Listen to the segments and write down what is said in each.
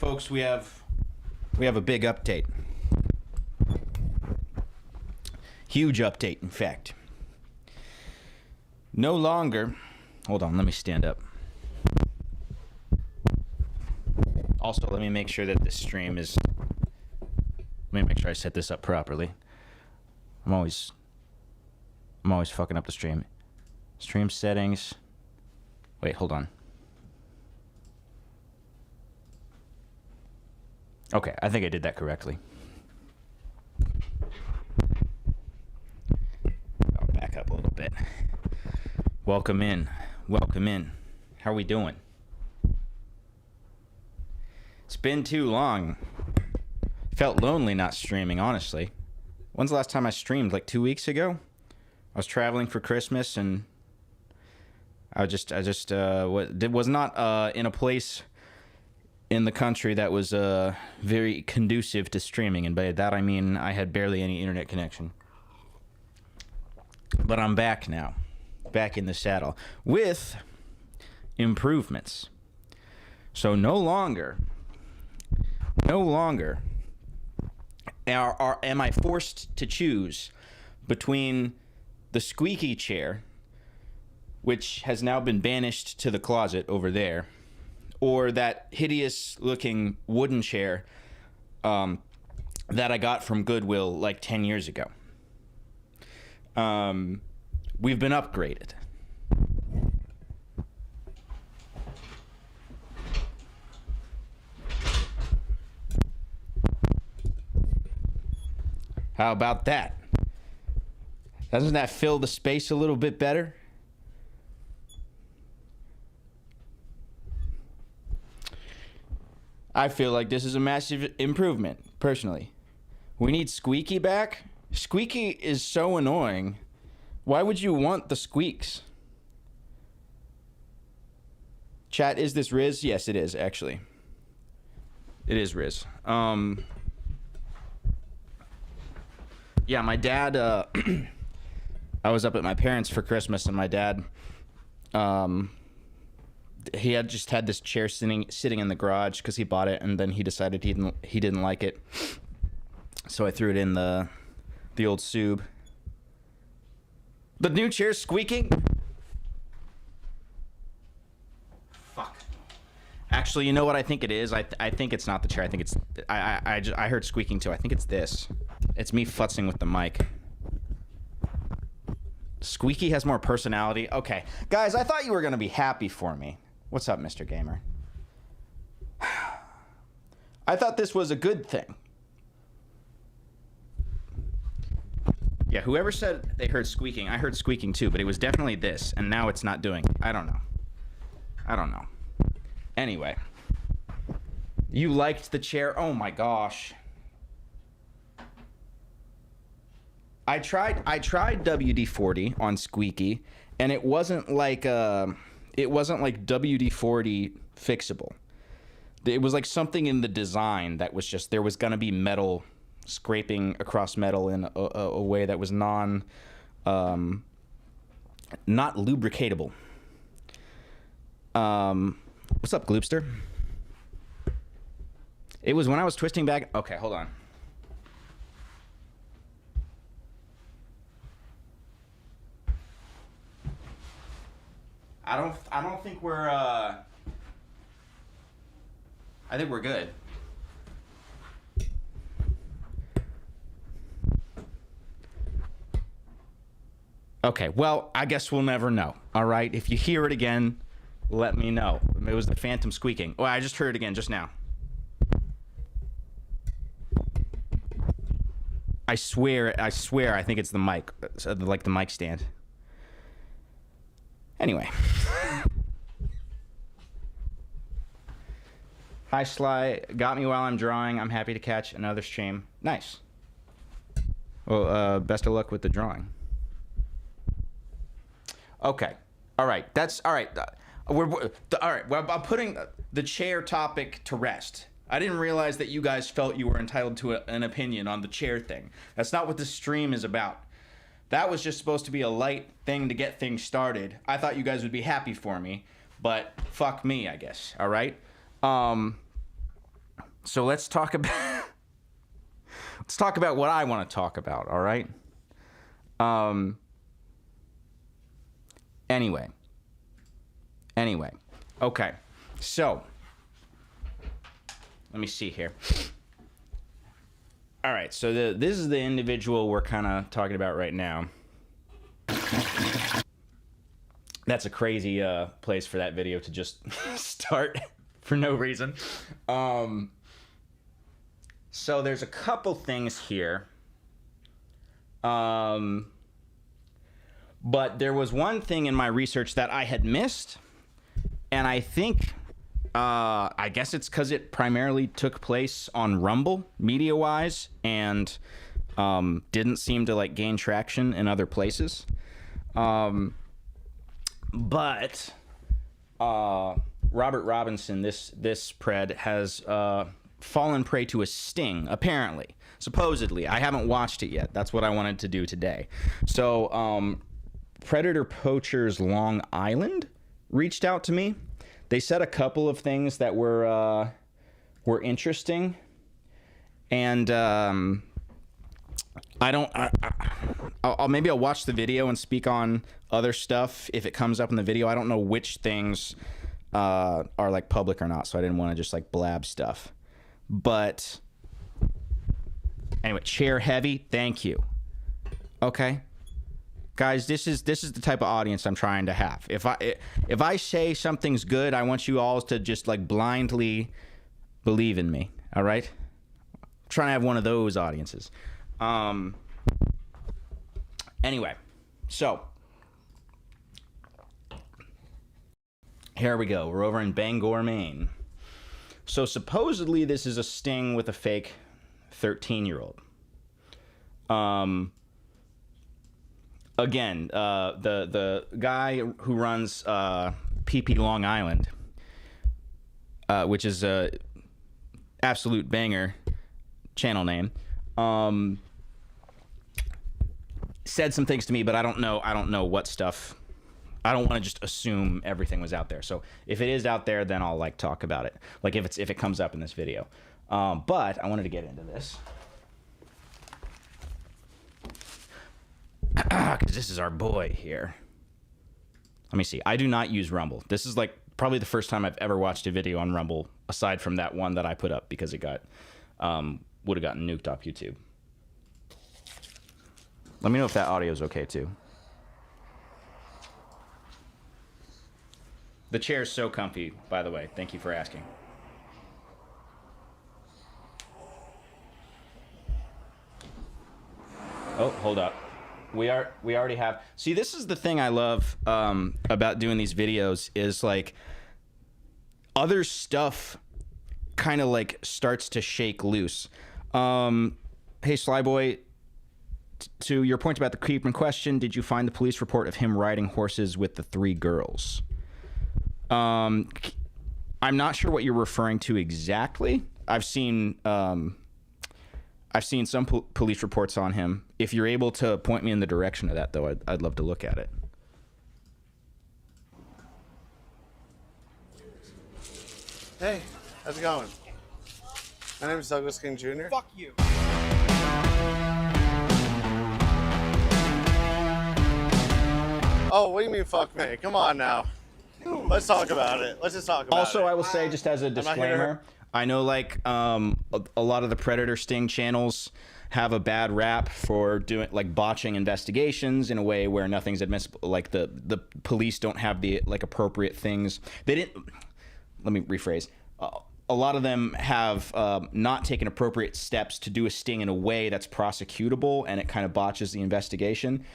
Folks, we have a big update. Huge update, in fact. No longer... Hold on, let me stand up. Also, let me make sure that this stream is... Let me make sure I set this up properly. I'm always fucking up the stream. Stream settings. Wait, hold on. Okay, I think I did that correctly. I'll back up a little bit. Welcome in. Welcome in. How are we doing? It's been too long. Felt lonely not streaming, honestly. When's the last time I streamed? Like 2 weeks ago? I was traveling for Christmas and I was not in a place in the country that was very conducive to streaming, and by that I mean I had barely any internet connection. But I'm back now, back in the saddle with improvements. So no longer am I forced to choose between the squeaky chair, which has now been banished to the closet over there, or that hideous-looking wooden chair that I got from Goodwill like 10 years ago. We've been upgraded. How about that? Doesn't that fill the space a little bit better? I feel like this is a massive improvement, personally. We need Squeaky back. Squeaky is so annoying. Why would you want the squeaks? Chat, is this Riz? Yes, it is, actually. It is Riz. Yeah, my dad, I was up at my parents' for Christmas, and my dad, he had just had this chair sitting in the garage because he bought it, and then he decided he didn't like it, so I threw it in the old Sub. The new chair's squeaking. Fuck. Actually, you know what I think it is? I think it's not the chair. I think it's I heard squeaking too. I think it's this. It's me futzing with the mic. Squeaky has more personality. Okay, guys, I thought you were gonna be happy for me. What's up, Mr. Gamer? I thought this was a good thing. Yeah, whoever said they heard squeaking, I heard squeaking too, but it was definitely this, and now it's not doing. I don't know. Anyway. You liked the chair? Oh my gosh. I tried WD-40 on Squeaky, and it wasn't like WD-40 fixable. It was like something in the design that was just, there was gonna be metal scraping across metal in a way that was not lubricatable. What's up, Gloopster? It was when I was twisting back. Okay, hold on. I don't think we're I think we're good. Okay, well, I guess we'll never know. All right, if you hear it again, let me know. It was the phantom squeaking. Oh, I just heard it again just now. I swear, I think it's the mic, like the mic stand. Anyway. Hi, Sly. Got me while I'm drawing. I'm happy to catch another stream. Nice. Well, best of luck with the drawing. Okay. All right. That's all right. All right. Well, I'm putting the chair topic to rest. I didn't realize that you guys felt you were entitled to an opinion on the chair thing. That's not what this stream is about. That was just supposed to be a light thing to get things started. I thought you guys would be happy for me, but fuck me, I guess. All right. So let's talk about what I want to talk about, all right? Anyway. Okay. So, let me see here. All right, so this is the individual we're kind of talking about right now. That's a crazy place for that video to just start for no reason. So there's a couple things here. But there was one thing in my research that I had missed, and I think, I guess it's because it primarily took place on Rumble, media-wise, and didn't seem to like gain traction in other places. But Robert Robinson, this pred, has fallen prey to a sting, apparently. Supposedly. I haven't watched it yet. That's what I wanted to do today. So, Predator Poachers Long Island reached out to me. They said a couple of things that were interesting. And maybe I'll watch the video and speak on other stuff if it comes up in the video. I don't know which things are like public or not, so I didn't want to just like blab stuff. But anyway, chair heavy, thank you. Okay, guys, this is the type of audience I'm trying to have. If I say something's good, I want you all to just like blindly believe in me. All right, I'm trying to have one of those audiences. Anyway, so here we go. We're over in Bangor, Maine. So supposedly this is a sting with a fake 13-year-old. Again, the guy who runs PP Long Island, which is a absolute banger channel name, said some things to me, but I don't know what stuff. I don't want to just assume everything was out there. So if it is out there, then I'll like talk about it, like if it comes up in this video. But I wanted to get into this because this is our boy here. Let me see. I do not use Rumble. This is like probably the first time I've ever watched a video on Rumble, aside from that one that I put up because it got would have gotten nuked off YouTube. Let me know if that audio is okay too. The chair is so comfy, by the way. Thank you for asking. Oh, hold up. We already have. See, this is the thing I love about doing these videos is like other stuff kind of like starts to shake loose. Hey, Slyboy, to your point about the creep in question, did you find the police report of him riding horses with the 3 girls? I'm not sure what you're referring to exactly. I've seen some police reports on him. If you're able to point me in the direction of that, though, I'd love to look at it. Hey, how's it going? My name is Douglas King Jr. Fuck you. Oh, what do you mean fuck me? Come on now. Let's talk about it. Let's just talk about it. Also, I will say, just as a disclaimer, I know like a lot of the Predator Sting channels have a bad rap for doing like botching investigations in a way where nothing's admissible. Like the police don't have the like appropriate things. They didn't. Let me rephrase. A lot of them have not taken appropriate steps to do a sting in a way that's prosecutable, and it kind of botches the investigation.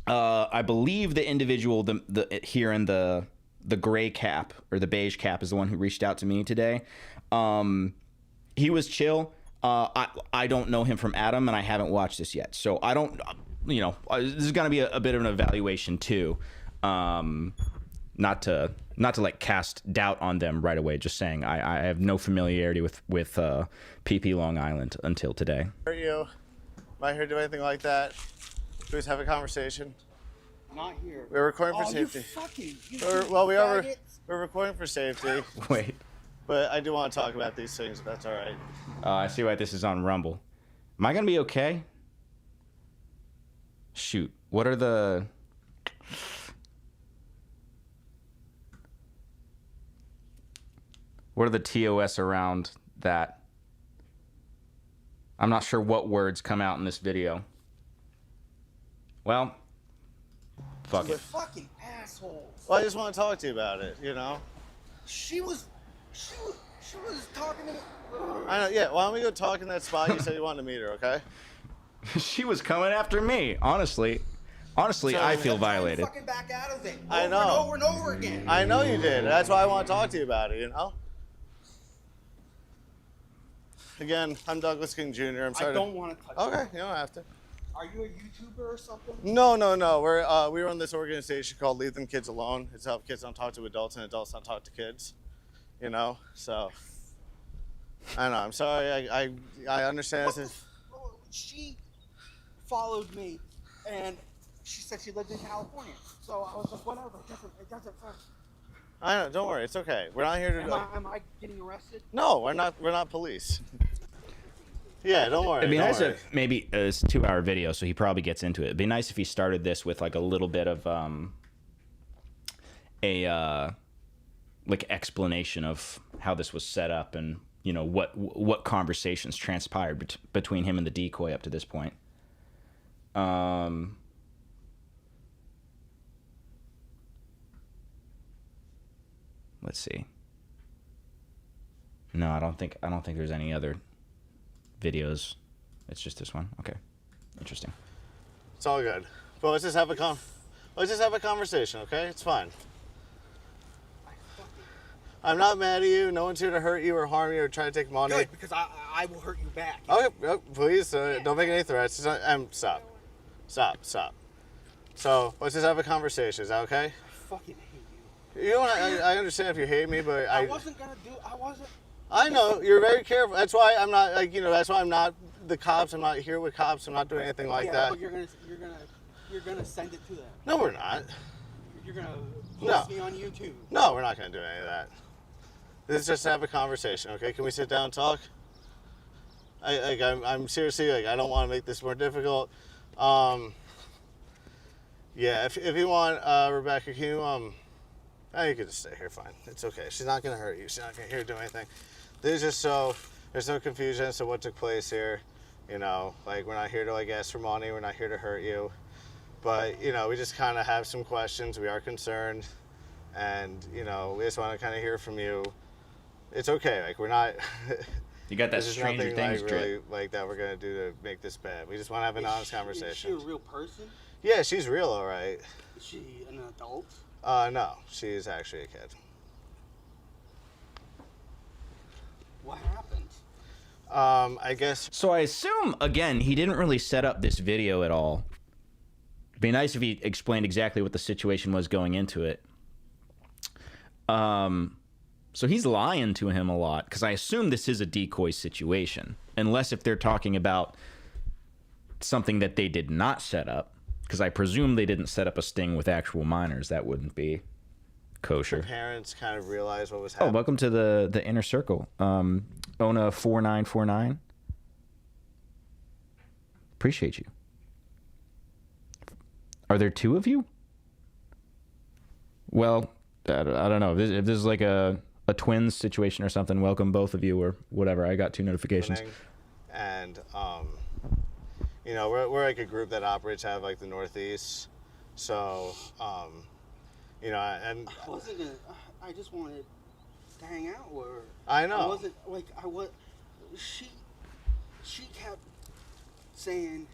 I believe the individual here in the gray cap or the beige cap is the one who reached out to me today. He was chill. I don't know him from Adam, and I haven't watched this yet, so I don't. You know, this is gonna be a bit of an evaluation too. Not to like cast doubt on them right away. Just saying, I have no familiarity with PP Long Island until today. Hurt you? Am I here to do anything like that? Please have a conversation. Not here. We're recording for safety. You fucking. We're recording for safety. Wait. But I do want to talk about these things, if that's all right. I see why this is on Rumble. Am I gonna be okay? Shoot. What are the... What are the TOS around that? I'm not sure what words come out in this video. Well, fuck You it. fucking asshole. Well, I just want to talk to you about it, you know? She was talking to me. I know, yeah, why don't we go talk in that spot you said you wanted to meet her, okay? She was coming after me. Honestly, So- I feel I'm violated. fucking back out of it. I Over know. and over and over again. I know you did. That's why I want to talk to you about it, you know? Again, I'm Douglas King Jr. I'm sorry. I don't want to touch Okay, you. you don't have to. Are you a YouTuber or something? No. We run this organization called Leave Them Kids Alone. It's how kids don't talk to adults and adults don't talk to kids. You know? So I know, I'm sorry. I understand What this the is she followed me, and she said she lived in California. So I was like, whatever. It doesn't. I know, don't worry, it's okay. We're not here to Am I getting arrested? No, we're not police. Yeah, don't worry. It'd be don't nice worry. if maybe it's a 2-hour video, so he probably gets into it. It'd be nice if he started this with like a little bit of like explanation of how this was set up and you know what conversations transpired between him and the decoy up to this point. Let's see. No, I don't think there's any other videos. It's just this one. Okay. Interesting. It's all good. But let's just have a conversation, okay? It's fine. I'm not mad at you. No one's here to hurt you or harm you or try to take money. Good, because I will hurt you back. Okay, please, don't make any threats. Stop. So let's just have a conversation. Is that okay? I fucking hate you. You don't. I understand if you hate me, but I wasn't. I know you're very careful. That's why I'm not like That's why I'm not the cops. I'm not here with cops. I'm not doing anything like that. But you're gonna send it to them. No, we're not. You're gonna No. post me on YouTube. No, we're not gonna do any of that. This is just to have a conversation, okay? Can we sit down and talk? I'm seriously I don't want to make this more difficult. Yeah, if you want, Rebecca, can you you could just stay here, fine. It's okay. She's not gonna hurt you. She's not gonna hear do anything. This is just so there's no confusion as to what took place here. You know, like we're not here to ask for money. We're not here to hurt you. But we just kind of have some questions. We are concerned, and we just want to kind of hear from you. It's okay. Like we're not. You got that There's Stranger nothing Things like drip. really like that we're gonna do to make this bad. We just want to have an honest conversation. Is she a real person? Yeah, she's real, all right. Is she an adult? No, she's actually a kid. What happened? I guess. So I assume again he didn't really set up this video at all. It'd be nice if he explained exactly what the situation was going into it. So he's lying to him a lot because I assume this is a decoy situation, unless if they're talking about something that they did not set up. Because I presume they didn't set up a sting with actual minors. That wouldn't be kosher. Parents kind of realized what was Oh, happening. welcome to the inner circle. Ona 4949. Appreciate you. Are there two of you? Well, I don't know. If this is like a twins situation or something, welcome both of you or whatever. I got 2 notifications. And we're like a group that operates out of like the Northeast. So and I wasn't gonna. I just wanted to hang out with her. I know. I wasn't like I was. She kept saying.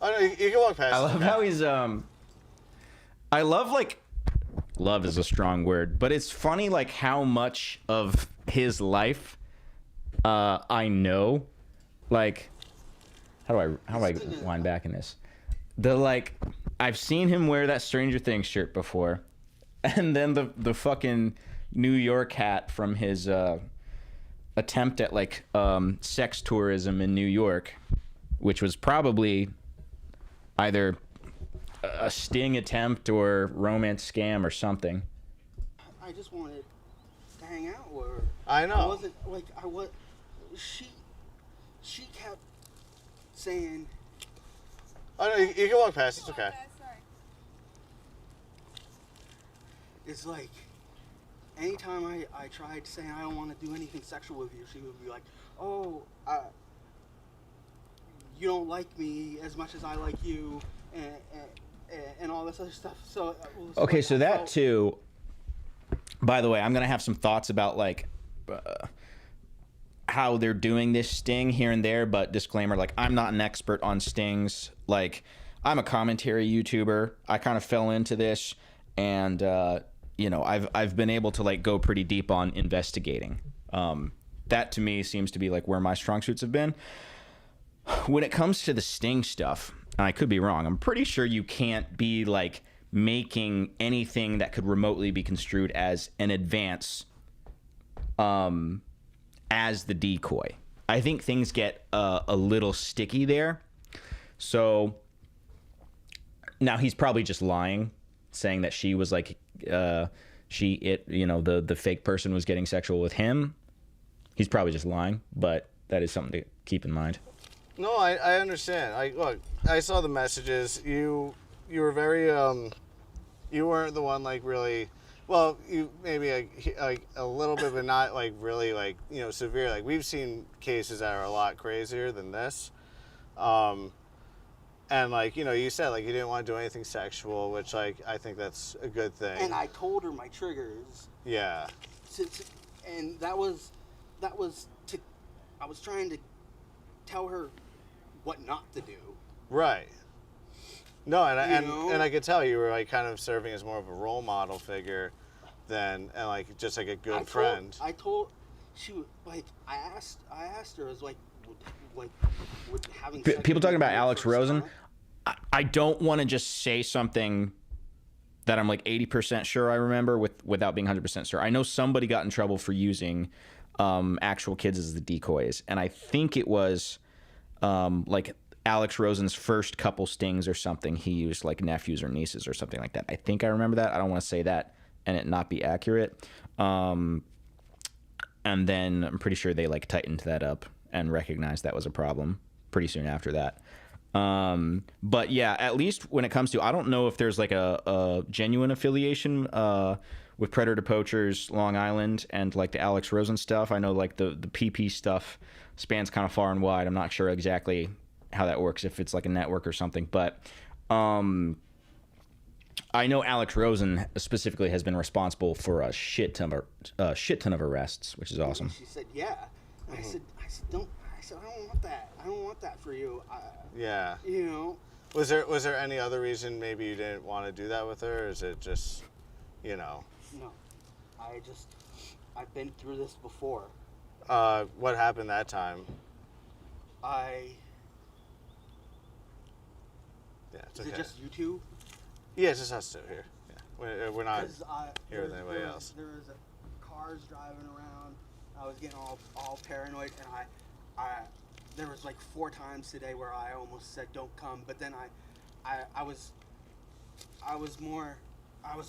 Oh no, you can walk past. I love how he's I love love is a strong word, but it's funny like how much of his life I know. Like how do I wind back in this? I've seen him wear that Stranger Things shirt before. And then the fucking New York hat from his attempt at sex tourism in New York, which was probably either a sting attempt or romance scam or something. I just wanted to hang hang out with her. I know. I wasn't like I was. She kept saying. Oh no, you can walk past. It's okay. It's like, anytime I tried saying I don't want to do anything sexual with you, she would be like, oh, you don't like me as much as I like you, and all this other stuff. So Okay, so that too. By the way, I'm gonna have some thoughts about like how they're doing this sting here and there, but disclaimer: like I'm not an expert on stings. Like I'm a commentary YouTuber. I kind of fell into this, and you know, I've been able to like go pretty deep on investigating. That to me seems to be like where my strong suits have been. When it comes to the sting stuff, and I could be wrong, I'm pretty sure you can't be like making anything that could remotely be construed as an advance as the decoy. I think things get a little sticky there. So now he's probably just lying, saying that she was like the fake person was getting sexual with him. He's probably just lying, but that is something to keep in mind. No, I understand. Look, I saw the messages. You were very you weren't the one like really. Well, you maybe like a little bit, but not like really like severe. Like we've seen cases that are a lot crazier than this. And like you said like you didn't want to do anything sexual, which like I think that's a good thing. And I told her my triggers. Yeah. And that was to. I was trying to tell her what not to do. Right. No, and I could tell you were like kind of serving as more of a role model figure than and like just like a good friend. I told she was like I asked her, I was like with having people talking about Alex Rosen. I don't want to just say something that I'm like 80% sure I remember without being 100% sure. I know somebody got in trouble for using actual kids as the decoys, and I think it was like Alex Rosen's first couple stings or something. He used like nephews or nieces or something like that. I think I remember that. I don't want to say that and it not be accurate. And then I'm pretty sure they like tightened that up and recognized that was a problem pretty soon after that. But yeah, at least when it comes to, I don't know if there's like a genuine affiliation with Predator Poachers Long Island and like the Alex Rosen stuff. I know like the PP stuff spans kind of far and wide. I'm not sure exactly how that works, if it's like a network or something, but I know Alex Rosen specifically has been responsible for a shit ton of arrests, which is awesome. She said, "Yeah." I said, "Don't." I said, "I don't want that. I don't want that for you." Yeah. Was there any other reason maybe you didn't want to do that with her? Or is it just, No. I've been through this before. What happened that time? Yeah, it's okay. Is it just you two? Yeah, it's just us two here. Yeah, we're not here with anybody there else. There was cars driving around. I was getting all paranoid, and I there was like 4 times today where I almost said don't come, but then I was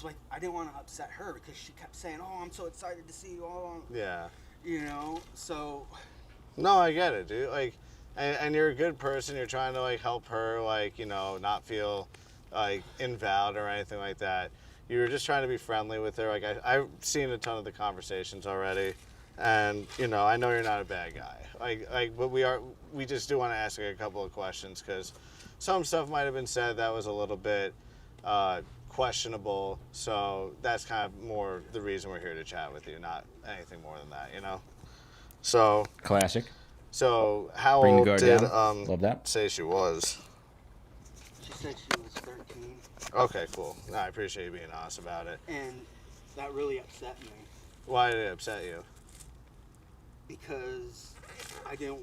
like I didn't want to upset her because she kept saying, "Oh, I'm so excited to see you all." Yeah. So. No, I get it, dude. Like, and you're a good person. You're trying to like help her, like not feel like invalid or anything like that. You were just trying to be friendly with her. Like I've seen a ton of the conversations already, and I know you're not a bad guy. But we just do want to ask like, a couple of questions because some stuff might have been said that was a little bit questionable. So that's kind of more the reason we're here to chat with you, not anything more than that, So Classic. So how Bring the old guard did down. Love that. say she was? She said she was 13. Okay, cool. No, I appreciate you being honest about it. And that really upset me. Why did it upset you? Because I didn't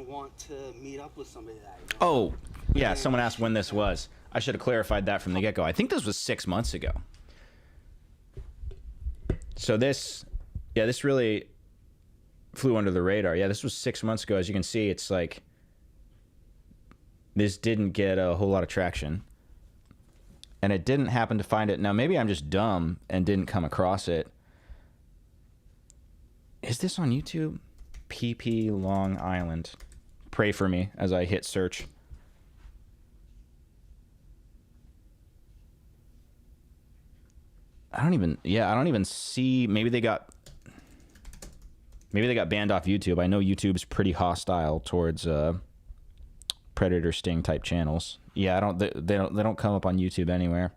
want to meet up with somebody that. Oh, yeah. Someone asked when this was. I should have clarified that from the get-go. I think this was 6 months ago. So this really flew under the radar. Yeah, this was 6 months ago. As you can see, it's like this didn't get a whole lot of traction. And it didn't happen to find it. Now, maybe I'm just dumb and didn't come across it Is this on YouTube? PP Long Island. Pray for me as I hit search. I don't even see. Maybe they got banned off YouTube. I know YouTube's pretty hostile towards Predator Sting type channels. Yeah, they don't come up on YouTube anywhere.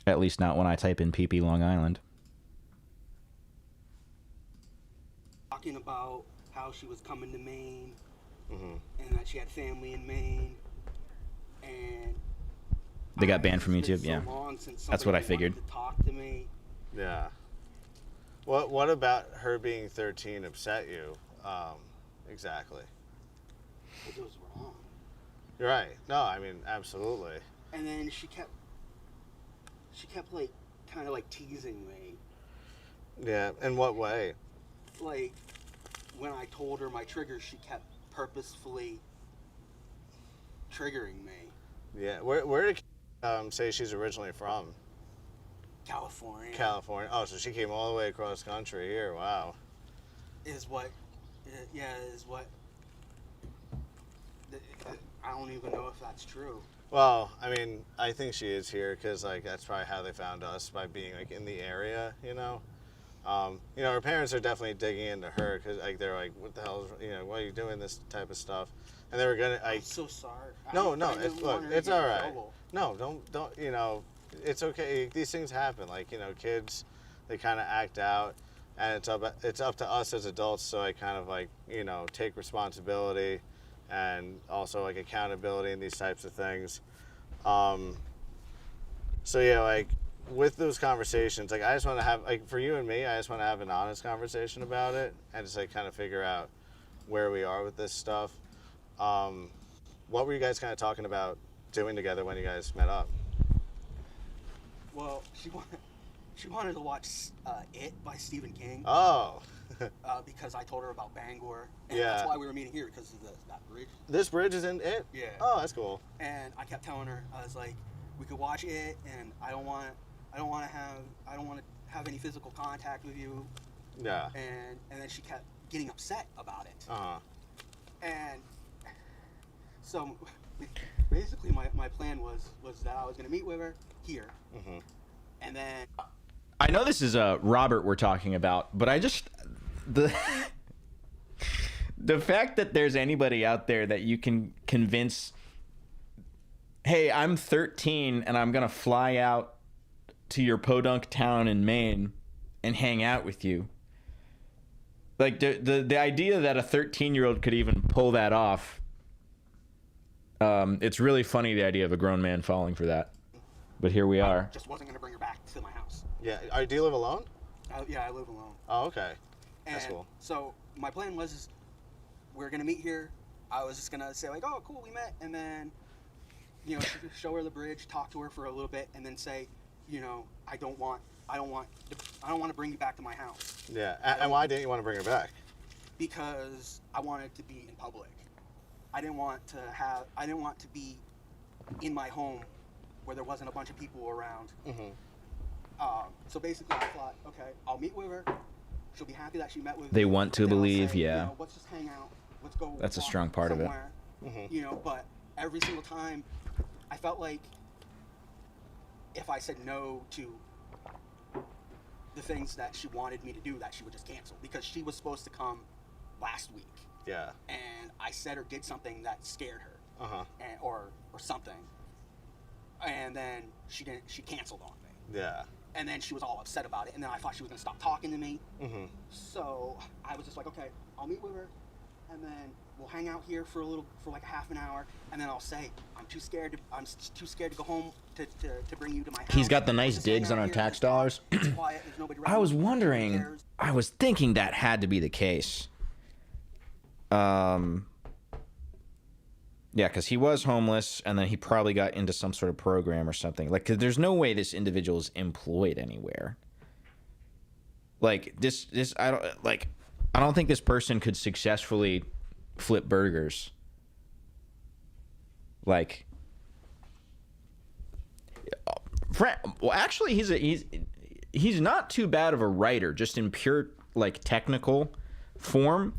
At least not when I type in PP Long Island. Talking about how she was coming to Maine, Mhm. and that she had family in Maine, and They got banned from it's been YouTube, so yeah. long since That's what I somebody figured. wanted to talk to me. Yeah. What about her being 13 upset you? Exactly. It was wrong. You're right. No, I mean, absolutely. And then she kept like kind of like teasing me. Yeah. In what way? Like when I told her my triggers, she kept purposefully triggering me. Yeah. Where did say she's originally from? California California. Oh, so she came all the way across country here. Wow. is what I don't even know if that's true. Well, I mean, I think she is here because like that's probably how they found us, by being like in the area, you know. Her parents are definitely digging into her because like they're like, what the hell is, why are you doing this type of stuff? And they were gonna like, I'm so sorry. no, I it's didn't look, want her to it's get in all right. trouble. No, don't. It's okay. These things happen. Like kids, they kind of act out, and it's up to us as adults. So I kind of like take responsibility, and also like accountability in these types of things. So yeah, like with those conversations, like I just want to have like for you and me, I just want to have an honest conversation about it, and just like kind of figure out where we are with this stuff. What were you guys kind of talking about doing together when you guys met up? Well, she wanted to watch It by Stephen King Oh, because I told her about Bangor, and Yeah. that's why we were meeting here because of that bridge. this bridge is in it? Yeah. Oh, that's cool. And I kept telling her, I was like, we could watch It, and I don't want to have any physical contact with you. Yeah. And then she kept getting upset about it. Uh-huh. And so basically my plan was that I was going to meet with her here. Mm-hmm. And then I know this is Robert we're talking about, but the fact that there's anybody out there that you can convince, hey, I'm 13 and I'm gonna fly out to your podunk town in Maine and hang out with you. Like the idea that a 13-year-old could even pull that off. It's really funny, the idea of a grown man falling for that. But here we are. I just wasn't going to bring her back to my house. Yeah. Do you live alone? Yeah, I live alone. Oh, okay. And That's cool. so my plan was we're going to meet here. I was just going to say like, oh, cool, we met. And then, show her the bridge, talk to her for a little bit, and then say, I don't want to bring you back to my house. Yeah. And why didn't you want to bring her back? Because I wanted to be in public. I didn't want to be in my home where there wasn't a bunch of people around. Mm-hmm. So basically I thought, okay, I'll meet with her. She'll be happy that she met with me. They want to Then I'll believe, say, yeah. let's just hang out. Let's go. That's a walk strong part of it. somewhere. Mm-hmm. But every single time I felt like if I said no to the things that she wanted me to do, that she would just cancel, because she was supposed to come last week. Yeah. And I said or did something that scared her, Uh-huh. or something, and then she canceled on me, Yeah. and then she was all upset about it, and then I thought she was gonna stop talking to me. Mm-hmm. So I was just like, okay, I'll meet with her, and then we'll hang out here for like a half an hour, and then I'll say I'm too scared to go home to bring you to my house. He's got the nice Just hang digs out on our here, tax it's quiet, dollars. it's quiet, there's nobody I around, was nobody wondering, cares. I was thinking that had to be the case. Yeah, because he was homeless, and then he probably got into some sort of program or something. Like, 'cause there's no way this individual is employed anywhere. Like I don't think this person could successfully flip burgers. Like, well, actually, he's not too bad of a writer, just in pure like technical form.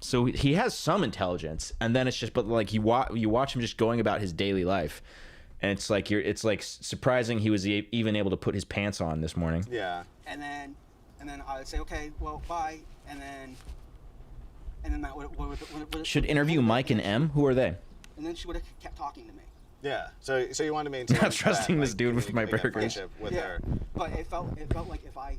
So he has some intelligence, and then it's just, but like you watch him just going about his daily life, and it's like it's like surprising he was even able to put his pants on this morning. Yeah. And then I would say, okay, well, bye. And then that would Should interview Mike and M. Who are they? And then she would have kept talking to me. Yeah. So you want to maintain Not trusting that, this like, dude with my that burgers. friendship with her. But it felt like if I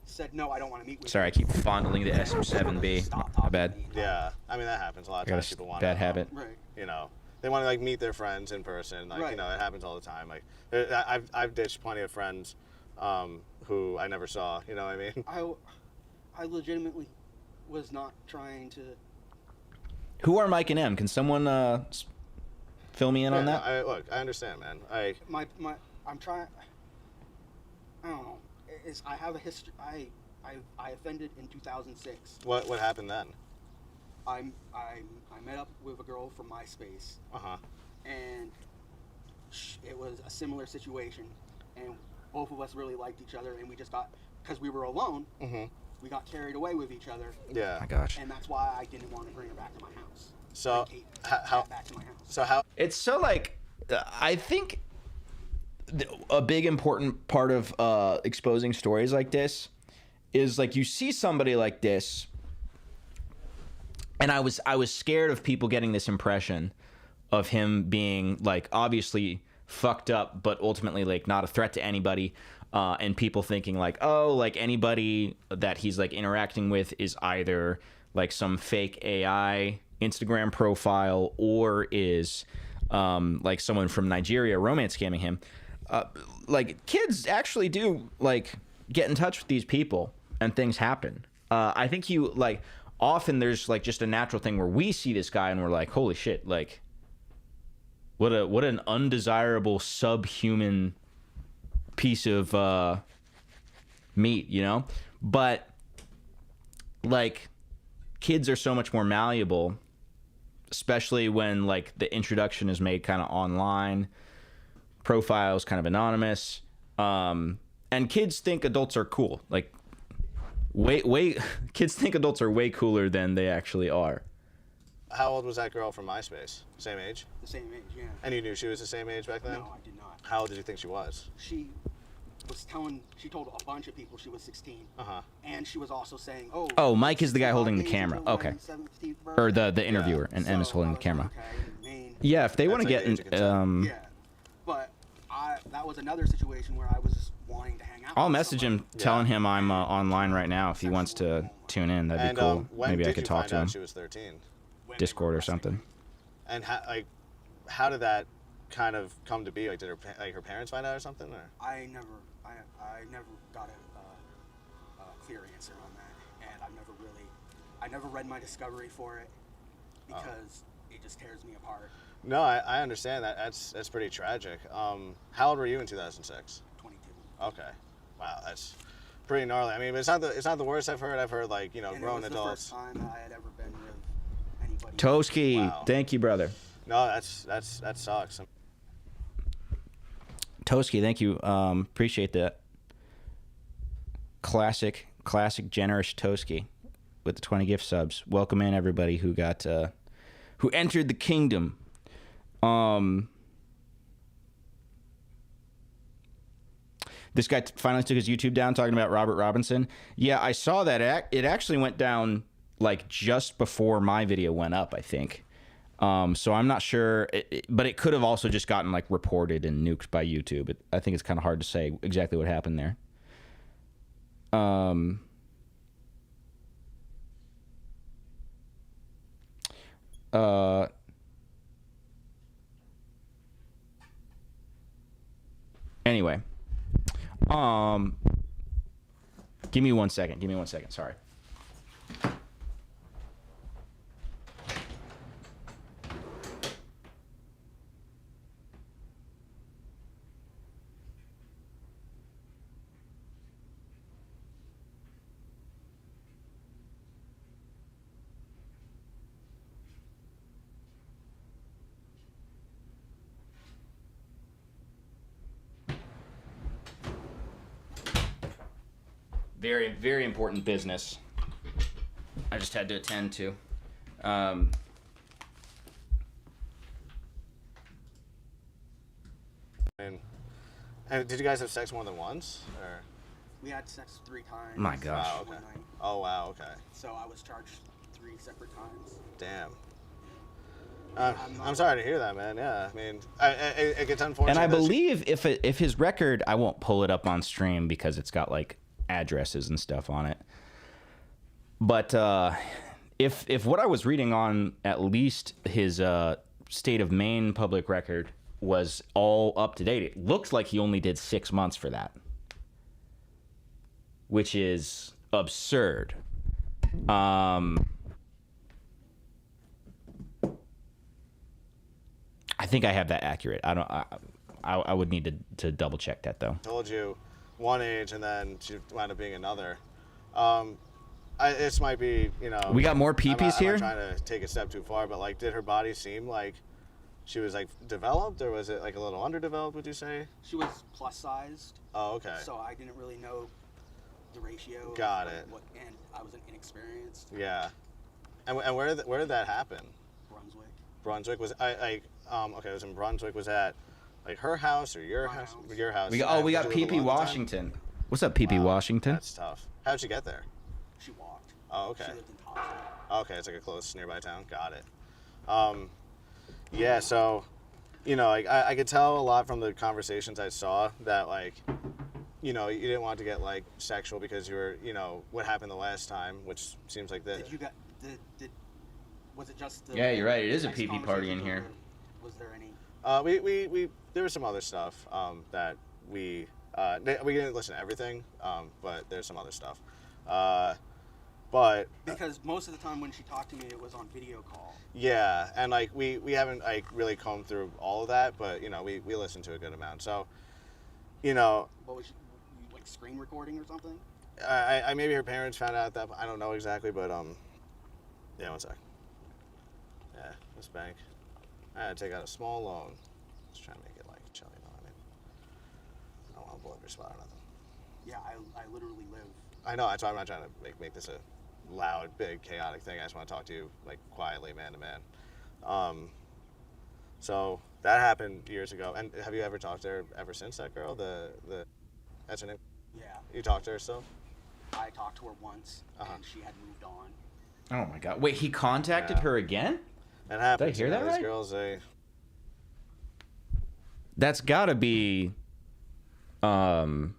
said no, I don't want to meet with Sorry, I you. keep fondling the SM7B. Stop My talking bad. to me. Yeah. I mean, that happens a lot I of got times. a People want bad habit. Right. You know, they want to like meet their friends in person. Like, Right. you know, it happens all the time. Like, I've ditched plenty of friends who I never saw. You know what I mean? I legitimately was not trying to. Who are Mike and M? Can someone fill me in on that? Look, I understand, man. I'm trying. I don't know. I have a history. I offended in 2006. What happened then? I met up with a girl from MySpace, and it was a similar situation, and both of us really liked each other, and we just got, because we were alone, we got carried away with each other. Yeah. My gosh. And that's why I didn't want to bring her back to my house. So Bring Kate how back to my house. so how It's so like I think a big important part of exposing stories like this is like you see somebody like this, and I was scared of people getting this impression of him being like obviously fucked up, but ultimately like not a threat to anybody, and people thinking like, oh, like anybody that he's like interacting with is either like some fake AI Instagram profile or is like someone from Nigeria romance scamming him. Like kids actually do like get in touch with these people and things happen. I think you like often there's like just a natural thing where we see this guy and we're like, holy shit, like what an undesirable subhuman piece of meat, you know? But like kids are so much more malleable, especially when like the introduction is made kind of online, profiles kind of anonymous, and kids think adults are cool. Like way kids think adults are way cooler than they actually are. How old was that girl from MySpace? Same age? The same age, yeah. And you knew she was the same age back then? No, I did not. How old did you think she was? She told a bunch of people she was 16. And she was also saying, Oh, Mike is the guy holding the camera. Okay. Or the interviewer, and M is So holding I the was camera. like, okay, Maine. Yeah, if they want to That's get like the age of consent. Yeah. But that was another situation where I was just wanting to hang out. I'll with message him someone. telling him I'm online right now if he wants to tune in. That'd And be cool. when Maybe did I could you talk find to out him. she was 13? When they Discord were or arresting something. me. And how did that kind of come to be? Like, did her parents find out or something? Or? I never got a clear answer on that, and I never read my discovery for it because it just tears me apart. No, I understand that. That's pretty tragic. How old were you in 2006? 22. Okay, wow, that's pretty gnarly. I mean, it's not the worst I've heard. I've heard like And grown it was adults. the first time that I had ever been with anybody. Toski, Wow. thank you, brother. No, that sucks. Toski, thank you. Appreciate that. Classic generous Toski with the 20 gift subs. Welcome in everybody who got who entered the kingdom. This guy finally took his YouTube down talking about Robert Robinson. Yeah, I saw that. It actually went down like just before my video went up, I think. So I'm not sure, but it could have also just gotten like reported and nuked by YouTube. I think it's kind of hard to say exactly what happened there. Anyway, give me 1 second. Sorry. Very, very important business. I just had to attend to. And did you guys have sex more than once? Or? We had sex 3 times. My gosh. Wow, okay. one night. Oh, wow, okay. So I was charged 3 separate times. Damn. I'm sorry to hear that, man. Yeah, I mean, it gets unfortunate. And I that believe if his record, I won't pull it up on stream because it's got like addresses and stuff on it. But if what I was reading on at least his state of Maine public record was all up to date, it looks like he only did 6 months for that, which is absurd. I think I have that accurate. I would need to double check that though. told you one age and then she wound up being another. This might be, you know. We got more peepees here? I'm not trying to take a step too far, but like, did her body seem like she was like developed, or was it like a little underdeveloped? Would you say? She was plus sized. Oh, okay. So I didn't really know the ratio. Got of, it. And I was inexperienced. Yeah. And where did that happen? Brunswick. Brunswick was okay. It was in Brunswick. Was that like her house or your My house? house. Your house. We got Did you live PP alone at the time? Washington. What's up, PP Wow, Washington? That's tough. How'd you get there? She walked. Oh, okay. She lived in Thompson. Okay, it's like a close nearby town. Got it. Yeah, so, you know, like, I could tell a lot from the conversations I saw that, like, you know, you didn't want to get, like, sexual because you were, you know, what happened the last time, which seems like the... Was it just the... Yeah, you're right, it is a sex PP party in conversations, here. or was there any... There was some other stuff that we didn't listen to everything, but there's some other stuff. But Because most of the time when she talked to me, it was on video call. yeah, and like we haven't like really combed through all of that, but you know we listened to a good amount. So, you know, What was she, like screen recording or something? I maybe her parents found out that I don't know exactly, but yeah, one sec. Yeah, this bank. I had to take out a small loan. Just trying to make it like chill, you know what I mean? I don't want to blow up your spot or nothing. Yeah, I literally live. I know, that's why I'm not trying to make this a loud, big, chaotic thing. I just want to talk to you like quietly, man to man. So that happened years ago. And have you ever talked to her ever since, that girl? That's her name? Yeah, You talked to her still? I talked to her once, Uh-huh. and she had moved on. Oh my god. Wait, he contacted Yeah. her again? That happens. hear you know, that these right? girls, That's gotta be an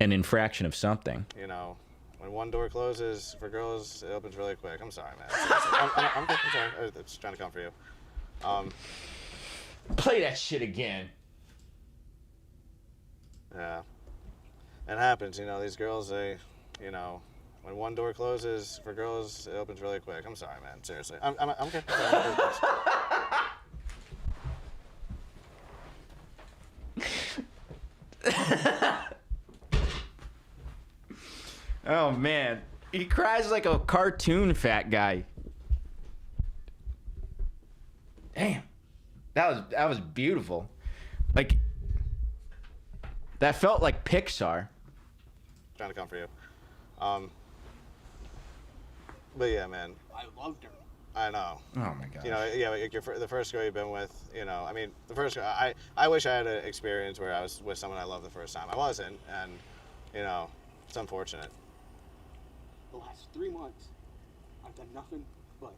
infraction of something. you know, when one door closes for girls, it opens really quick. I'm sorry, man. I'm good. I'm sorry. I was just trying to come for you. Play that shit again. Yeah. It happens, you know, these girls, you know, when one door closes for girls, it opens really quick. I'm sorry, man. Seriously. I'm okay. I'm sorry. Oh man. He cries like a cartoon fat guy. Damn. That was beautiful. Like that felt like Pixar. Trying to come for you. But yeah, man, I loved her. I know. Oh my god. You know, yeah, like the first girl you've been with, you know, I mean, the first girl, I wish I had an experience where I was with someone I loved the first time. I wasn't, and, you know, it's unfortunate. The last 3 months, I've done nothing but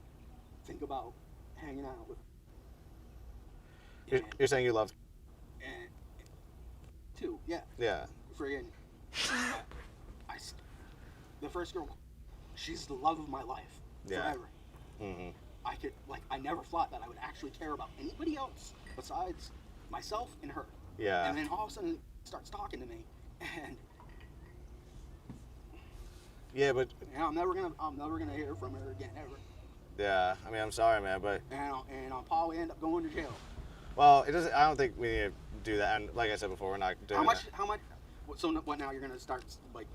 think about hanging out with. You're saying you loved, And 2, yeah, yeah. friggin'. The first girl, she's the love of my life Yeah. forever. Mm-hmm. I never thought that I would actually care about anybody else besides myself and her. Yeah. And then all of a sudden, it starts talking to me, and Yeah, but, I'm never gonna hear from her again ever. yeah, I mean, I'm sorry, man, but, And I'll probably end up going to jail. well, it doesn't, I don't think we need to do that. And like I said before, we're not doing How much? that. How much? So what now? You're gonna start like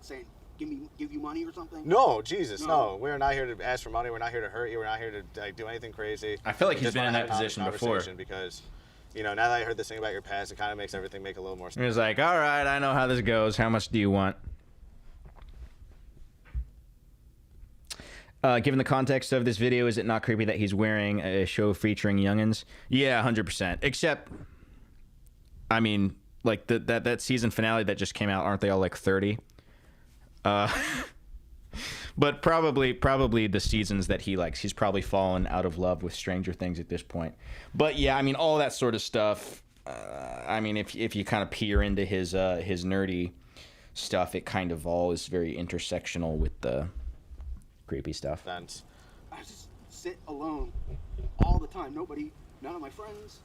saying, give you money or something? No, Jesus, no. No. We're not here to ask for money. We're not here to hurt you. We're not here to like, do anything crazy. I feel like We he's just been in wanna that have a position before. conversation because, you know, now that I heard this thing about your past, it kind of makes everything make a little more sense. He was like, all right, I know how this goes. How much do you want? Given the context of this video, is it not creepy that he's wearing a show featuring youngins? Yeah, 100%. Except, I mean, like that season finale that just came out, aren't they all like 30? But probably the seasons that he likes. He's probably fallen out of love with Stranger Things at this point. But yeah, I mean, all that sort of stuff. I mean, if you kind of peer into his nerdy stuff, it kind of all is very intersectional with the creepy stuff. Sense. I just sit alone all the time. None of my friends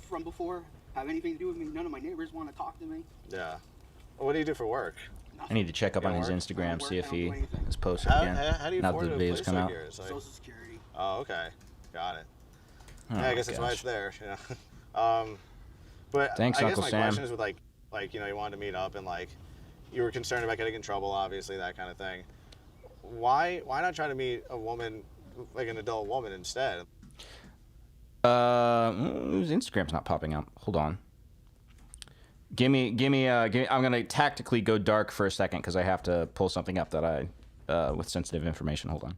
from before have anything to do with me. None of my neighbors want to talk to me. Yeah. What do you do for work? I need to check up on his work? Instagram, see if he I don't do anything. has posted How, again. how do you now afford that a the videos place come like out. yours? Like, Social Security. oh, okay. Got it. Oh, Yeah, I guess that's why gosh. it's there. You know. But Thanks, I guess Uncle my Sam. question is with like you know, you wanted to meet up and like you were concerned about getting in trouble, obviously, that kind of thing. Why not try to meet a woman, like an adult woman instead? His Instagram's not popping up. Hold on. Give me. I'm gonna tactically go dark for a second because I have to pull something up that with sensitive information. Hold on.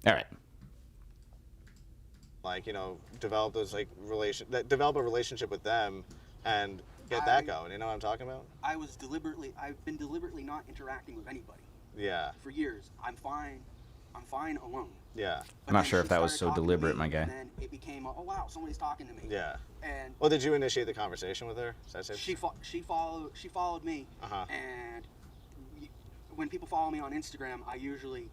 All right. Like, you know, develop a relationship with them and get that going. You know what I'm talking about? I've been deliberately not interacting with anybody Yeah. for years. I'm fine alone. Yeah. But I'm not then sure she if that was started so talking to deliberate, me, my guy. And then it became, oh wow, somebody's talking to me. Yeah. And Well, did you initiate the conversation with her? Is that safe? she followed me. Uh-huh. And when people follow me on Instagram, I usually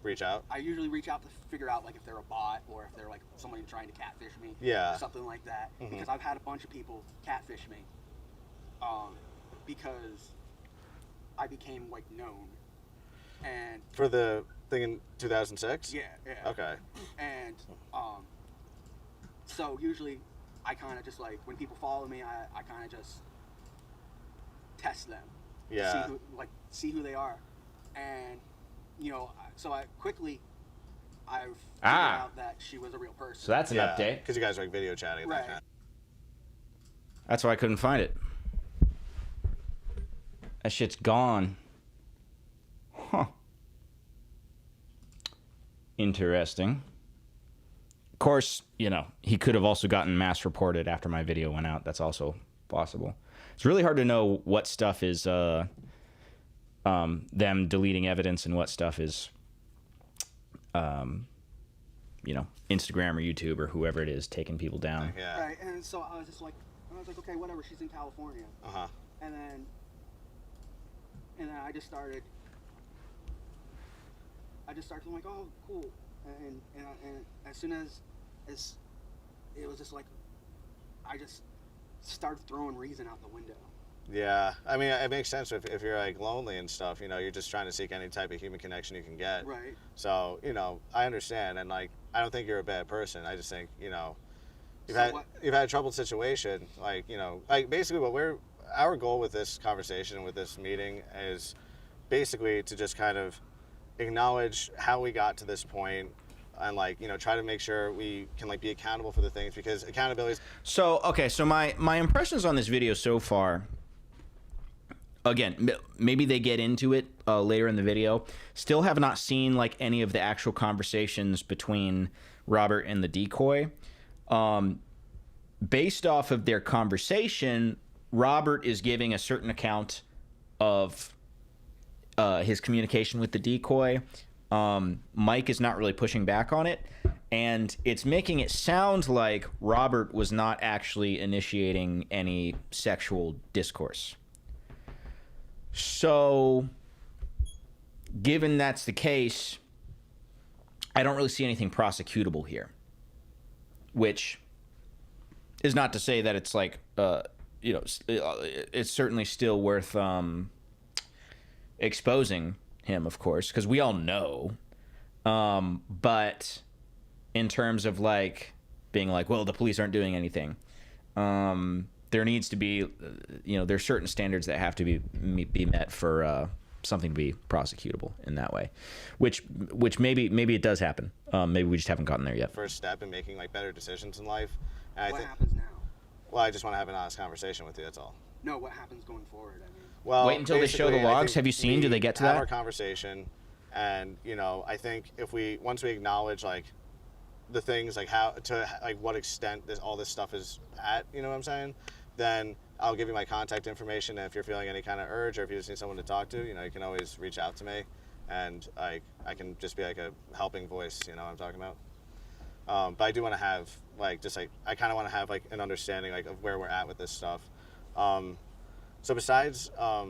Reach out. reach out to figure out like if they're a bot or if they're like somebody trying to catfish me. Yeah. Or something like that. Mhm. Because I've had a bunch of people catfish me. Because I became like known. And For the thing in 2006? yeah. Okay. And so usually I kind of just like when people follow me, I kind of just test them. Yeah. See who they are. And you know, so I've figured Ah. out that she was a real person. So that's an Yeah. update. Because you guys are like video chatting. Right. That That's why I couldn't find it. That shit's gone. Huh. Interesting. Of course, you know, he could have also gotten mass reported after my video went out. That's also possible. It's really hard to know what stuff is them deleting evidence and what stuff is you know, Instagram or YouTube or whoever it is taking people down. Yeah. Right. And so I was like, okay, whatever. She's in California. Uh-huh. And then I just started. I'm like, oh, cool. And as soon as it was just like, I just started throwing reason out the window. Yeah. I mean, it makes sense if you're like lonely and stuff, you know, you're just trying to seek any type of human connection you can get. Right. So, you know, I understand. And like, I don't think you're a bad person. I just think, you know, you've So had what- you've had a troubled situation. Like, you know, like basically our goal with this conversation and with this meeting is basically to just kind of acknowledge how we got to this point and like, you know, try to make sure we can like be accountable for the things because accountability is So, okay, so my impressions on this video so far, again, maybe they get into it later in the video, still have not seen like any of the actual conversations between Robert and the decoy. Based off of their conversation, Robert is giving a certain account of his communication with the decoy. Mike is not really pushing back on it, and it's making it sound like Robert was not actually initiating any sexual discourse. So, given that's the case, I don't really see anything prosecutable here, which is not to say that it's like, you know, it's certainly still worth exposing him, of course, because we all know. But in terms of like being like, well, the police aren't doing anything, there needs to be, you know, there's certain standards that have to be met for something to be prosecutable in that way, which maybe it does happen. Maybe we just haven't gotten there yet. First step in making like better decisions in life. And What happens now? Well, I just want to have an honest conversation with you. That's all. No, what happens going forward? I mean, Well, Wait until they show the basically, I logs. think Have you seen? Do they get to have that? our conversation, and I think if once we acknowledge like the things like how to like what extent all this stuff is at, you know what I'm saying, then I'll give you my contact information, and if you're feeling any kind of urge or if you just need someone to talk to, you can always reach out to me, and I can just be like a helping voice. You know what I'm talking about. But I do want to have I kind of want to have like an understanding like of where we're at with this stuff. So besides, have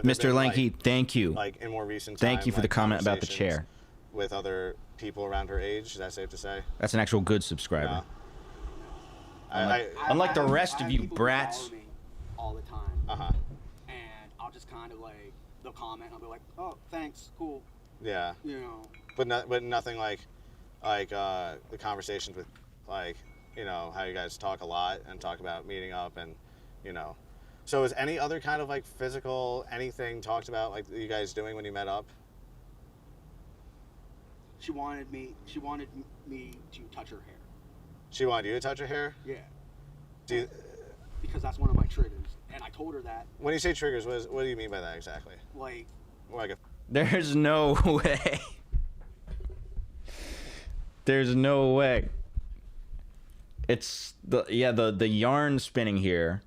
there Mr. been, Lanky, like, thank you. like in more recent Thank time, you for the like, comment about the conversations chair. with other people around her age. Is that safe to say? That's an actual good subscriber. No. Unlike the rest I of have you people who brats. follow me all the time, Uh-huh. and I'll just kind of like they'll comment. I'll be like, "Oh, thanks, cool," Yeah. But nothing like the conversations with how you guys talk a lot and talk about meeting up and So is any other kind of like physical anything talked about like you guys doing when you met up? She wanted me to touch her hair. She wanted you to touch her hair? Yeah. Do you, Because that's one of my triggers, and I told her that when you say triggers, what do you mean by that exactly? like Like a There's no way. There's no way. It's the yarn spinning here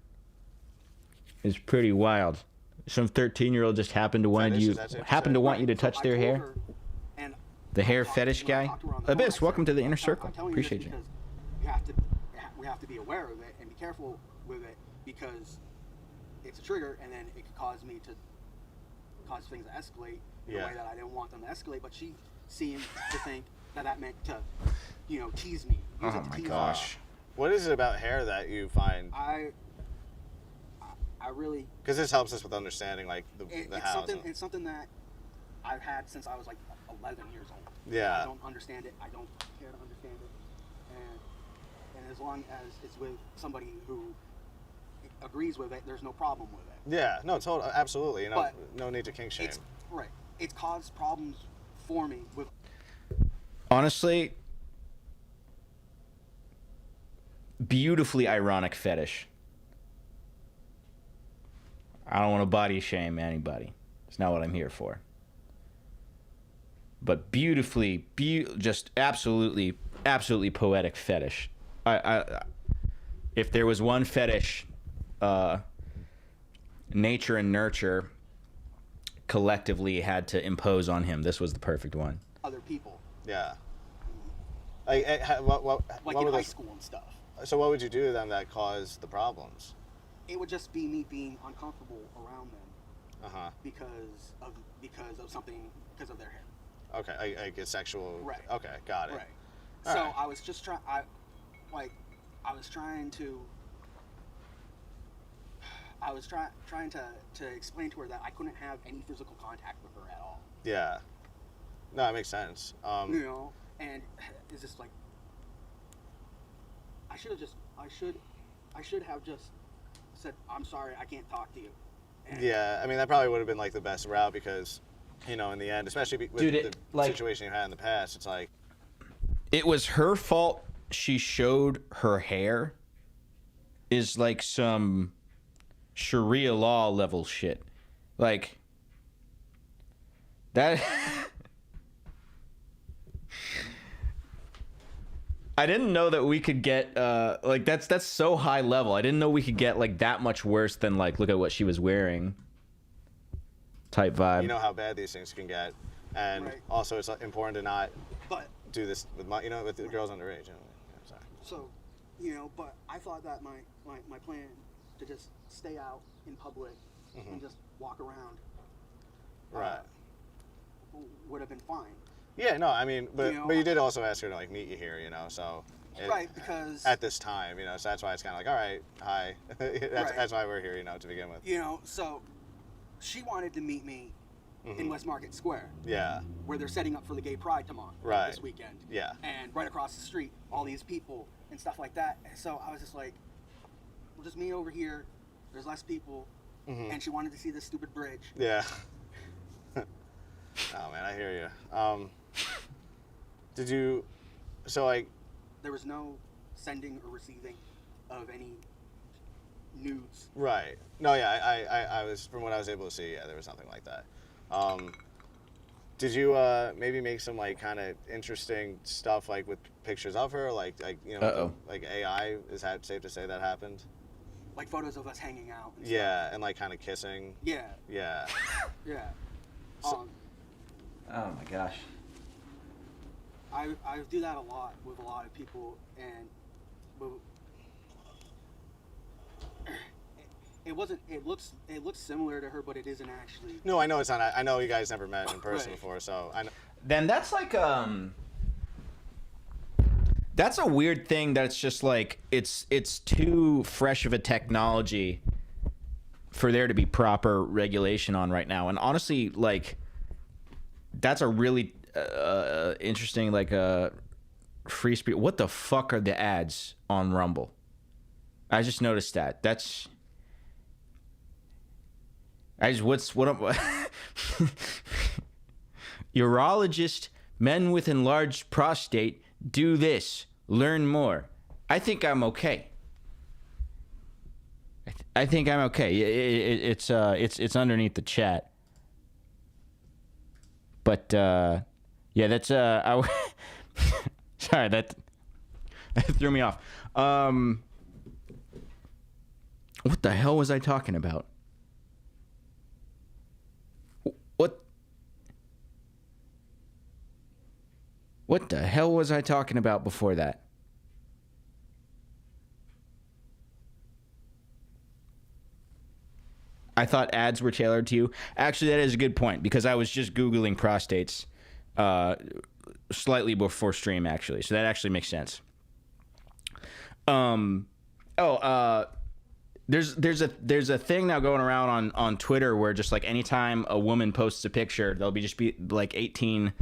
is pretty wild. Some 13-year-old just happened to want Fetish, you is that safe to happened say? to want you to so touch I their told hair. her, and The hair I talked- fetish when I guy. talked to her on the phone, I Abyss, said, welcome to the inner I'm circle. telling Appreciate this you. because we have to be aware of it and be careful with it because it's a trigger, and then it could cause things to escalate in Yeah. a way that I didn't want them to escalate. But she seemed to think that meant to, tease me. Use it Oh to my tease me. gosh. What is it about hair that you find? I really Because this helps us with understanding like the it's how. it's something that I've had since I was like 11 years old. Yeah. I don't understand it. I don't care to understand it. And as long as it's with somebody who agrees with it, there's no problem with it. Yeah. No. Absolutely. But no need to kink shame. It's right. It's caused problems for me with Honestly, beautifully ironic fetish. I don't want to body shame anybody. It's not what I'm here for. But beautifully, just absolutely poetic fetish. If there was one fetish, nature and nurture collectively had to impose on him, this was the perfect one. other people, Yeah. What like were in high those? school and stuff. So what would you do to them that caused the problems? It would just be me being uncomfortable around them Uh huh. because of something, because of their hair. Okay. I get sexual. Right. Okay. Got it. Right. All So right. I was just trying. I was trying to. I was trying to explain to her that I couldn't have any physical contact with her at all. Yeah. No, it makes sense. And it's just like I should have just said, "I'm sorry, I can't talk to you." And Yeah. I mean, that probably would have been like the best route because, in the end, especially with Dude, the situation you had in the past, it's like. It was her fault she showed her hair is like some Sharia law level shit. Like that I didn't know that we could get like that's so high level. I didn't know we could get like that much worse than like look at what she was wearing type vibe. You know how bad these things can get, and Right. also it's important to not But do this with with the girls underage. Yeah, sorry. so, but I thought that my plan to just stay out in public and just walk around Right. would have been fine. Yeah. No. I mean, but You know, but you did also ask her to like meet you here. So. Right, because At this time, so that's why it's kind of like, all right, hi. That's why we're here, to begin with. so she wanted to meet me in West Market Square, Yeah. where they're setting up for the Gay Pride tomorrow, Right. this weekend. Yeah. And right across the street, all these people and stuff like that. And so I was just like, well, just me over here. There's less people, and she wanted to see this stupid bridge. Yeah. Oh man, I hear you. Did you? So like, There was no sending or receiving of any nudes. right? No, yeah, I was from what I was able to see. Yeah, there was nothing like that. Did you maybe make some like kind of interesting stuff like with pictures of her, like you know, Uh-oh. like AI? Is that safe to say that happened? Like photos of us hanging out. And Yeah, and like kind of kissing. Stuff. Yeah. Yeah. Yeah. So- Oh my gosh. I do that a lot with a lot of people, and it wasn't. It looks similar to her, but it isn't actually. No, I know it's not. I know you guys never met in person Right. before, so I know. Then that's like that's a weird thing that's just like it's too fresh of a technology for there to be proper regulation on right now. And honestly, like that's a really interesting like free speech. What the fuck are the ads on Rumble? I just noticed that. That's urologist, men with enlarged prostate, do this. Learn more. I think I'm okay. I think I'm okay. It's underneath the chat. But yeah, that's sorry, that threw me off. What the hell was I talking about? What the hell was I talking about before that? I thought ads were tailored to you. Actually, that is a good point because I was just Googling prostates slightly before stream, actually. So that actually makes sense. There's a thing now going around on Twitter where just like anytime a woman posts a picture, there'll be just be like 18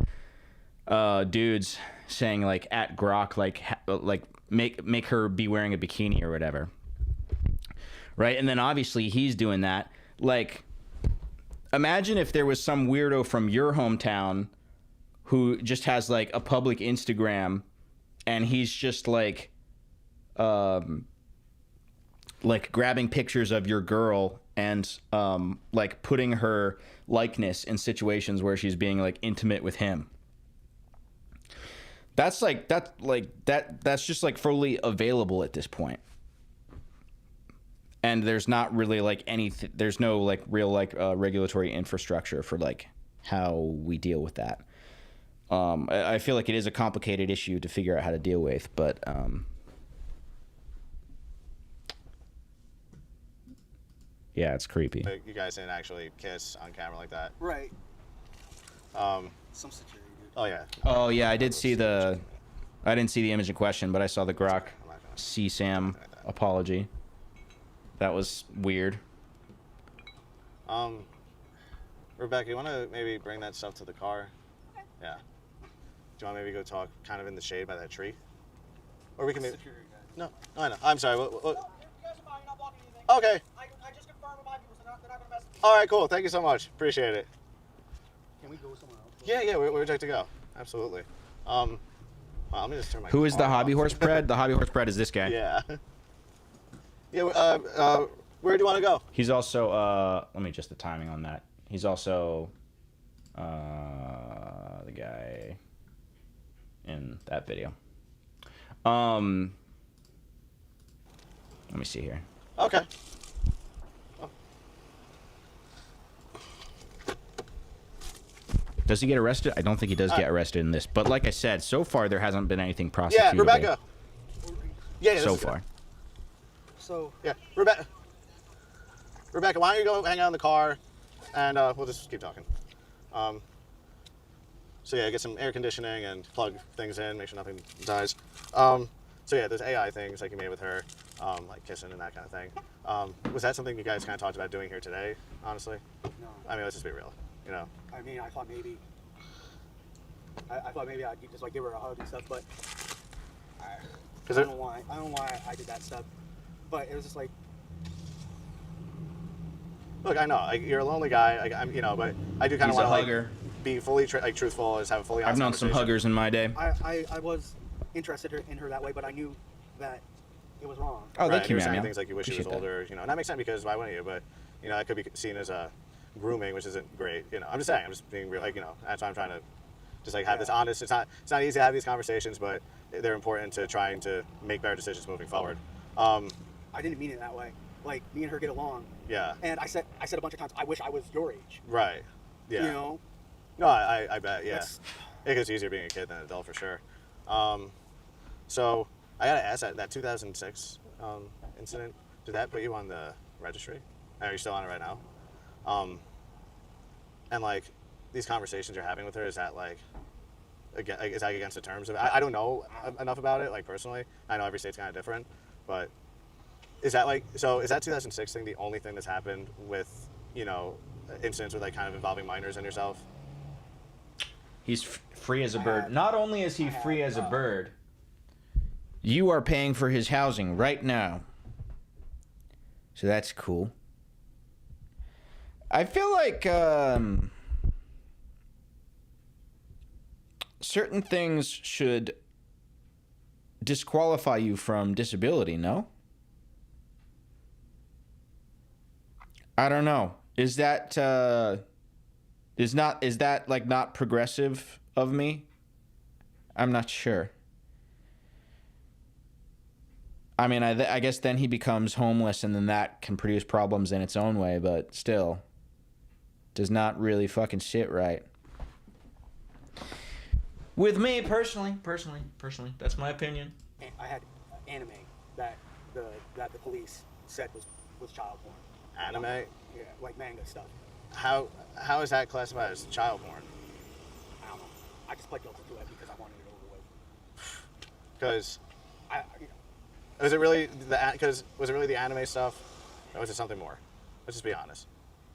dudes saying like at Grok like make her be wearing a bikini or whatever, right? And then obviously he's doing that. Like, imagine if there was some weirdo from your hometown who just has like a public Instagram and he's just like grabbing pictures of your girl and like putting her likeness in situations where she's being like intimate with him. That's just like fully available at this point. And there's not really like there's no like real like regulatory infrastructure for like how we deal with that. I feel like it is a complicated issue to figure out how to deal with, but yeah, it's creepy. Like, you guys didn't actually kiss on camera like that. Right. Um, Some security, dude. oh yeah. Oh yeah, I didn't see the image in question, but I saw the Grok CSAM apology. That was weird. Rebecca, you want to maybe bring that stuff to the car? Okay. Yeah. Do you want to maybe go talk kind of in the shade by that tree? Or we can maybe... Security guy. No, I know. I'm sorry. What? No, you guys are fine. You're not blocking anything. Okay. I just confirmed with my people, so they're not going to mess with me. All right, cool. Thank you so much. Appreciate it. Can we go somewhere else? Yeah, we're ready to go. Absolutely. Well, let me just turn my Who is the car hobby off. horse pred? The hobby horse pred is this guy. Yeah. Yeah, where do you want to go? He's also let me just the timing on that. He's also the guy in that video. Let me see here. Okay. Does he get arrested? I don't think he does get arrested in this. But like I said, so far there hasn't been anything prosecutable. Yeah, Rebecca. Yeah, So this is- far. So, Yeah, Rebecca. Rebecca, why don't you go hang out in the car, and we'll just keep talking. So yeah, get some air conditioning and plug things in, make sure nothing dies. So yeah, there's AI things like you made with her, like kissing and that kind of thing. Was that something you guys kind of talked about doing here today? Honestly, no. I mean, let's just be real. You know. I mean, I thought maybe I'd just like give her a hug and stuff, but I don't know why. I don't know why I did that stuff, but it was just like, Look, I know you're a lonely guy. I'm, but I do kind of He's a want to hugger. be fully truthful, just have a fully honest I've known some conversation. huggers in my day. I was interested in her that way, but I knew that it was wrong. Oh, Right, thank you, you were man. saying things like you wish he was Appreciate that. older, and that makes sense because why wouldn't you? But it could be seen as a grooming, which isn't great. I'm just saying, I'm just being real. That's why I'm trying to just have this honest. It's not easy to have these conversations, but they're important to trying to make better decisions moving forward. I didn't mean it that way. Like, me and her get along. Yeah. And I said a bunch of times, I wish I was your age. Right. Yeah. You know? No, I bet. Yeah. That's- It gets easier being a kid than an adult for sure. So I gotta ask that 2006 incident. Did that put you on the registry? Are you still on it right now? And these conversations you're having with her, is that is that against the terms of it? I don't know enough about it personally. I know every state's kind of different, but is that is that 2006 thing the only thing that's happened with incidents with kind of involving minors and yourself? He's free as a bird. Not only is he free as a bird, you are paying for his housing right now. So that's cool. I feel like certain things should disqualify you from disability, no? I don't know. Is that not progressive of me? I'm not sure. I mean, I guess then he becomes homeless, and then that can produce problems in its own way, but still does not really fucking sit right. With me, personally, that's my opinion. I had anime that the police said was child porn. Anime? Yeah, like manga stuff. How is that classified as child porn? I don't know. I just pled guilty to it because I wanted it over with. Because I was it really the anime stuff, or was it something more? Let's just be honest.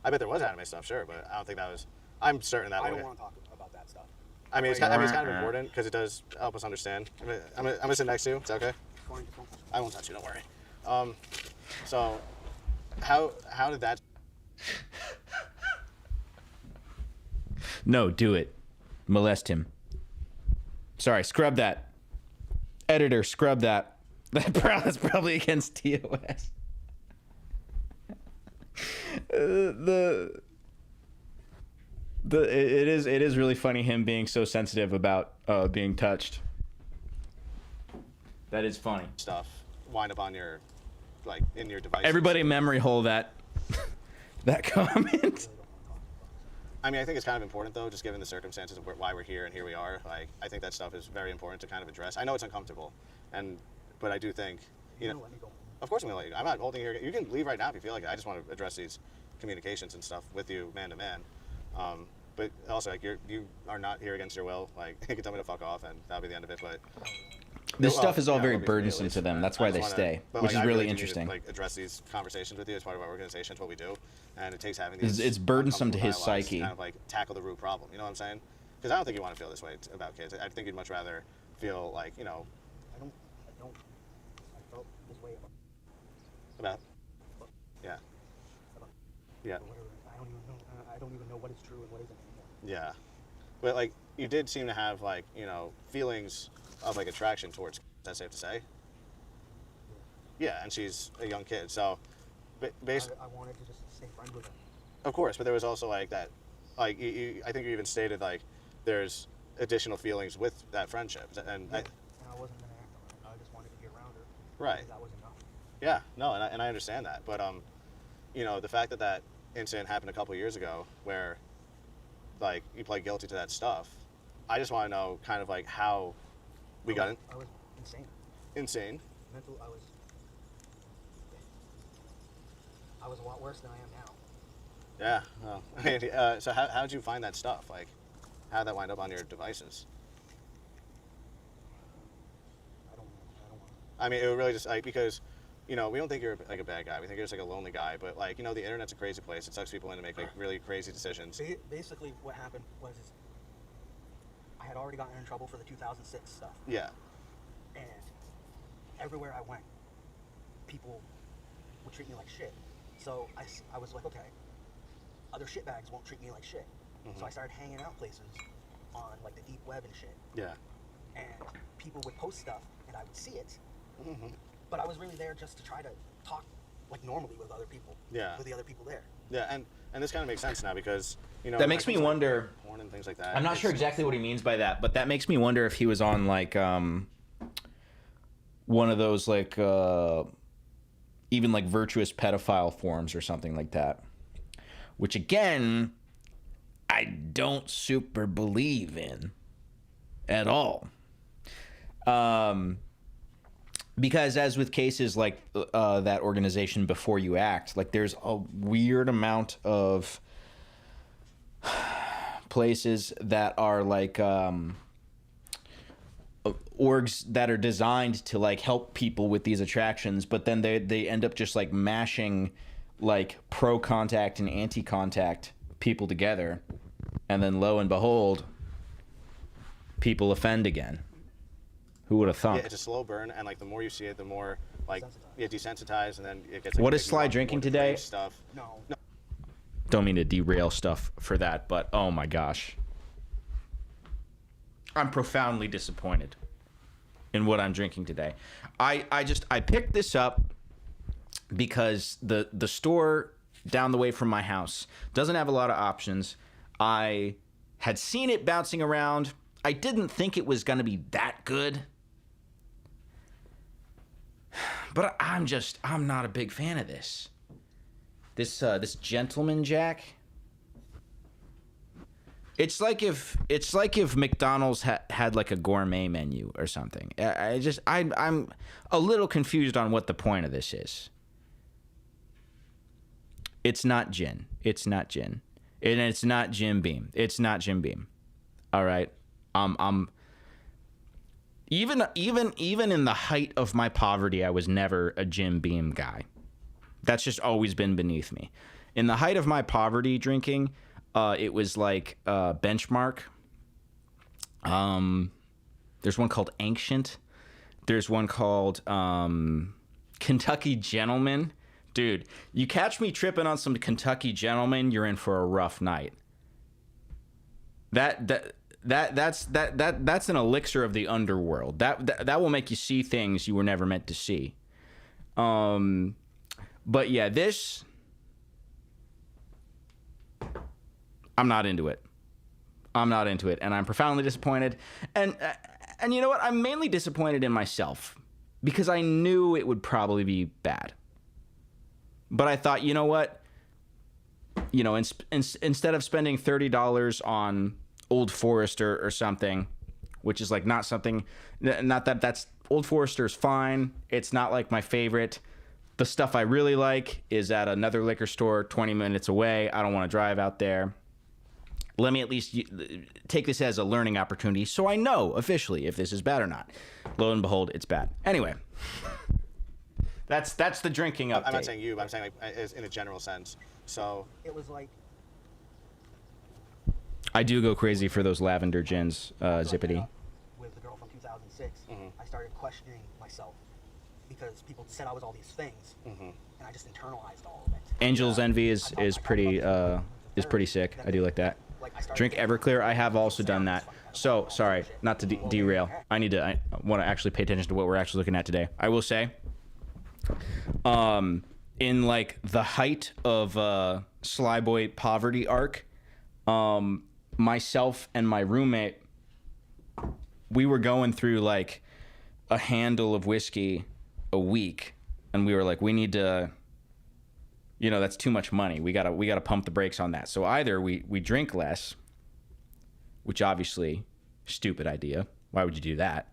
I bet there was anime stuff, sure, but I don't think that was. I'm certain that. I don't want to talk about that stuff. I mean, it's kind of important because it does help us understand. I'm gonna sit next to you. It's okay. Fine. I won't touch you. Don't worry. So, how did that? No, do it. Molest him. Sorry, scrub that. Editor, scrub that. That's probably against TOS. It is really funny him being so sensitive about being touched. That is funny. Stuff wind up on your in your device. Everybody memory hole that that comment. I mean, I think it's kind of important though, just given the circumstances of why we're here and here we are. I think that stuff is very important to kind of address. I know it's uncomfortable, but I do think Let me go. Of course I'm gonna let you go. I'm not holding you. You can leave right now if you feel like it. I just want to address these communications and stuff with you man to man. But also you are not here against your will. You can tell me to fuck off and that'll be the end of it. But This stuff is all yeah, very it'll be for me at burdensome least. to them. That's I why just they wanna- stay, but, which is I really do need to, interesting. address these conversations with you as part of our organization. It's what we do, and it takes having these. It's burdensome to his uncomfortable dialogues psyche. Kind of tackle the root problem. You know what I'm saying? Because I don't think you want to feel this way about kids. I think you'd much rather feel I felt this way about. Yeah. Yeah. whatever. I don't even know what is true and what isn't anymore. Yeah. But you did seem to have feelings of attraction towards. That's safe to say. Yeah, and she's a young kid, so. Basically, I wanted to just stay friends with her. of course, but there was also that. I think you even stated there's additional feelings with that friendship, and And I wasn't gonna act on it. I just wanted to be around her. Right. Because that was enough. Yeah, no, and I understand that, but the fact that incident happened a couple years ago, where you pled guilty to that stuff, I just want to know kind of how we got I was insane. insane. I was a lot worse than I am now. Yeah. Well, I mean, so how did you find that stuff? How did that wind up on your devices? I don't want. I mean, it would really just because. We don't think you're a bad guy. We think you're just a lonely guy. But the internet's a crazy place. It sucks people in to make really crazy decisions. Basically, what happened was I had already gotten in trouble for the 2006 stuff, Yeah. and everywhere I went, people would treat me like shit. So I was like, okay, other shitbags won't treat me like shit. So I started hanging out places on like the deep web and shit. Yeah. And people would post stuff, and I would see it. But I was really there just to try to talk like normally with other people. Yeah. With the other people there. Yeah, and this kind of makes sense now because, you know, That makes me like wonder. porn and things like that. I'm not sure exactly what he means by that, but that makes me wonder if he was on like one of those like even like virtuous pedophile forums or something like that. Which again, I don't super believe in at all. Because as with cases like that organization Before You Act, like there's a weird amount of places that are like orgs that are designed to like help people with these attractions, but then they end up just like mashing like pro-contact and anti-contact people together, and then lo and behold, people offend again. Who would have thought? Yeah, it's a slow burn, and like the more you see it, the more like you get desensitized, and then it gets. Like, What is maybe Sly more drinking depraved today? Stuff. No. Don't mean to derail stuff for that, but oh my gosh. I'm profoundly disappointed in what I'm drinking today. I picked this up because the store down the way from my house doesn't have a lot of options. I had seen it bouncing around. I didn't think it was going to be that good. But I'm not a big fan of this. This Gentleman Jack. It's like if McDonald's had like a gourmet menu or something. I'm a little confused on what the point of this is. It's not gin. It's not gin. And it's not Jim Beam. It's not Jim Beam. All right. Even in the height of my poverty, I was never a Jim Beam guy. That's just always been beneath me. In the height of my poverty drinking, it was like Benchmark. There's one called Ancient. There's one called Kentucky Gentleman. Dude, you catch me tripping on some Kentucky Gentleman, you're in for a rough night. That's an elixir of the underworld. That will make you see things you were never meant to see. But yeah, this, I'm not into it. And I'm profoundly disappointed. And you know what? I'm mainly disappointed in myself because I knew it would probably be bad. But I thought, you know what? You know, instead of spending $30 on Old Forester or something, which is like not something, not that that's Old Forester's fine. It's not like my favorite. The stuff I really like is at another liquor store 20 minutes away. I don't want to drive out there. Let me at least take this as a learning opportunity so I know officially if this is bad or not. Lo and behold, it's bad. Anyway, that's the drinking update. I'm not saying you, but I'm saying like in a general sense. So It was like I do go crazy for those lavender gins, Zippity. with the girl from 2006, I started questioning myself because people said I was all these things, and I just internalized all of it. Angel's Envy is pretty sick. I do like that. Drink Everclear. I have also done that. So sorry, not to derail. I want to actually pay attention to what we're actually looking at today. I will say, in like the height of Sly Boy poverty arc, myself and my roommate, we were going through like a handle of whiskey a week, and we were like, we need to, you know, that's too much money. We gotta pump the brakes on that. So either we drink less, which obviously stupid idea. Why would you do that?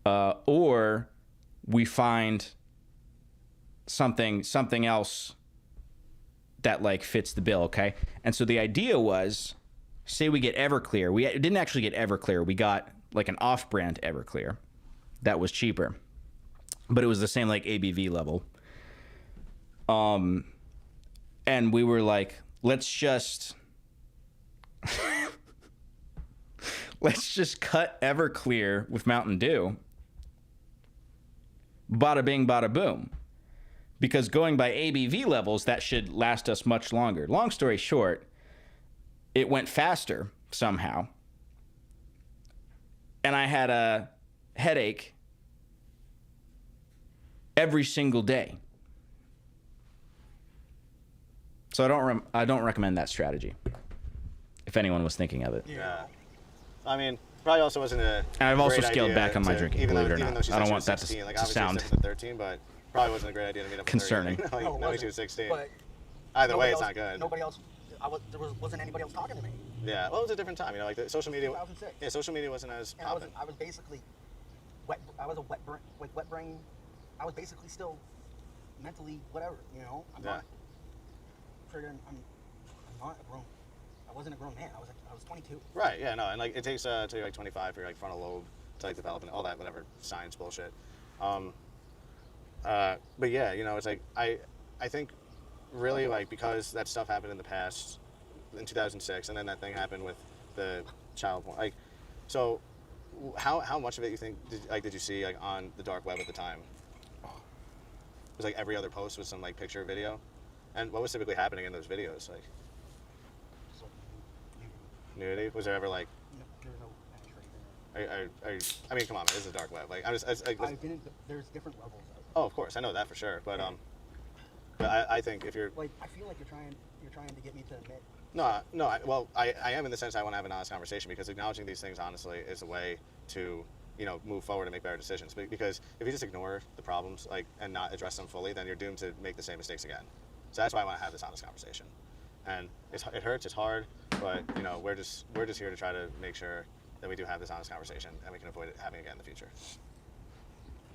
Or we find something else that like fits the bill. Okay. And so the idea was, say we get Everclear. We didn't actually get Everclear. We got like an off-brand Everclear that was cheaper, but it was the same like ABV level. And we were like, let's just cut Everclear with Mountain Dew. Bada bing, bada boom. Because going by ABV levels, that should last us much longer. Long story short, it went faster somehow. And I had a headache every single day. So I don't recommend that strategy, if anyone was thinking of it. Yeah. I mean, probably also wasn't a. And I've also great scaled idea back on my to- drinking, even believe though- it or even not. though she's I don't like, want she that was to 16, like, to obviously sound it's 6 and 13, but probably wasn't a great idea to meet up with her concerning. either. Like, No, it knowing she wasn't. was 16. But Either way, nobody it's else- not good. Nobody else. Wasn't anybody else talking to me. Yeah. Well, it was a different time. You know, like the social media. 2006. Yeah, social media wasn't as And popping. I was basically wet. I was a wet brain. I was basically still mentally whatever. You know. I'm Yeah. not. Friggin', I'm not a grown. I wasn't a grown man. I was 22. Right. Yeah. No. And like it takes till you're like 25 for your like frontal lobe to like develop and all that whatever science bullshit. But yeah, you know, it's like I think really like because that stuff happened in the past in 2006 and then that thing happened with the child porn. Like, so how much of it you think did you see like on the dark web at the time? It was like every other post was some like picture or video. And what was typically happening in those videos? Like So, nudity? Was there ever like there was no penetrating. I mean, come on, man, this is a dark web. Like, I'm just, it's, like, I didn't. There's different levels of it. oh, of course, I know that for sure. But I think if you're, Like, I feel like you're trying to get me to admit. no, I am in the sense I want to have an honest conversation because acknowledging these things honestly is a way to, you know, move forward and make better decisions. Because if you just ignore the problems, like, and not address them fully, then you're doomed to make the same mistakes again. So that's why I want to have this honest conversation. And it hurts, it's hard, but you know, we're just here to try to make sure that we do have this honest conversation and we can avoid it happening again in the future.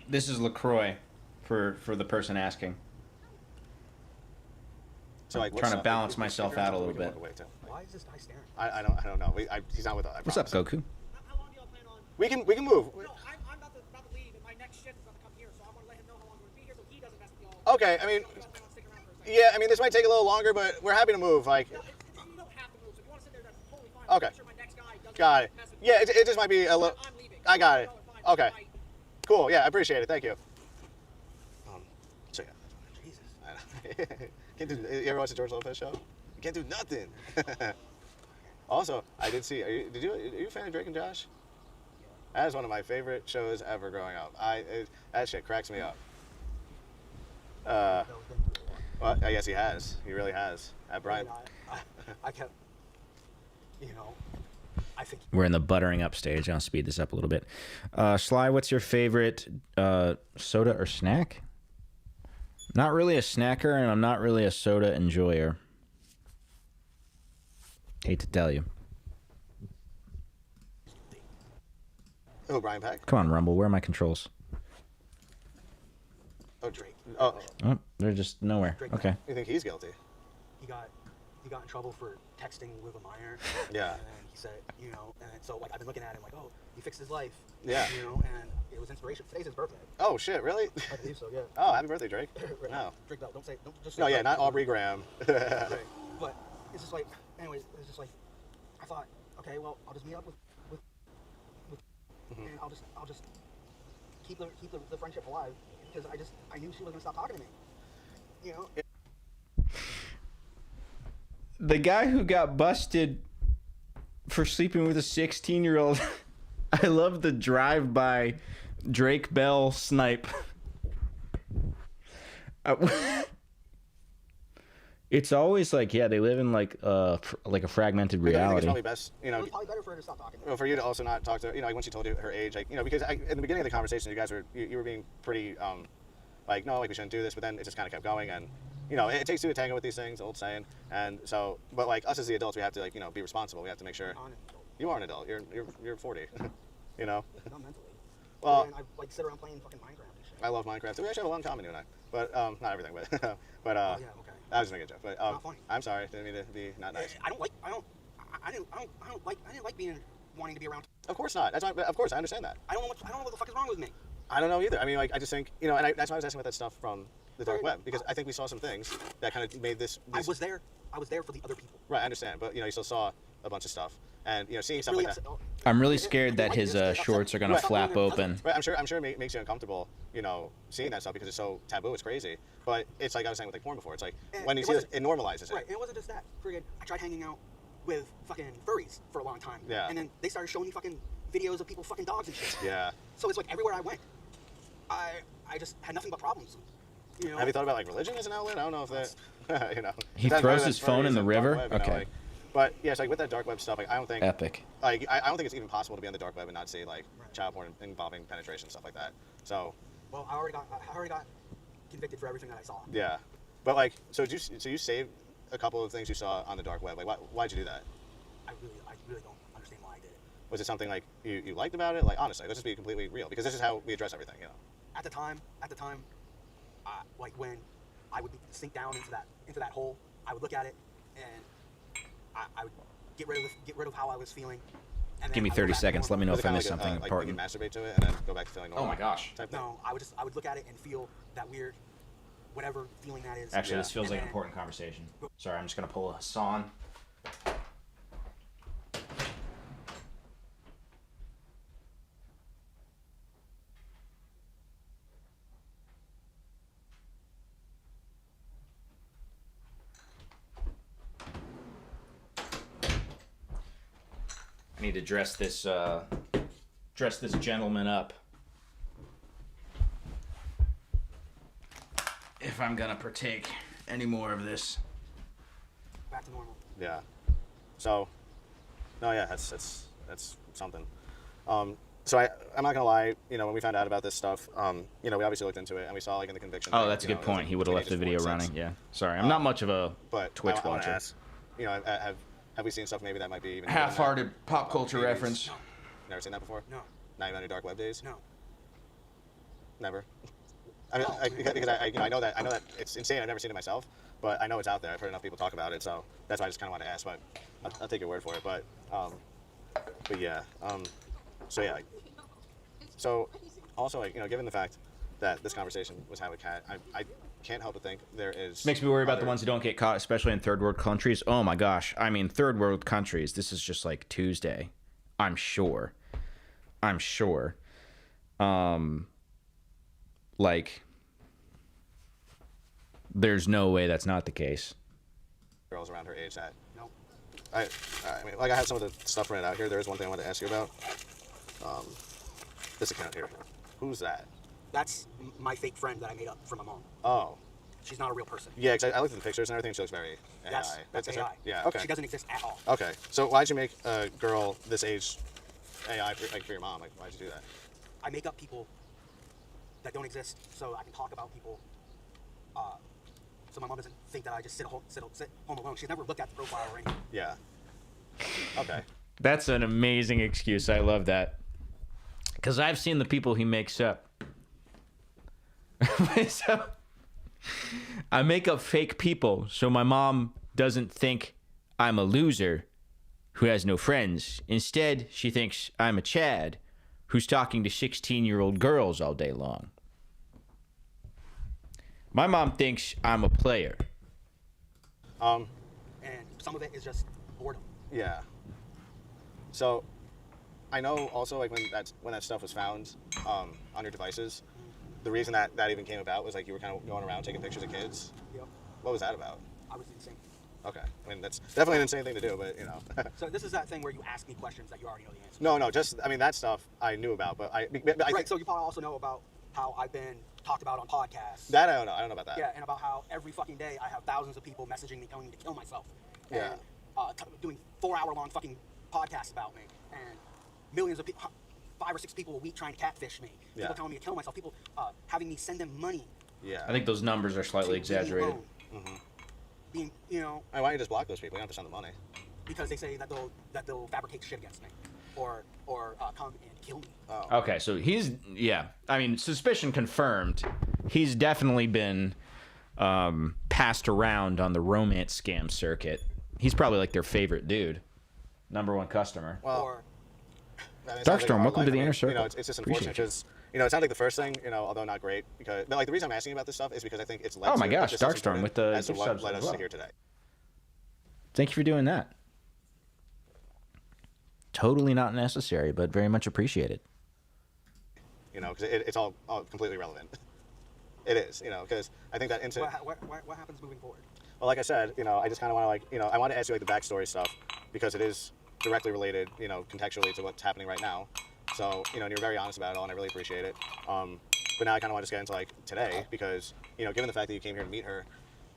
This is LaCroix for the person asking. So like, I'm trying to balance myself out a little bit. Why is this guy staring? I don't know. He's not with us. I What's up, promise. Goku? How long do y'all plan on? We can move. No, I'm about to leave, and my next shift is about to come here, so I want to let him know how long we're going to be here, so he doesn't mess with y'all. Okay, I mean, So y'all plan on sticking around for a second. yeah, I mean, this might take a little longer, but we're happy to move. Like, No, you don't have to move. So if you want to sit there, that's totally fine. Okay. Make sure my next guy doesn't got it. mess with Yeah, me. it just might be a little. I'm leaving. I got it. No, it's fine. Okay. Bye. Cool. Yeah, I appreciate it. Thank you. So yeah. Jesus. I know. Can't do. You ever watch the George Lopez show? You can't do nothing. Also, I did see. Are you a fan of Drake and Josh? That is one of my favorite shows ever growing up. That shit cracks me up. That was been through a lot. Well, I guess he has. He really has. At Brian. I kept. You know. I think. We're in the buttering up stage. I'll speed this up a little bit. Sly, what's your favorite soda or snack? Not really a snacker, and I'm not really a soda enjoyer. Hate to tell you. Oh, Brian Peck. Come on, Rumble. Where are my controls? Oh, Drake. Oh, Oh, they're just nowhere. Drake. Okay. you think he's guilty? He got in trouble for texting with a minor. Yeah. And then he said, you know, and so like I've been looking at him like, oh, he fixed his life. Yeah. You know, and it was inspiration. Today's his birthday. Oh shit! Really? I believe so. Yeah. Oh, happy birthday, Drake. No. Drake Bell. Don't say. Don't just. Say No, yeah, Drake. not Aubrey Graham. Right. But it's just like, anyways, it's just like, I thought, okay, well, I'll just meet up with and I'll just keep the friendship alive because I knew she was gonna stop talking to me. You know. The guy who got busted for sleeping with a 16-year-old. I love the drive-by Drake Bell snipe. It's always like, yeah, they live in like a fragmented I think it's reality. probably best, you It know, was probably better for her to stop talking to me. well, for you to also not talk to, you know, like once she told you her age, like, you know, because in the beginning of the conversation, you guys were, you were being pretty, like, no, like we shouldn't do this, but then it just kind of kept going, and, you know, it takes two to tango with these things, old saying, and so, but like us as the adults, we have to like, you know, be responsible. We have to make sure. On it, so, You are an adult. You're 40. You know. not mentally. Well, And I like sit around playing fucking Minecraft and shit. I love Minecraft. We actually have a lot in common, you and I. But not everything, but but Oh, yeah, okay. I was just making a joke. But Not funny. I'm sorry. Didn't mean to be not nice. I didn't like being wanting to be around. Of course not. That's why, of course I understand that. I don't know what the fuck is wrong with me. I don't know either. I mean, like I just think, you know, and that's why I was asking about that stuff from the dark web, because I think we saw some things that kind of made this. I was there for the other people. Right, I understand, but you know, you still saw a bunch of stuff, and you know, seeing stuff Really like that. upset. I'm really scared that his shorts are gonna Right. flap open. Right, I'm sure it makes you uncomfortable, you know, seeing that stuff because it's so taboo, it's crazy. But it's like I was saying with like porn before, it's like And when you it see this, wasn't- it normalizes it. Right, and it wasn't just that. Friggin', I tried hanging out with fucking furries for a long time. Yeah. And then they started showing me fucking videos of people fucking dogs and shit. Yeah. So it's like everywhere I went, I just had nothing but problems. You know? Have you thought about like religion as an outlet? I don't know if that, you know. He that's throws better his than phone furries in the and dark river? web, you know, Okay. like- but yeah, it's like with that dark web stuff, like I don't think Epic. Like I don't think it's even possible to be on the dark web and not see like child porn involving penetration stuff like that. So Well, I already got convicted for everything that I saw. yeah, but like so you saved a couple of things you saw on the dark web. Like why'd you do that? I really don't understand why I did it. Was it something like you liked about it? Like honestly, let's just be completely real because this is how we address everything, you know. At the time, like when I would sink down into that hole, I would look at it and I would get rid of how I was feeling. And Give me I would 30 go back to seconds. Let me know Was if it I kinda missed like something like important. you masturbate to it and then go back to feeling normal? Oh my gosh. Type thing? No, I would look at it and feel that weird, whatever feeling that is. Actually, Yeah. this feels And like an then- important conversation. Sorry, I'm just gonna pull a Hassan. I need to dress this gentleman up. If I'm gonna partake any more of this. Back to normal. Yeah. So, no, yeah, that's something. So I'm not gonna lie. You know, when we found out about this stuff, you know, we obviously looked into it and we saw like in the conviction. Oh, that, that's a you good know, it was, point. like, He would have left the teenagers video 4 and 6. running. Yeah. Sorry, I'm not much of a But Twitch I wanna watcher. ask, you know, have we seen stuff maybe that might be even Half-hearted pop culture movies? reference. No, Never seen that before. no, Not even on your dark web days. no. Never. I mean, because you know, I know that it's insane. I've never seen it myself, but I know it's out there. I've heard enough people talk about it, so that's why I just kind of want to ask. But I'll take your word for it. But yeah. So yeah. So also, like, you know, given the fact that this conversation was had with Kat, I can't help but think there is. Makes me worry about the other- ones who don't get caught, especially in third world countries. Oh my gosh. I mean, third world countries, this is just like Tuesday. I'm sure. Like, there's no way that's not the case. girls around her age that. No. I mean, like I have some of the stuff printed out here. There is one thing I wanted to ask you about. This account here. Who's that? That's my fake friend that I made up for my mom. Oh. She's not a real person. Yeah, because I looked at the pictures and everything. She looks very AI. That's her? AI. Yeah. Okay. She doesn't exist at all. Okay. So why'd you make a girl this age AI for your mom? Like, why'd you do that? I make up people that don't exist so I can talk about people. So my mom doesn't think that I just sit home alone. She's never looked at the profile or anything. Yeah. Okay. That's an amazing excuse. I love that. Because I've seen the people he makes up. So, I make up fake people so my mom doesn't think I'm a loser who has no friends. Instead, she thinks I'm a Chad who's talking to 16-year-old girls all day long. My mom thinks I'm a player. And some of it is just boredom. Yeah. So, I know also like when that stuff was found on your devices, the reason that even came about was like you were kind of going around taking pictures of kids. Yep. What was that about? I was insane. Okay. I mean, that's definitely an insane thing to do, but you know. So this is that thing where you ask me questions that you already know the answer. No, just I mean that stuff I knew about, but I Right. So you probably also know about how I've been talked about on podcasts. that I don't know. I don't know about that. Yeah, and about how every fucking day I have thousands of people messaging me telling me to kill myself. Yeah. And doing 4-hour-long fucking podcasts about me. And millions of people, 5 or 6 people a week trying to catfish me. Yeah. People telling me to kill myself. People having me send them money. Yeah. I think those numbers are slightly to leave me exaggerated. alone. Being, you know, Why don't you just block those people? You don't have to send the money. because they say that they'll fabricate shit against me, or come and kill me. Oh. Okay, so yeah. I mean, suspicion confirmed. He's definitely been passed around on the romance scam circuit. He's probably like their favorite dude. #1 customer. Well, Or I mean, it sounds Darkstorm, our welcome life. to the I mean, inner circle. You know, it's just Appreciate unfortunate you. because you know it sounds like the first thing, you know, although not great. But like the reason I'm asking about this stuff is because I think it's led Oh my to gosh, just as Darkstorm important with the as to gift what subs led as us well. to here today. Thank you for doing that. Totally not necessary, but very much appreciated. You know, because it's all completely relevant. It is, you know, because I think that incident. what happens moving forward? Well, like I said, you know, I just kind of want to like, you know, I want to ask you like the backstory stuff because it is directly related, you know, contextually to what's happening right now. So, you know, and you're very honest about it all, and I really appreciate it. But now I kind of want to just get into like today because, you know, given the fact that you came here to meet her,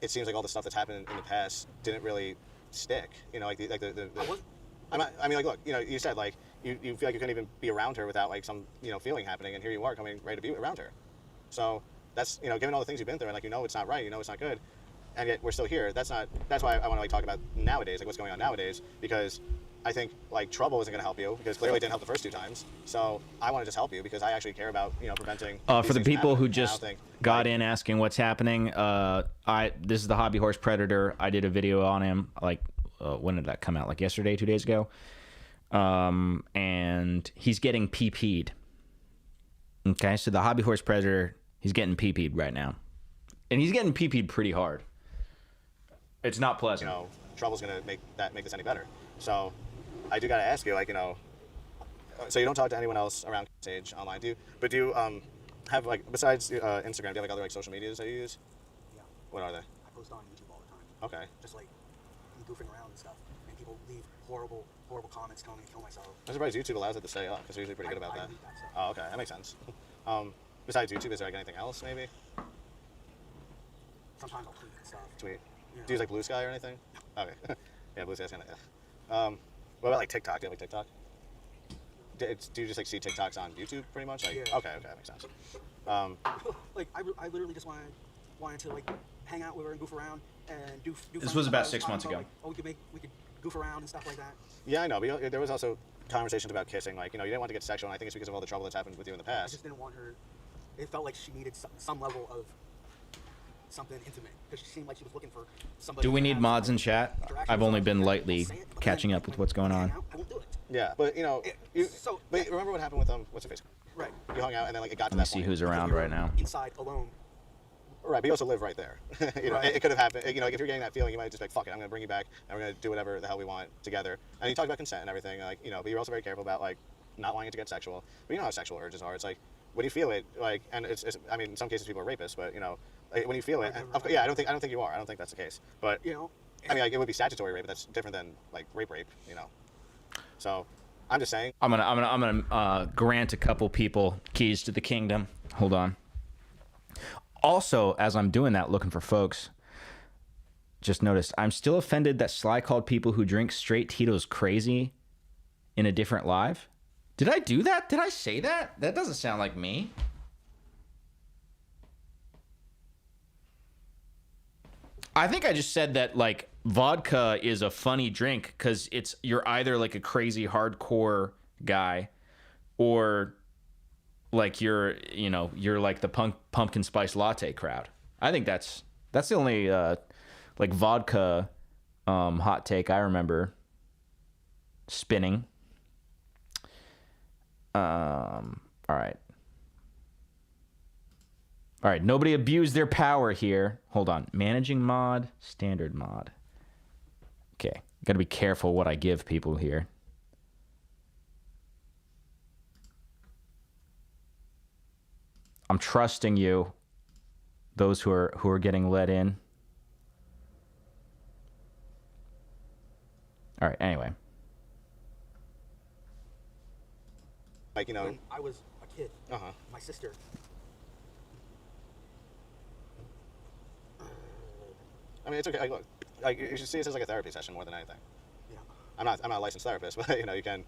it seems like all the stuff that's happened in the past didn't really stick. You know, like I mean, like, look, you know, you said like you feel like you couldn't even be around her without like some, you know, feeling happening, and here you are coming ready to be around her. So that's, you know, given all the things you've been through, and like, you know, it's not right, you know, it's not good, and yet we're still here. That's why I want to like talk about nowadays, like what's going on nowadays, because I think like trouble isn't going to help you because clearly it didn't help the first 2 times. So I want to just help you because I actually care about, you know, preventing. For the people who happening. just got in asking what's happening, this is the Hobby Horse Predator. I did a video on him like when did that come out? Like yesterday, 2 days ago. And he's getting PP'd. Okay, so the Hobby Horse Predator, he's getting PP'd right now, and he's getting PP'd pretty hard. It's not pleasant. You know, trouble's gonna make this any better. So I do gotta ask you, like, you know, so you don't talk to anyone else around age online, do you? But do you have like, besides Instagram, do you have like other like social medias that you use? Yeah. What are they? I post on YouTube all the time. Okay. Just like me goofing around and stuff, and people leave horrible comments telling me to kill myself. I'm surprised YouTube allows it to stay up because they're usually pretty good about I that. delete that stuff. Oh, okay, that makes sense. Besides YouTube, is there like anything else maybe? Sometimes I'll tweet and stuff. Tweet. You know. Do you use like Blue Sky or anything? Okay. Yeah, Blue Sky's kind of. Yeah. What about like TikTok? Do you have like TikTok? Do you just like see TikToks on YouTube pretty much? Like, Yeah. Okay, that makes sense. Like I literally just wanted to like hang out with her and goof around and do. This fun was about stuff. 6 months Like, ago. oh, we could goof around and stuff like that. Yeah, I know, but there was also conversations about kissing. Like, you know, you didn't want to get sexual, and I think it's because of all the trouble that's happened with you in the I past. just didn't want her. It felt like she needed some level of something intimate because she seemed like she was looking for somebody. Do we to need have mods in some chat? interaction I've with. only been I'll lightly say it, but catching then, up with when what's going we hang on. out, I won't do it. Yeah, but you know, but Yeah. remember what happened with what's her face? Right. You hung out, and then like it got to Let me that see point. who's Because around you're right now. Inside alone. Right, but you also live right there. You know, Right. it could have happened. You know, like if you're getting that feeling, you might just be like, "Fuck it, I'm gonna bring you back, and we're gonna do whatever the hell we want together." And you talked about consent and everything, like, you know, but you're also very careful about like not wanting it to get sexual. But you know how sexual urges are. It's like when you feel it, like, and it's I mean, in some cases people are rapists, but you know, like, when you feel it, yeah, I don't think you are. I don't think that's the case. But You know. I mean, like, it would be statutory rape, but that's different than like rape, you know. So I'm just saying. I'm gonna grant a couple people keys to the kingdom. Hold on. Also, as I'm doing that, looking for folks, just noticed I'm still offended that Sly called people who drink straight Tito's crazy in a different live. Did I do that? Did I say that? That doesn't sound like me. I think I just said that like vodka is a funny drink because you're either like a crazy hardcore guy or like you're like the pumpkin spice latte crowd. I think that's the only like vodka hot take I remember spinning. All right, nobody abused their power here. Hold on. Managing mod, standard mod. Okay, got to be careful what I give people here. I'm trusting you, those who are getting let in. All right, anyway. Like, you know. When I was a kid, Uh-huh. my sister. I mean, it's okay. Like, look, like you should see this as like a therapy session more than anything. You know. I'm not a licensed therapist, but you know, you can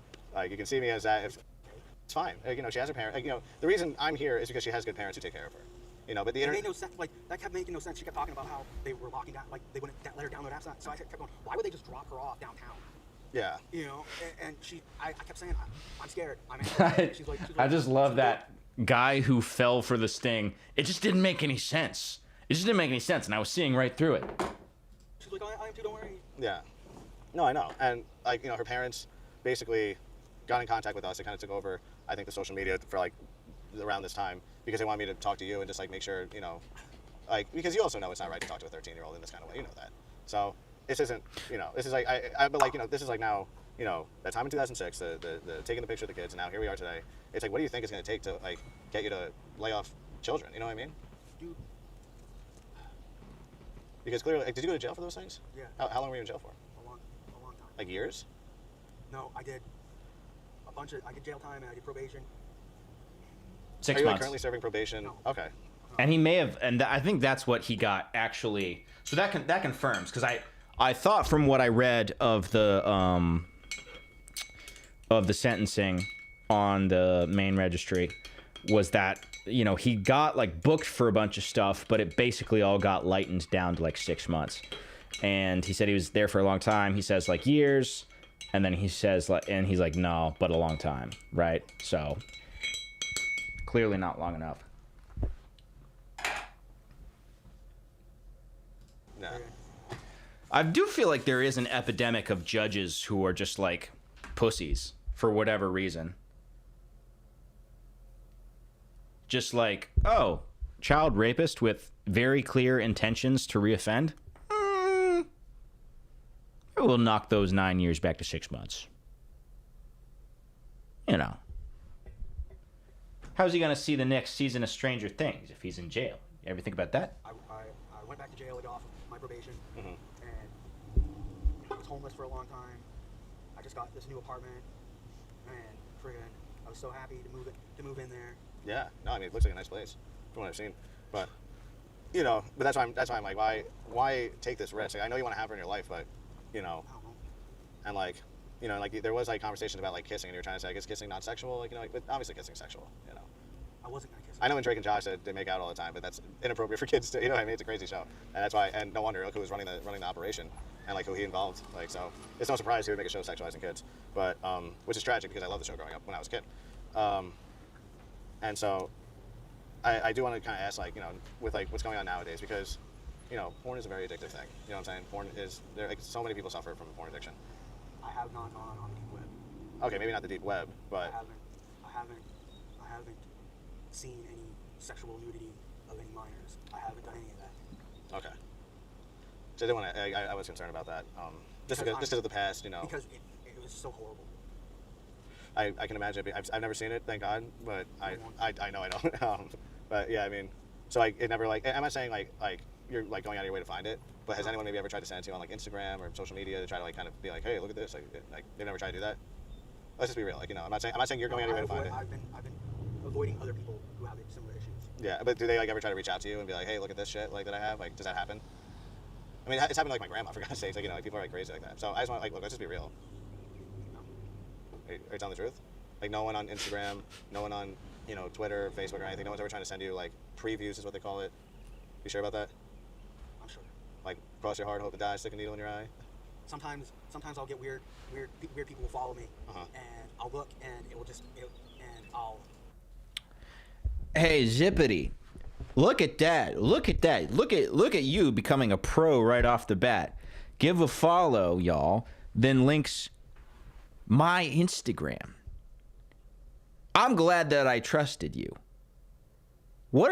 see me as that. It's fine. Like, you know, she has her parent. Like, you know, the reason I'm here is because she has good parents who take care of her. You know, but the It made internet. no sense. Like that kept making no sense. She kept talking about how they were locking down, like they wouldn't let her download apps. So I kept going, why would they just drop her off downtown? Yeah. You know, and I kept saying, I'm scared. I'm anxious. She's like, I just love that guy who fell for the sting. It just didn't make any sense. It just didn't make any sense, and I was seeing right through it. She's like, I am too. Don't worry. Yeah. No, I know. And like, you know, her parents basically got in contact with us. They kind of took over, I think, the social media for like around this time because they wanted me to talk to you and just like make sure, you know, like, because you also know it's not right to talk to a 13-year-old in this kind of way. You know that. So this isn't, you know, this is like, but like, you know, this is like now, you know, that time in 2006, the taking the picture of the kids, and now here we are today. It's like, what do you think is going to take to like get you to lay off children? You know what I mean? Dude, Because clearly, like, did you go to jail for those things? Yeah. How long were you in jail for? A long time. Like years? No, I did I did jail time and I did probation. 6 Are you like, months. currently serving probation? No. Okay. And he may have, and I think that's what he got actually. So that confirms, because I thought from what I read of the sentencing on the main registry was that, you know, he got like booked for a bunch of stuff, but it basically all got lightened down to like 6 months. And he said he was there for a long time. He says like years, and then he says like, and he's like, no, but a long time, right? So clearly not long enough. No. I do feel like there is an epidemic of judges who are just like pussies for whatever reason. Just like, oh, child rapist with very clear intentions to reoffend? We'll knock those 9 years back to 6 months. You know. How's he going to see the next season of Stranger Things if he's in jail? You ever think about that? I went back to jail to get off my probation, Mm-hmm. and I was homeless for a long time. I just got this new apartment, and friggin', I was so happy to move in there. Yeah. No, I mean, it looks like a nice place from what I've seen. But, you know, but that's why I'm like, why take this risk? Like, I know you want to have her in your life, but, you know, I don't know. and like, you know, like there was like conversations about like kissing, and you were trying to say, like, is kissing not sexual? Like, you know, like, but obviously kissing's sexual, you know. I wasn't gonna kiss her. I know when Drake and Josh they make out all the time, but that's inappropriate for kids to, you know what I mean? It's a crazy show. And that's why, and no wonder, look who was running the operation, and like who he involved. Like, so it's no surprise he would make a show sexualizing kids, but, which is tragic because I loved the show growing up when I was a kid. And so I do want to kind of ask, like, you know, with like what's going on nowadays, because, you know, porn is a very addictive thing. You know what I'm saying? Porn is, there, like, so many people suffer from porn addiction. I have not gone on the deep web. Okay, maybe not the deep web, but I haven't seen any sexual nudity of any minors. I haven't done any of that. okay. So I didn't want to. I was concerned about that. Just because of the past, you know. Because it was so horrible. I can imagine. I've never seen it, thank God. But I know I don't. But yeah, I mean, so like it never like. I'm not saying like you're like going out of your way to find it. But has anyone maybe ever tried to send it to you on like Instagram or social media to try to like kind of be like, hey, look at this? Like they never tried to do that. Let's just be real. Like, you know, I'm not saying you're going out of your way to find it. I've been avoiding other people who have similar issues. Yeah, but do they like ever try to reach out to you and be like, hey, look at this shit like that I have? Like, does that happen? I mean, it's happened to like my grandma, for God's sakes. Like, you know, like people are like crazy like that. So I just want like, look, let's just be real. Are you telling the truth? Like, no one on Instagram, no one on, you know, Twitter, Facebook, or anything. No one's ever trying to send you like previews, is what they call it. You sure about that? I'm sure. Like, cross your heart, hope to die, stick a needle in your eye. Sometimes I'll get weird people will follow me, Uh-huh. and I'll look and I'll. Hey, Zippity. Look at that. Look at that. Look at you becoming a pro right off the bat. Give a follow, y'all. Then links my Instagram. I'm glad that I trusted you. What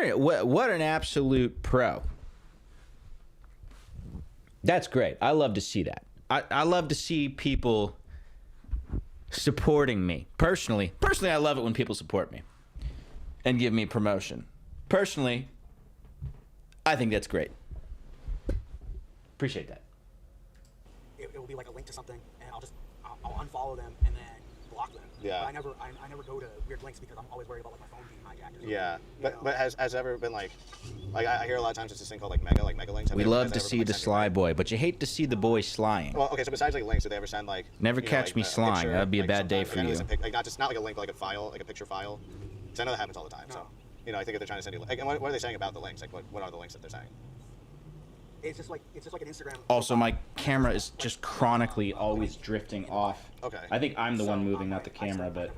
an absolute pro. That's great. I love to see that. I love to see people supporting me. Personally, I love it when people support me and give me promotion. Personally, I think that's great. Appreciate that. It will be like a link to something, and I'll unfollow them and then block them. Yeah. But I never go to weird links because I'm always worried about like my phone being hijacked. Or something, Yeah, you know? but has ever been like I hear a lot of times it's this thing called like mega links. Have We they ever- love has to that ever see been, the like, sent sly your way? boy, but you hate to see the boy slying. Well, okay, so besides like links, did they ever send like Never you know, catch like, me a slying. picture, That'd be a like, bad day sometimes, for like, at you. least like not like a link, but like a file, like a picture file. Because I know that happens all the time. So No. you know, I think if they're trying to send you, like, and what are they saying about the links? Like, what are the links that they're saying? It's just like an Instagram. Also, my camera is just chronically always drifting off. Okay. I think I'm the one moving, not the I camera, said but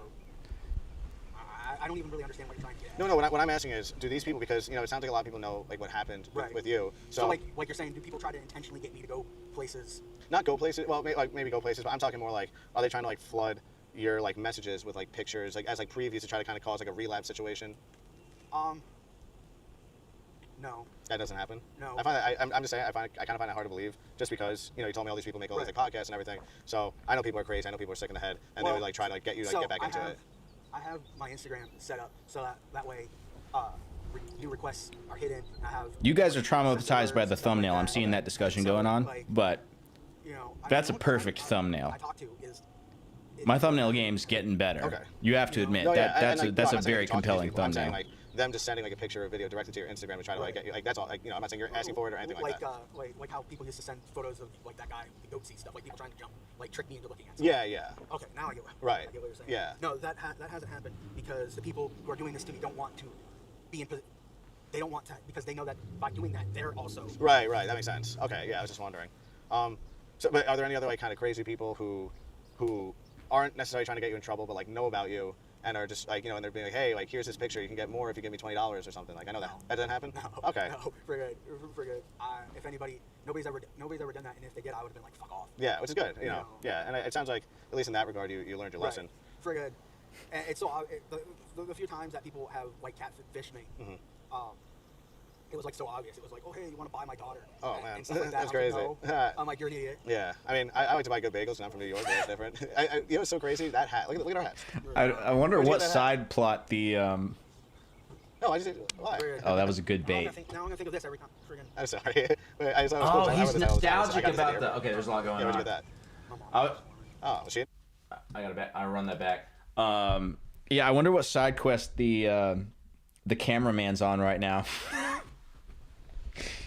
I don't even really understand what you're trying to get at. No. What I'm asking is, do these people, because you know, it sounds like a lot of people know like what happened Right. with you. So like you're saying, do people try to intentionally get me to go places? Not go places. Well, maybe go places, but I'm talking more like, are they trying to like flood your like messages with like pictures, like as like previews to try to kind of cause like a relapse situation? No. That doesn't happen. No. I find that I'm just saying I kind of find it hard to believe, just because you know you told me all these people make all these like podcasts and everything. So I know people are crazy. I know people are sick in the head, and they Well, would like try to like get you to so like, get back into it. I have my Instagram set up so that way, new requests are hidden. I have. You guys are traumatized by the thumbnail. I'm seeing that discussion going on, but You know, that's a perfect thumbnail. I talk to is. my thumbnail game's getting better. Okay. You have to admit No, yeah, that's and, a that's I'm a not saying very you're talking to compelling people. I'm saying, thumbnail. like, them just sending like a picture or video directly to your Instagram and trying to like get you, like that's all. Like, you know, I'm not saying you're asking for it or anything like that. Like how people used to send photos of like that guy, the goat seat stuff, like people trying to jump, like trick me into looking at something. Yeah, yeah. Okay, now I get what. Right. I get what you're saying. Yeah. No, that hasn't happened because the people who are doing this to me don't want to be in. They don't want to because they know that by doing that they're also. Right, right. That makes sense. Okay, yeah. I was just wondering. So, but are there any other like kind of crazy people who aren't necessarily trying to get you in trouble, but like know about you and are just like, you know, and they're being like, hey, like here's this picture, you can get more if you give me $20 or something. Like I know that doesn't happen. No. Okay. No, for good. If anybody, nobody's ever done that, and if they did, I would have been like, fuck off. Yeah, which is good. You know. No. Yeah, and it sounds like at least in that regard, you learned your lesson. For good. And it's so the few times that people have like catfished me, it was like so obvious. It was like, oh hey, you want to buy my daughter? Oh and, man, and stuff like that. that's I was crazy. like, no. I'm like, you're an idiot. Yeah, I mean, I like to buy good bagels because I'm from New York, but it's different. You know what's so crazy? That hat. Look at our hats. I wonder Where'd you what get that side plot the No, I just why? oh, that was a good Now I'm bait. gonna think, now I'm gonna think of this every time. Friggin' I'm sorry. Wait, I just thought it was cool. Oh, I he's went to the hotel, so I nostalgic got this about idea. the. Okay, there's a lot going Yeah, where'd you on. get that? my mom. I, Oh, was she? I gotta back. I run that back. Yeah, I wonder what side quest the cameraman's on right now.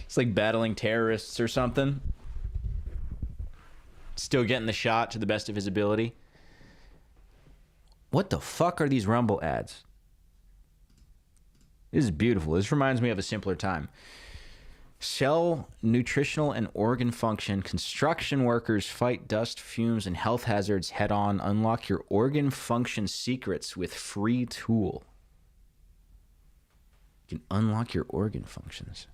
It's like battling terrorists or something. Still getting the shot to the best of his ability. What the fuck are these Rumble ads? This is beautiful. This reminds me of a simpler time. Cell, nutritional, and organ function. Construction workers fight dust, fumes, and health hazards head on. Unlock your organ function secrets with free tool. You can unlock your organ functions.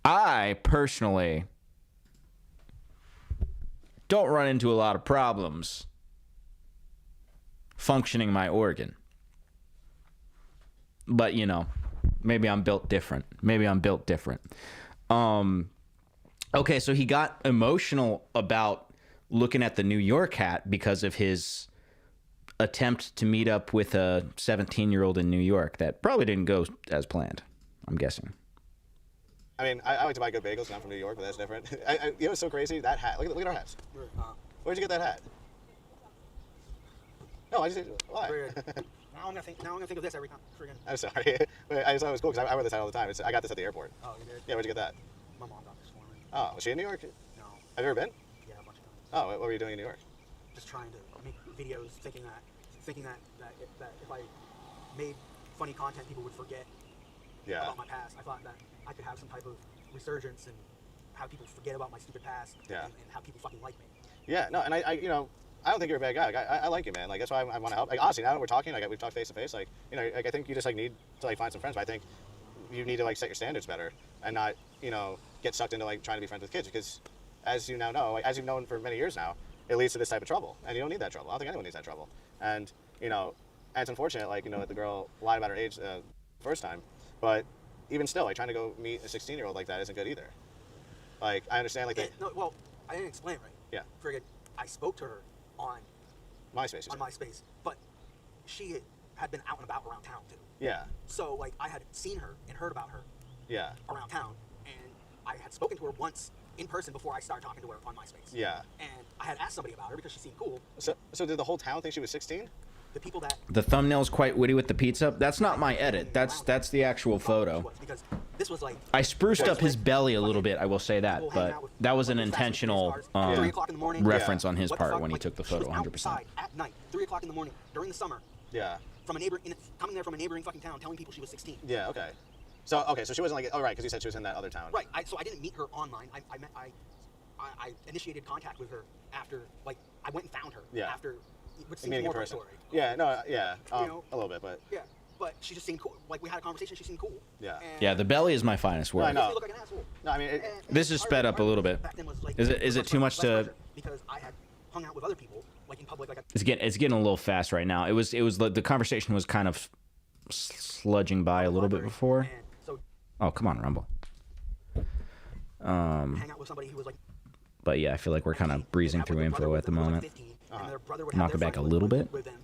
I personally don't run into a lot of problems functioning my organ. But, you know, maybe I'm built different. Okay, so he got emotional about looking at the New York hat because of his attempt to meet up with a 17-year-old in New York that probably didn't go as planned, I'm guessing. I mean, I like to buy good bagels because I'm from New York, but that's different. You know what's so crazy? That hat. Look at our hats. Where'd you get that hat? No, I just why? Now I'm gonna think of this every time. Friggin'. I'm sorry. I just thought it was cool because I wear this hat all the time. I got this at the airport. Oh, you did? Yeah, where'd you get that? My mom got this for me. Oh, was she in New York? No. Have you ever been? Yeah, a bunch of times. Oh, what were you doing in New York? Just trying to make videos, thinking that if I made funny content, people would forget Yeah. about my past. I thought that I could have some type of resurgence and have people forget about my stupid past. Yeah. And have people fucking like me. Yeah, no, and I you know, I don't think you're a bad guy. Like, I like you, man. Like that's why I want to help. Like honestly, now that we're talking, like we've talked face to face, like you know, like I think you just like need to like find some friends. But I think you need to like set your standards better and not you know get sucked into like trying to be friends with kids because as you now know, like as you've known for many years now, it leads to this type of trouble, and you don't need that trouble. I don't think anyone needs that trouble. And you know, and it's unfortunate, like you know, that the girl lied about her age first time, but even still, like trying to go meet a 16-year-old like that isn't good either. Like I understand, like Yeah, no, well, I didn't explain it right. yeah, Friggin', I spoke to her on MySpace. MySpace, but she had been out and about around town too. Yeah, So like I had seen her and heard about her yeah, around town, and I had spoken to her once in person before I started talking to her on MySpace. yeah. And I had asked somebody about her because she seemed cool. So did the whole town think she was 16? The people that The thumbnail's quite witty with the pizza. That's not my edit. That's the actual photo. because this was like I spruced up his belly a little bit, I will say that, but that was an intentional 3 o'clock in the morning. reference on his What the part fuck? when he Like, took the she photo, was 100%. outside at night, 3 o'clock in the morning during the summer, Yeah. from coming there from a neighboring fucking town, telling people she was 16. Yeah. Okay. So she wasn't like right because you said she was in that other town. Right. So I didn't meet her online. I initiated contact with her after, like, I went and found her. Yeah. After, which seems Meeting in more of a person. story. Yeah. No. Yeah. You know? A little bit, but Yeah. But she just seemed cool. Like we had a conversation. She seemed cool. Yeah. And Yeah, the belly is my finest I word. know. You look like an asshole. no. I mean, And This is part sped of up a little bit. back then was, like, Is it less too much to- pressure because I had hung out with other people, like in public, like It's getting a little fast right now. It was the conversation was kind of sludging by a little bit before. And so Oh, come on, Rumble. hang out with somebody who was like. But yeah, I feel like we're kind of breezing through info at the moment. And their brother would Knock have it their back a friend little with bit. With them,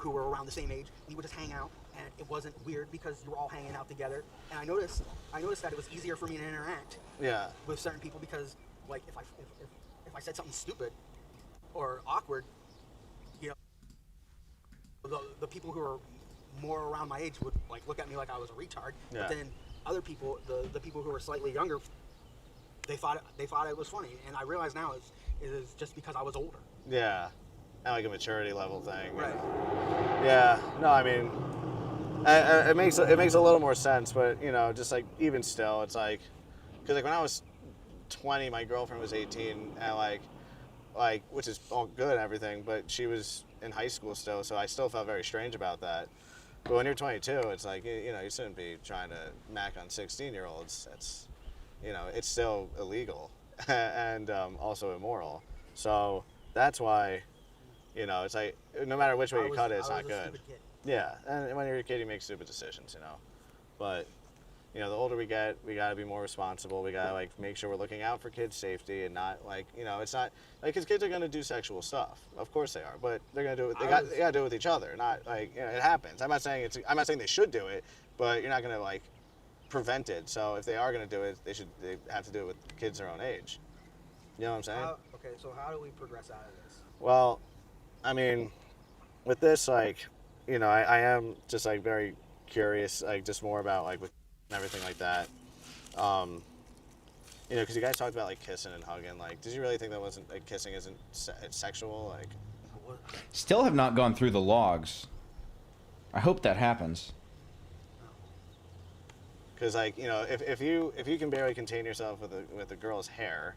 who were around the same age. We would just hang out, and it wasn't weird because you were all hanging out together. And I noticed that it was easier for me to interact Yeah. with certain people because, like, if I said something stupid or awkward, you know, the people who were more around my age would like look at me like I was a retard. Yeah. But then other people, the people who were slightly younger, they thought it was funny, and I realize now it is just because I was older. Yeah. And like a maturity level thing. Right. Yeah. No, I mean, it makes a little more sense, but you know, just like even still, it's like, because like when I was 20, my girlfriend was 18, and like which is all good and everything, but she was in high school still, so I still felt very strange about that. But when you're 22, it's like you know you shouldn't be trying to mac on 16-year-olds. It's you know it's still illegal and also immoral. So that's why. You know, it's like no matter which way you cut it, it's not good. Yeah, and when you're a kid, you make stupid decisions, you know. But you know, the older we get, we gotta be more responsible. We gotta like make sure we're looking out for kids' safety and not like you know, it's not like because kids are gonna do sexual stuff. Of course they are, but they're gonna do it. They gotta do it with each other. Not like you know, it happens. I'm not saying they should do it, but you're not gonna like prevent it. So if they are gonna do it, they have to do it with kids their own age. You know what I'm saying? Okay, so how do we progress out of this? Well, I mean, with this, like, you know, I am just like very curious, like, just more about like with everything like that. You know, because you guys talked about like kissing and hugging. Like, did you really think that wasn't like kissing isn't sexual? Like, Still have not gone through the logs. I hope that happens. because like you know, if you can barely contain yourself with a girl's hair,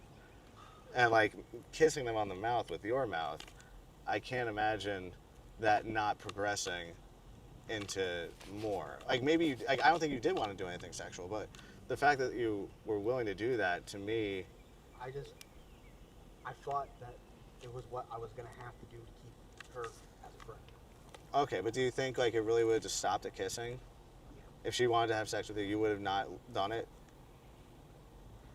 and like kissing them on the mouth with your mouth. I can't imagine that not progressing into more. Like maybe I don't think you did want to do anything sexual, but the fact that you were willing to do that to me. I thought that it was what I was gonna have to do to keep her as a friend. Okay, but do you think like it really would have just stopped at kissing? If she wanted to have sex with you, you would have not done it?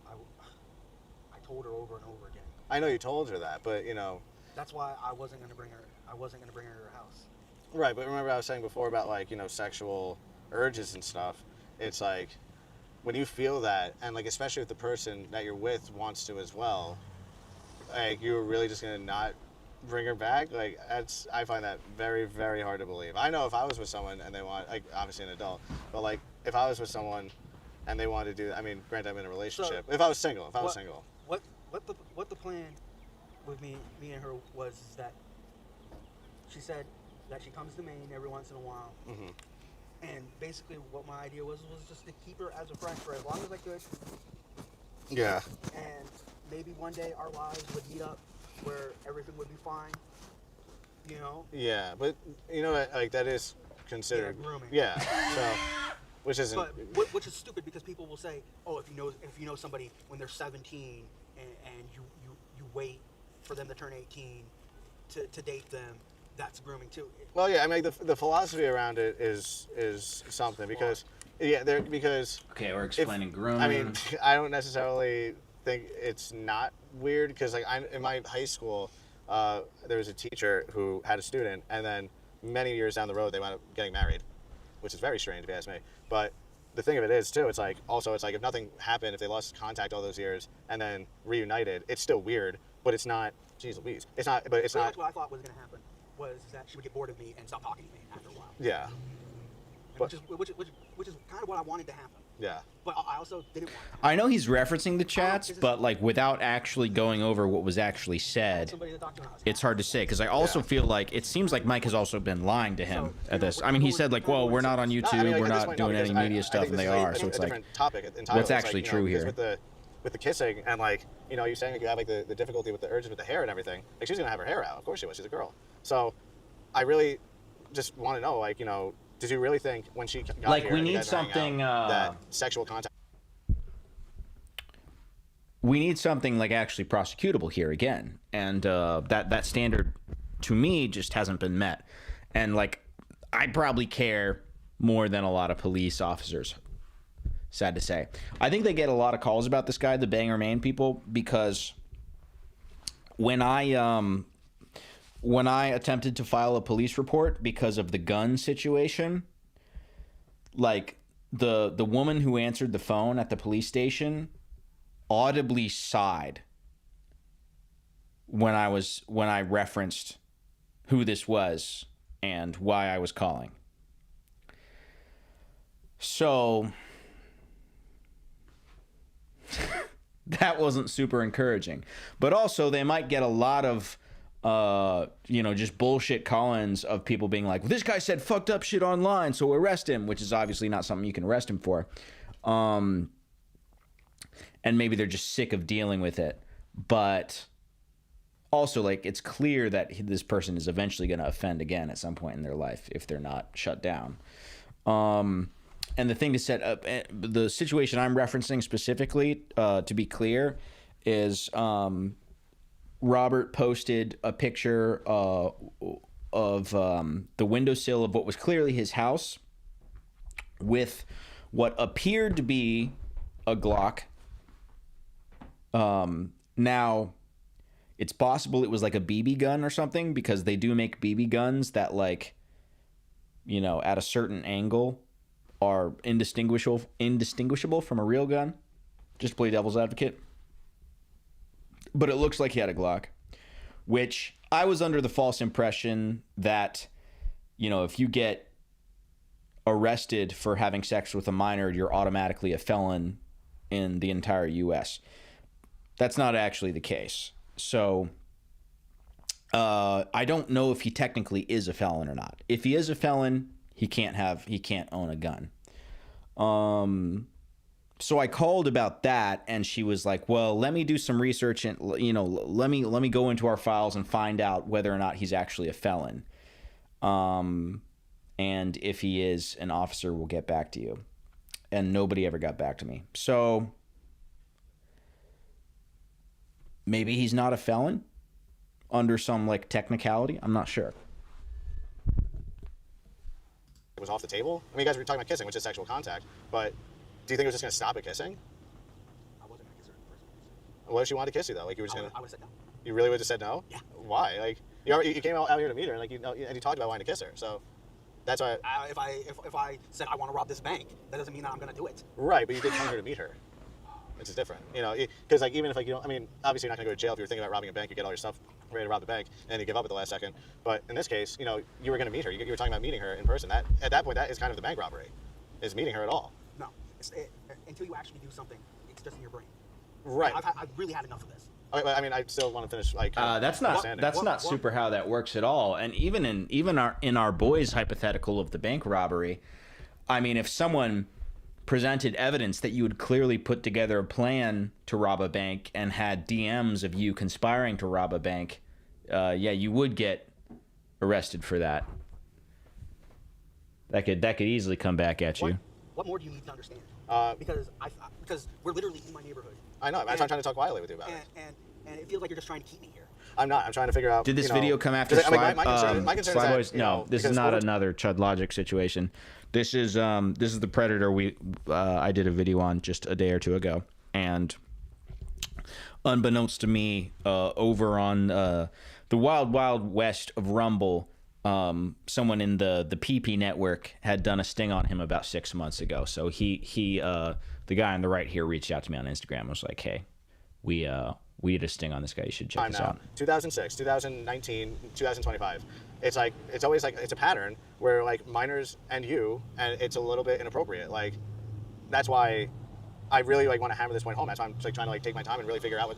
I told her over and over again. I know you told her that, but you know. That's why I wasn't gonna bring her to her house. Right, but remember I was saying before about like, you know, sexual urges and stuff. It's like when you feel that, and like especially if the person that you're with wants to as well, like you're really just gonna not bring her back. Like I find that very, very hard to believe. I know if I was with someone and they want, like obviously an adult, but like if I was with someone and they wanted to do, I mean, granted I'm in a relationship. So, if I was single. What the plan with me and her was that she said that she comes to Maine every once in a while, and basically what my idea was just to keep her as a friend for as long as I could. Yeah. And maybe one day our lives would meet up where everything would be fine. You know? Yeah, but you know what? Like that is considered grooming. Yeah. So, which isn't. But which is stupid because people will say, oh, if you know somebody when they're 17 and you wait for them to turn 18 to date them, that's grooming too. Well, yeah, I mean the philosophy around it is something because because Okay, we're explaining grooming. I mean I don't necessarily think it's not weird because like in my high school there was a teacher who had a student and then many years down the road they wound up getting married, which is very strange if you ask me. But the thing of it is too, it's like if nothing happened, if they lost contact all those years and then reunited, it's still weird, but it's not. Jeez Louise, it's not. But it's not. That's what I thought was going to happen. Was that she would get bored of me and stop talking to me after a while. Yeah. Which is kind of what I wanted to happen. Yeah. But I also didn't want it. I know he's referencing the chats, but like without actually going over what was actually said, Somebody to talk to. it's hard to say because I also feel like it seems like Mike has also been lying to him at this. I mean, he said like, "Well, we're not on YouTube, No, I mean, like, we're at this not point, doing any because media I stuff," think and this they is are. So it's like, different topic entirely. what's actually It's like, true because here? With the kissing and like you're saying like you have like the difficulty with the urges with the hair and everything. Like she's gonna have her hair out. Of course she was. She's a girl. So I really just want to know like did you really think when she got Like, here we and you need guys were hanging something, out, that sexual contact? we need something like actually prosecutable here again, and that standard to me just hasn't been met. And like, I probably care more than a lot of police officers. Sad to say. I think they get a lot of calls about this guy, the Bangor, Maine people, because when I when I attempted to file a police report because of the gun situation, like the woman who answered the phone at the police station audibly sighed when I referenced who this was and why I was calling. So that wasn't super encouraging. But also they might get a lot of just bullshit call-ins of people being like, this guy said fucked up shit online, so arrest him, which is obviously not something you can arrest him for. And maybe they're just sick of dealing with it. But also, like, it's clear that this person is eventually going to offend again at some point in their life if they're not shut down. And the thing to set up, the situation I'm referencing specifically, to be clear, is Robert posted a picture of the windowsill of what was clearly his house with what appeared to be a Glock. Now, it's possible it was like a BB gun or something, because they do make BB guns that, like, at a certain angle are indistinguishable from a real gun. Just to play devil's advocate. But it looks like he had a Glock, which I was under the false impression that, if you get arrested for having sex with a minor, you're automatically a felon in the entire U.S. That's not actually the case. So I don't know if he technically is a felon or not. If he is a felon, he can't own a gun. So I called about that, and she was like, well, let me do some research and, let me go into our files and find out whether or not he's actually a felon. And if he is, an officer will get back to you. And nobody ever got back to me. So maybe he's not a felon under some, like, technicality. I'm not sure. It was off the table. I mean, you guys were talking about kissing, which is sexual contact, but do you think it was just going to stop at kissing? I wasn't gonna kiss her in the first place. What if she wanted to kiss you, though? Like, you were just going to... I would have said no. You really would have said no? Yeah. Why? Like, you came out here to meet her, and, like, and you talked about wanting to kiss her, so that's why... If I said I want to rob this bank, that doesn't mean that I'm gonna do it. Right, but you did come here to meet her. Which is different, because, like, even if, like, you don't, I mean, obviously you're not going to go to jail if you're thinking about robbing a bank. You get all your stuff ready to rob the bank, and then you give up at the last second. But in this case, you were going to meet her. You were talking about meeting her in person. That, at that point, that is kind of the bank robbery, is meeting her at all. No, until you actually do something, it's just in your brain. Right. I've really had enough of this. Okay, but, I mean, I still want to finish, like, that's not super how that works at all. And even in our boys' hypothetical of the bank robbery, I mean, if someone presented evidence that you had clearly put together a plan to rob a bank and had DMs of you conspiring to rob a bank, you would get arrested for that. That could easily come back at you. What more do you need to understand? Because we're literally in my neighborhood. I know. I'm trying to talk quietly with you about it. And it feels like you're just trying to keep me here. I'm not. I'm trying to figure out. Did this video come after my concern is Sly that, Boys? No, this is not another Chud Logic situation. This is the Predator I did a video on just a day or two ago, and unbeknownst to me, over on the Wild Wild West of Rumble, someone in the PP network had done a sting on him about 6 months ago. So he the guy on the right here reached out to me on Instagram and was like, hey, we had a sting on this guy. You should check this out. 2006, 2019, 2025. It's like, it's always like, it's a pattern where, like, minors and it's a little bit inappropriate. Like, that's why I really, like, want to hammer this point home. That's why I'm, like, trying to, like, take my time and really figure out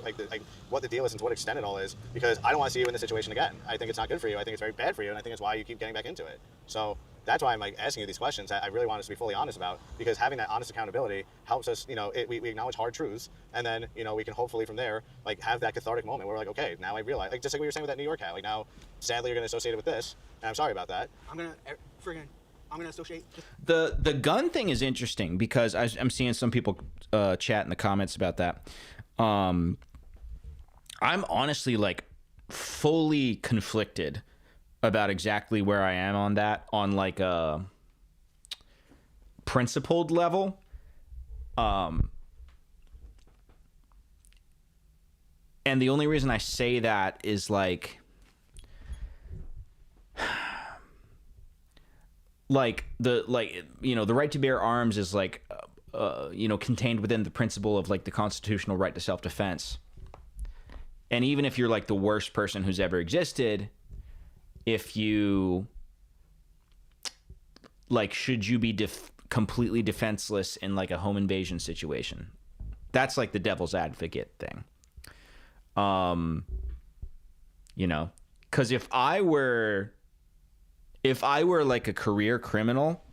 what the deal is and to what extent it all is, because I don't want to see you in this situation again. I think it's not good for you. I think it's very bad for you, and I think it's why you keep getting back into it. So that's why I'm, like, asking you these questions that I really want us to be fully honest about, because having that honest accountability helps us, we acknowledge hard truths, and then, we can hopefully from there, like, have that cathartic moment where we're like, okay, now I realize, like, just like we were saying with that New York hat, like, now, sadly, you're going to associate it with this, and I'm sorry about that. I'm going to associate. The gun thing is interesting because I'm seeing some people chat in the comments about that. I'm honestly, like, fully conflicted about exactly where I am on that, on, like, a principled level. And the only reason I say that is, like, like the right to bear arms is like contained within the principle of like the constitutional right to self-defense. And even if you're like the worst person who's ever existed, if you like, should you be completely defenseless in like a home invasion situation? That's like the devil's advocate thing. Because if I were like a career criminal,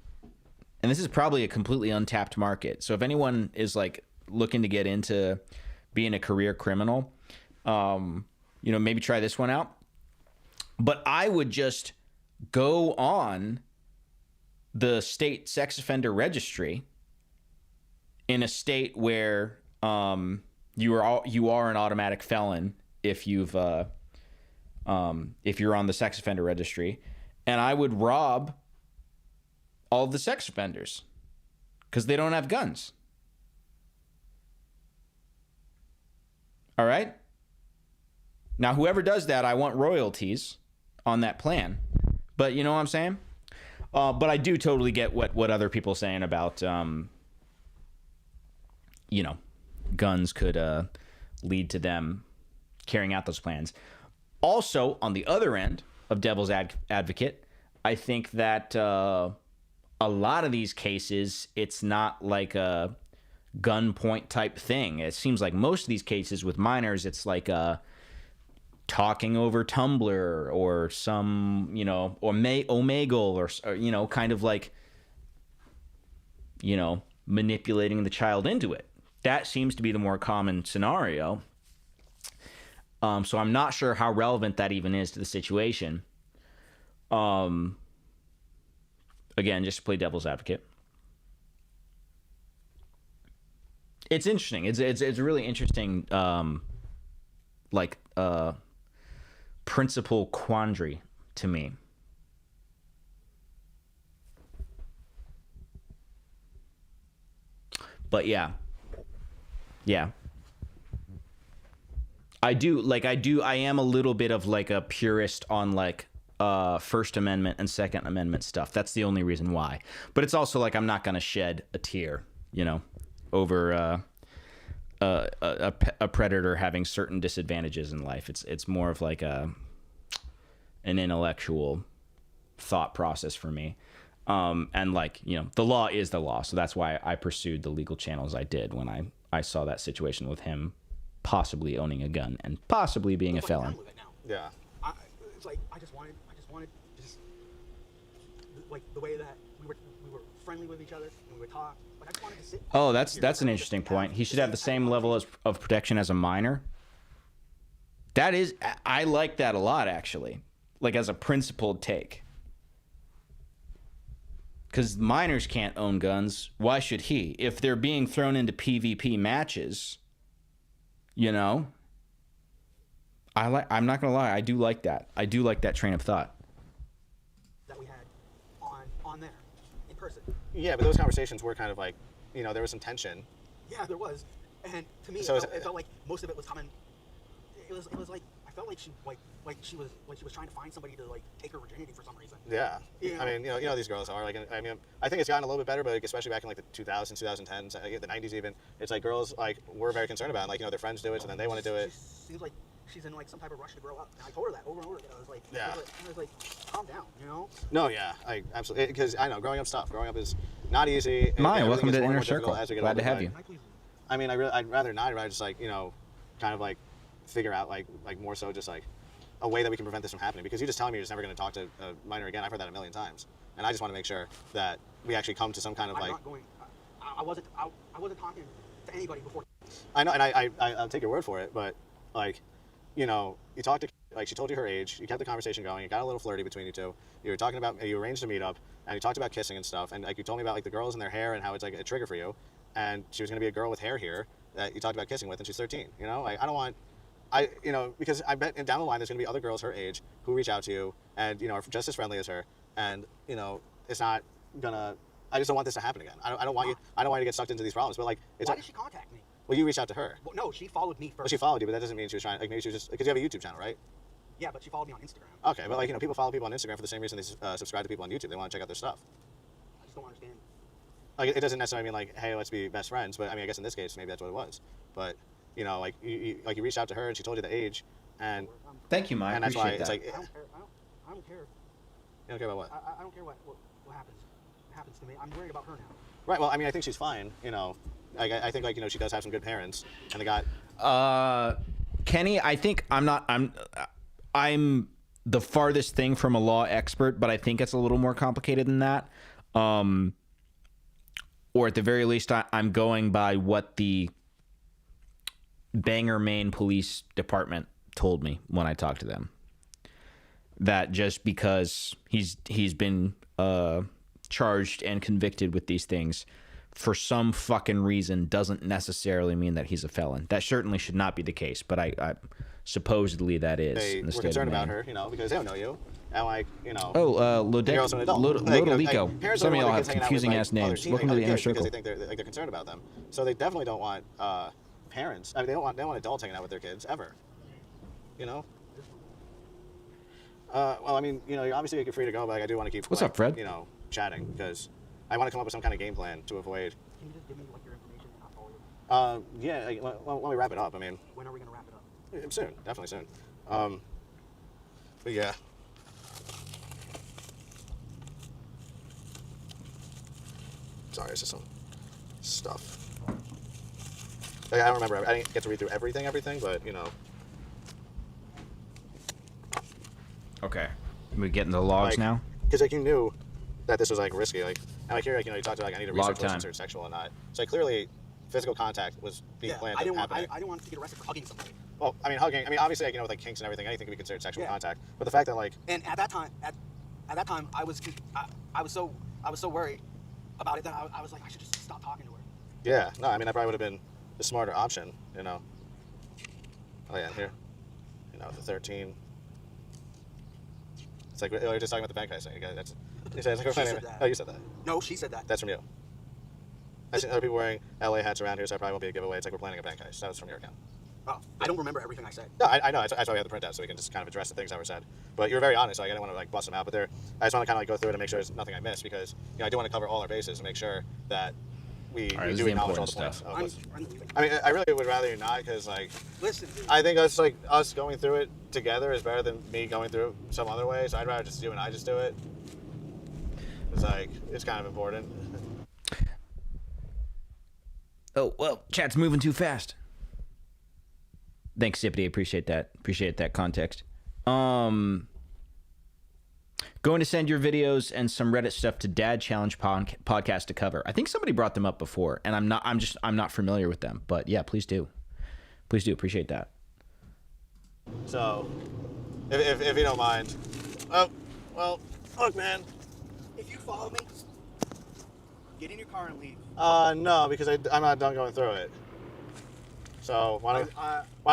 and this is probably a completely untapped market, so if anyone is like looking to get into being a career criminal, maybe try this one out. But I would just go on the state sex offender registry in a state where you are an automatic felon if you're on the sex offender registry, and I would rob all of the sex offenders because they don't have guns. All right? Now, whoever does that, I want royalties on that plan. But you know what I'm saying? But I do totally get what other people are saying about, guns could lead to them carrying out those plans. Also, on the other end of devil's advocate, I think that a lot of these cases, it's not like a gunpoint type thing. It seems like most of these cases with minors, it's like a talking over Tumblr or some, or Omegle or kind of like, manipulating the child into it. That seems to be the more common scenario. So I'm not sure how relevant that even is to the situation. Again, just to play devil's advocate. It's interesting. It's a really interesting, principal quandary to me. But yeah. I am a little bit of like a purist on like First Amendment and Second Amendment stuff. That's the only reason why. But it's also like I'm not going to shed a tear, over a predator having certain disadvantages in life. It's more of like an intellectual thought process for me. And like, the law is the law. So that's why I pursued the legal channels I did when I saw that situation with him possibly owning a gun and possibly being a felon. Yeah. It's like I just wanted just like the way that we were friendly with each other and we would talk. Like I just wanted to sit. Oh, that's an interesting point. He should have the same level of protection as a minor. I like that a lot, actually. Like as a principled take. Because minors can't own guns. Why should he? If they're being thrown into PvP matches, I'm not gonna lie, I do like that. I do like that train of thought. That we had on there in person. Yeah, but those conversations were kind of like, there was some tension. Yeah, there was, and to me, So it felt like most of it was coming. It was like I felt like she was trying to find somebody to like take her virginity for some reason. Yeah. Yeah. I mean, these girls are like, I think it's gotten a little bit better, but like, especially back in like the 2000s, 2010s, the 90s even, it's like girls like were very concerned about it. Like, their friends do it, so then they want to do it. She seems like she's in like some type of rush to grow up. And I told her that over and over again. I was like, Yeah. I was like, calm down, No, yeah, I absolutely, because I know growing up tough. Growing up is not easy. Maya, welcome to the Everything inner gets more circle. difficult as we get Glad to older, have you. Can I please? I mean, I'd rather not. I'd rather just like, kind of like figure out like more so just like a way that we can prevent this from happening. Because you just telling me you're just never going to talk to a minor again. I've heard that a million times, and I just want to make sure that we actually come to some kind of I'm like. not going. I wasn't talking to anybody before. I know, and I'll take your word for it, but like, you talked to, like, she told you her age, you kept the conversation going, you got a little flirty between you two, you were talking about, you arranged a meetup, and you talked about kissing and stuff, and like you told me about like the girls and their hair and how it's like a trigger for you, and she was gonna be a girl with hair here that you talked about kissing with, and she's 13. Like, I don't want, because I bet down the line there's gonna be other girls her age who reach out to you and are just as friendly as her, and it's not gonna. I just don't want this to happen again. I don't want you to get sucked into these problems. But like, Why did she contact me? Well, you reached out to her. Well, no, she followed me first. Well, she followed you, but that doesn't mean she was trying. Like, maybe she was just because you have a YouTube channel, right? Yeah, but she followed me on Instagram. Okay, but like, people follow people on Instagram for the same reason they subscribe to people on YouTube. They want to check out their stuff. just don't understand. Like, it doesn't necessarily mean like, hey, let's be best friends. But I mean, I guess in this case, maybe that's what it was. But you know, like you reached out to her and she told you the age, and Thank you, Mike. and that's why Appreciate it's that. like, I don't care. I don't care. you don't care about what? I don't care what happens to me. I'm worried about her now. Right. Well, I mean, I think she's fine. You know, like I think like she does have some good parents, and they got. Kenny, I think I'm the farthest thing from a law expert, but I think it's a little more complicated than that. Or at the very least, I'm going by what the Bangor, Maine Police Department told me when I talked to them. That just because he's been charged and convicted with these things for some fucking reason doesn't necessarily mean that he's a felon. That certainly should not be the case, but I supposedly that is. They in the were state concerned of about Maine. her, you know, because they don't know you, and like, you know. Oh, you're also an adult. Like, you know, Lodalico. parents Some don't of y'all want have their kids hanging out with, confusing like, ass other names. teen- Welcome to the inner kids circle. because they think they're concerned about them. So they definitely don't want parents. I mean, they don't want adults hanging out with their kids ever. You know. Well, I mean, you know, obviously you're free to go, but like, I do want to keep. What's like, up, Fred? You know, chatting because I want to come up with some kind of game plan to avoid. Can you just give me like your information and I'll follow you? Yeah. Like, let me wrap it up. I mean, When are we gonna wrap it up? soon, definitely soon. But yeah. Sorry, it's just some stuff. Like, I don't remember. I didn't get to read through everything, but you know. Okay. We getting the logs Like, now? Because like you knew that this was like risky. Like, and like here, like, you know, you talked about like I need to Log research what's time. considered sexual and not. So like, clearly, physical contact was being planned. I didn't want. happening. I didn't want to get arrested for hugging somebody. Well, I mean, hugging. I mean, obviously, like, you know, with like kinks and everything, anything can be considered sexual Yeah. contact. But the fact that like, And at that time, I was so worried about it that I was like, I should just stop talking to her. yeah, no, I mean, that probably would have been the smarter option, you know. Oh yeah, here, you know, the 13. It's like, oh, you're just talking about the bank heist thing. You guys, that's. You said, it's like, we're She planning- said that. Oh, you said that. No, she said that. That's from you. I've seen other people wearing LA hats around here, so I probably won't be a giveaway. It's like we're planning a bank heist. That was from your account. Oh, I don't remember everything I said. No, I know. That's why we have the printout, so we can just kind of address the things that were said. But you were very honest. Like, I didn't want to like bust them out, but I just want to kind of like go through it and make sure there's nothing I missed because you know I do want to cover all our bases and make sure that we All right, we this do is the acknowledge all important the points. stuff. of I'm, what's- I'm leaving. I mean, I really would rather you not because like Listen, dude. I think us going through it together is better than me going through it some other way. So I'd rather just you and I just do it. It's like it's kind of important. Oh, well, chat's moving too fast. Thanks, Zippity. Appreciate that. Appreciate that context. Going to send your videos and some Reddit stuff to Dad Challenge podcast to cover. I think somebody brought them up before, and I'm not familiar with them. But yeah, please do. Please do. Appreciate that. So, if you don't mind. Oh, well, look, man. If you follow me, get in your car and leave. No, because I'm not done going through it. So why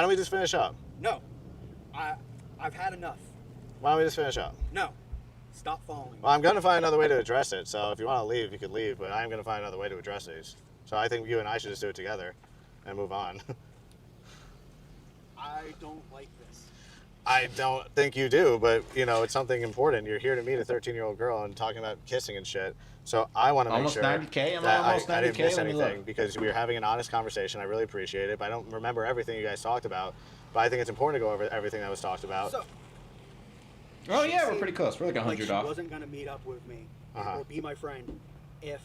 don't we just finish up? No, I've had enough. Why don't we just finish up? No, stop following me. Well, I'm gonna find another way to address it. So if you want to leave, you could leave. But I'm gonna find another way to address these. So I think you and I should just do it together, and move on. I don't like this. I don't think you do, but you know it's something important. You're here to meet a 13-year-old girl and talking about kissing and shit. So I want to make Almost sure 90K? Am I that almost I didn't 90K? miss Let me anything look. because we were having an honest conversation. I really appreciate it, but I don't remember everything you guys talked about. But I think it's important to go over everything that was talked about. So, Oh she yeah, we're seemed pretty close. We're like like 100 she off. wasn't gonna meet up with me Uh-huh. or be my friend if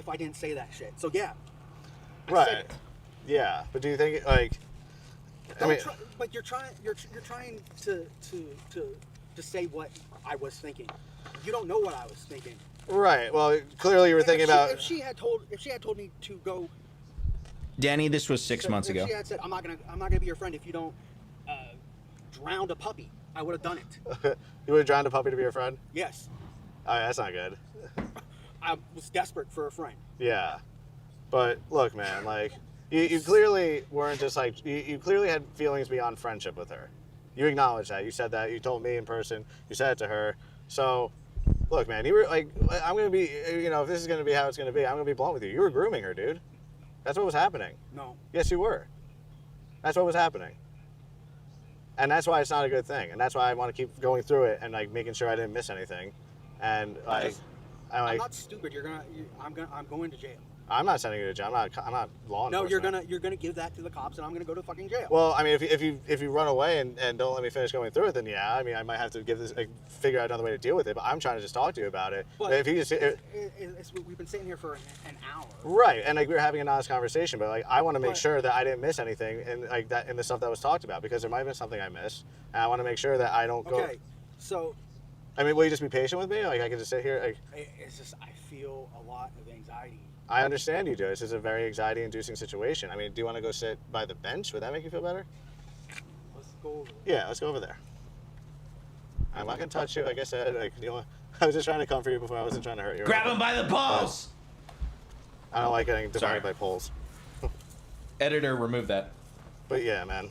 I didn't say that shit. So yeah, I said Right. it. Yeah, but do you think like? I Don't mean, try, but you're trying to say what I was thinking. You don't know what I was thinking. right. Well, clearly you were thinking about. If she had told me to go. Danny, this was 6 months if ago. she had said, I'm not gonna be your friend if you don't drown a puppy, I would have done it. You would have drowned a puppy to be your friend? Yes, Oh, that's not good. I was desperate for a friend. Yeah. But look, man, like, you clearly weren't just like, you clearly had feelings beyond friendship with her. You acknowledged that. You said that. You told me in person. You said it to her. So, look, man, you were like, I'm going to be, you know, if this is going to be how it's going to be, I'm going to be blunt with you. You were grooming her, dude. That's what was happening. No. Yes, you were. That's what was happening. And that's why it's not a good thing. And that's why I want to keep going through it and like making sure I didn't miss anything. And like, I'm not stupid. I'm going to jail. I'm not sending you to jail. I'm not law No, enforcement. you're gonna give that to the cops, and I'm gonna go to fucking jail. Well, I mean, if you run away and don't let me finish going through it, then yeah, I mean, I might have to figure out another way to deal with it. But I'm trying to just talk to you about it. But But if you just we've been sitting here for an hour. right, and like we were having an honest conversation, but like I want to make But- sure that I didn't miss anything in like that in the stuff that was talked about, because there might have been something I missed, and I want to make sure that I don't go. Okay, so I mean, will you just be patient with me? Like I can just sit here. Like, it's just I feel a lot of anxiety. I understand you do. This is a very anxiety-inducing situation. I mean, do you want to go sit by the bench? Would that make you feel better? Let's go over. Yeah, let's go over there. I'm not gonna touch you. Like I said, like I was just trying to comfort you before. I wasn't trying to hurt you. Grab him by the balls. I don't like getting divided Sorry. by poles. Editor, remove that. But yeah, man.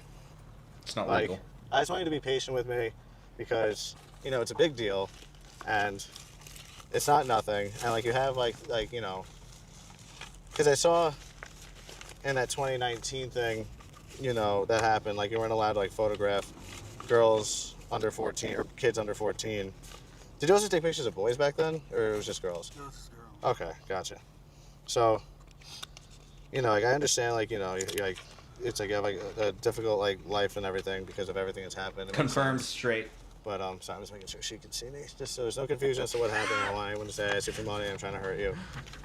It's not Like, legal. I just want you to be patient with me, because it's a big deal, and it's not nothing. And like you have like because I saw in that 2019 thing, that happened. Like you weren't allowed to like photograph girls under 14 or kids under 14. Did you also take pictures of boys back then, or it was just girls? No, this is girl. Okay, gotcha. So, like I understand, like you like it's like you have like a difficult like life and everything because of everything that's happened. It makes Confirmed sense. straight. But so I'm just making sure she can see me, just so there's no confusion as to what happened. I don't want anyone to say I asked you for money, I'm trying to hurt you,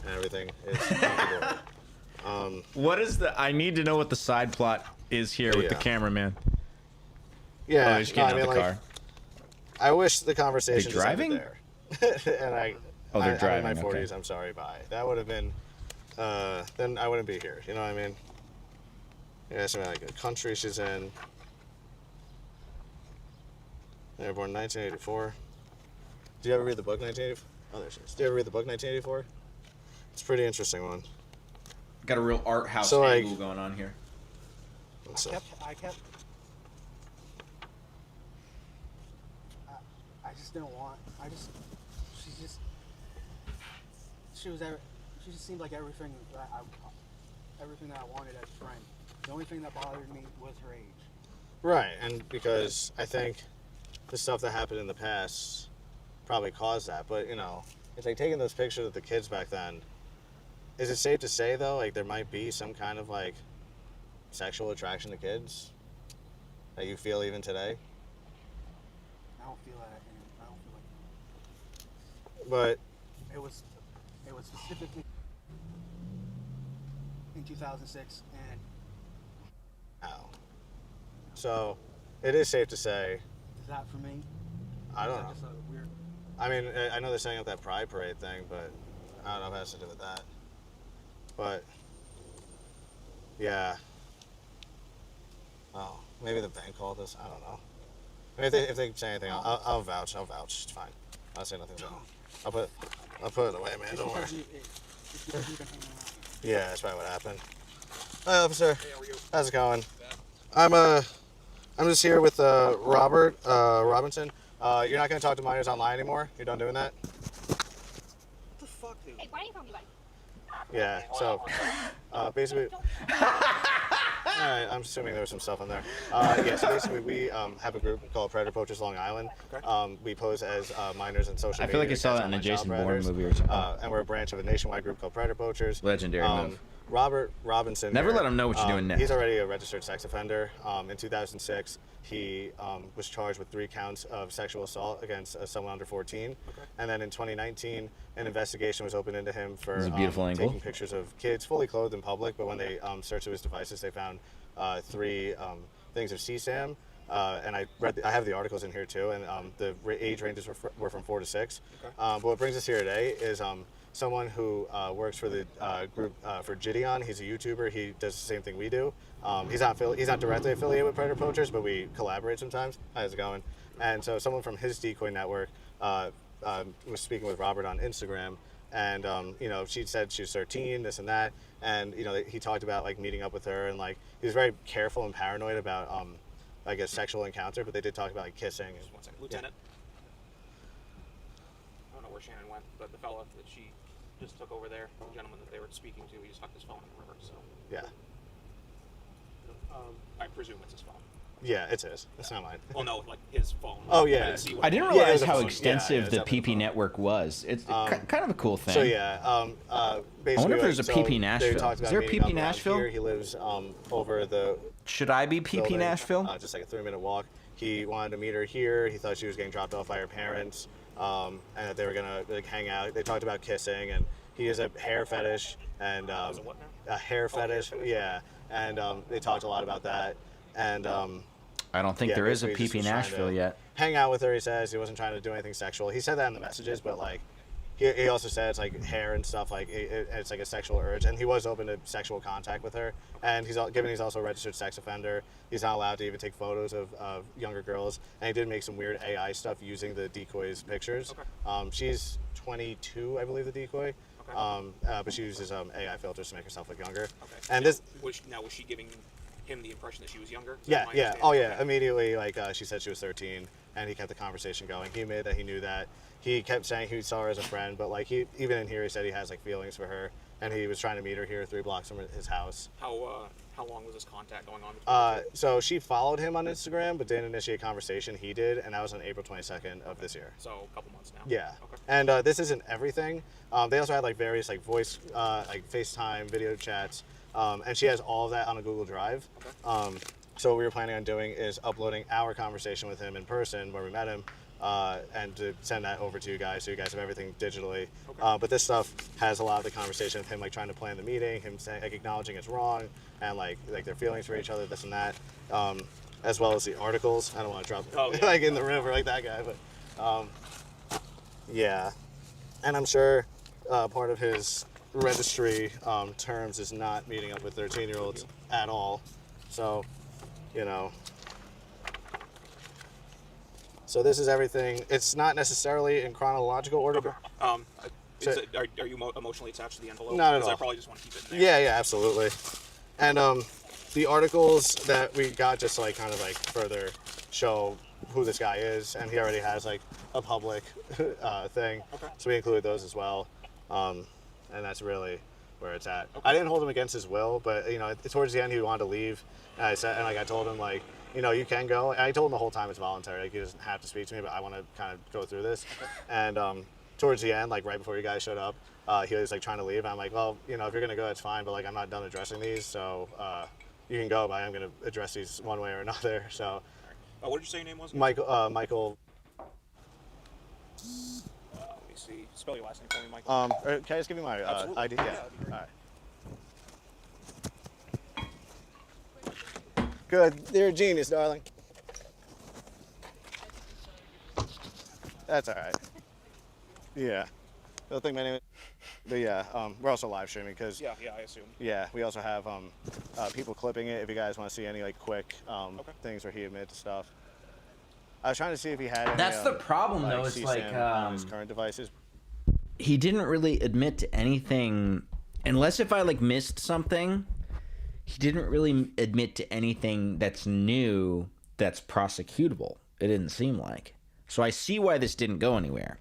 and everything is comfortable. What is the? I need to know what the side plot is here with the Yeah. cameraman. Yeah, Oh, he's getting out of the car. I wish the conversation They driving? just ended there. And Oh, they're I'm driving, in my okay. 40s. I'm sorry. Bye. That would have been. Then I wouldn't be here. You know what I mean? Yeah, something like a country she's in. They were born 1984. Did you ever read the book 1984? Oh, there she is. Did you ever read the book 1984? It's a pretty interesting one. Got a real art house So, like- angle going on here. Let's I see. kept. I just didn't want. She just seemed like everything that I wanted as a friend. The only thing that bothered me was her age. Right, and because I think the stuff that happened in the past probably caused that. But it's like taking those pictures of the kids back then. Is it safe to say though, like there might be some kind of like sexual attraction to kids that you feel even today? I don't feel that. I don't feel like But it was specifically in 2006, and ow. So it is safe to say. is that for me? I don't Is that know. just a weird? I mean, I know they're setting up that Pride Parade thing, but I don't know if it has to do with that. But yeah. Oh, maybe the bank called us. I don't know. I mean, if they say anything, I'll vouch. I'll vouch. It's fine. I'll say nothing. I'll put it away, man. It's Don't worry. because it's because you've been hanging out. Yeah, that's probably what happened. Hi, officer. Hey, how are you? How's it going? I'm just here with Robert Robinson. You're not gonna talk to minors online anymore. You're done doing that. What the fuck, dude? Hey, where are you from, you buddy? Yeah. So basically. Alright, I'm assuming there was some stuff on there. Yeah, so basically we have a group called Predator Poachers Long Island. We pose as minors in social media. I feel like I saw as that in a online child Jason Bourne predators. movie or something. And we're a branch of a nationwide group called Predator Poachers. Legendary move. Robert Robinson. Never here, let him know what you're doing next. He's already a registered sex offender. In 2006, he was charged with 3 counts of sexual assault against someone under 14. And then in 2019, an investigation was opened into him for This is a beautiful angle. taking pictures of kids fully clothed in public. But when they searched through his devices, they found 3 things of CSAM. And I have the articles in here too, and the age ranges were from 4 to 6. But what brings us here today is someone who works for the group for Gideon. He's a YouTuber. He does the same thing we do. He's not directly affiliated with Predator Poachers, but we collaborate sometimes. How's it going? And so someone from his decoy network was speaking with Robert on Instagram. And she said she was 13, this and that, and he talked about like meeting up with her, and like he was very careful and paranoid about like a sexual encounter, but they did talk about like kissing. Just one second. Lieutenant. I don't know where Shannon went, but the fella that she just took over there, the gentleman that they were speaking to, he just hucked his phone in the river, so Yeah, I presume it's his phone. Yeah, it's his. It's not mine. Well, no, like his phone. Oh, yeah. didn't see what I didn't it was. Yeah, it realize was a how phone. Yeah, extensive it's the definitely PP a phone. network was. It's kind of a cool thing. So yeah, basically, I wonder if like, there's a so PP they Nashville. talked Is about there a meeting PP up around Nashville? Here. He lives over the Should I be PP building, Nashville? just like a 3-minute walk. He wanted to meet her here. He thought she was getting dropped off by her parents, and that they were gonna like hang out. They talked about kissing, and he has a hair fetish and Is it what now? a hair fetish. Yeah, and they talked a lot about that. And I don't think yeah, there is a basically he PP just was trying to Nashville yet. hang out with her. He says he wasn't trying to do anything sexual. He said that in the messages, but like he also said it's like hair and stuff, like it's like a sexual urge, and he was open to sexual contact with her. And given he's also a registered sex offender, he's not allowed to even take photos of younger girls. And he did make some weird AI stuff using the decoy's pictures. Okay. She's 22, I believe, the decoy. Okay. But she uses AI filters to make herself look younger. Okay. And Now, this was she giving him the impression that she was younger? Is that Yeah, my yeah. understanding? Oh, yeah. Okay. Immediately, like, she said she was 13, and he kept the conversation going. He admitted that he knew that. He kept saying he saw her as a friend, but, like, even in here, he said he has, like, feelings for her, and he was trying to meet her here 3 blocks from his house. How long was this contact going on between the two? So she followed him on Instagram, but didn't initiate conversation. He did, and that was on April 22nd of this year. So a couple months now. Yeah. Okay. And this isn't everything. They also had, like, various, like, voice, like, FaceTime, video chats, and she has all of that on a Google Drive. Okay. So what we were planning on doing is uploading our conversation with him in person where we met him, and to send that over to you guys so you guys have everything digitally. Okay. But this stuff has a lot of the conversation of him like trying to plan the meeting, him saying like acknowledging it's wrong, and like their feelings for each other, this and that, as well as the articles. I don't want to drop Oh, yeah. like in the river like that guy, but yeah. And I'm sure part of his registry terms is not meeting up with 13-year-olds at all. So, you know. So this is everything. It's not necessarily in chronological order, but Is it, are you emotionally attached to the envelope? Not at Because I all. probably just want to keep it in there. yeah, absolutely. And the articles that we got just like kind of like further show who this guy is, and he already has like a public thing. Okay. So we included those as well, and that's really where it's at. I didn't hold him against his will, but you know, towards the end he wanted to leave, and I told him like, you know, you can go. And I told him the whole time it's voluntary. Like he doesn't have to speak to me, but I want to kind of go through this. And towards the end, like right before you guys showed up, he was like trying to leave. And I'm like, well, you know, if you're gonna go, it's fine. But like, I'm not done addressing these, so you can go. But I'm gonna address these one way or another. So, What did you say your name was? Michael. Let me see. Spell your last name for me, Michael. Can I just give you my Absolutely. ID? Yeah, Yeah. that'd be great. All right. Good. You're a genius, darling. That's all right. Yeah. They'll think my name. But yeah, we're also live streaming because Yeah, I assume. yeah, we also have people clipping it. If you guys want to see any like quick things where he admits to stuff. I was trying to see if he had. Any, That's the problem, though. It's CSAM like, on his current devices. He didn't really admit to anything, unless if I like missed something. He didn't really admit to anything that's new that's prosecutable. It didn't seem like. So I see why this didn't go anywhere.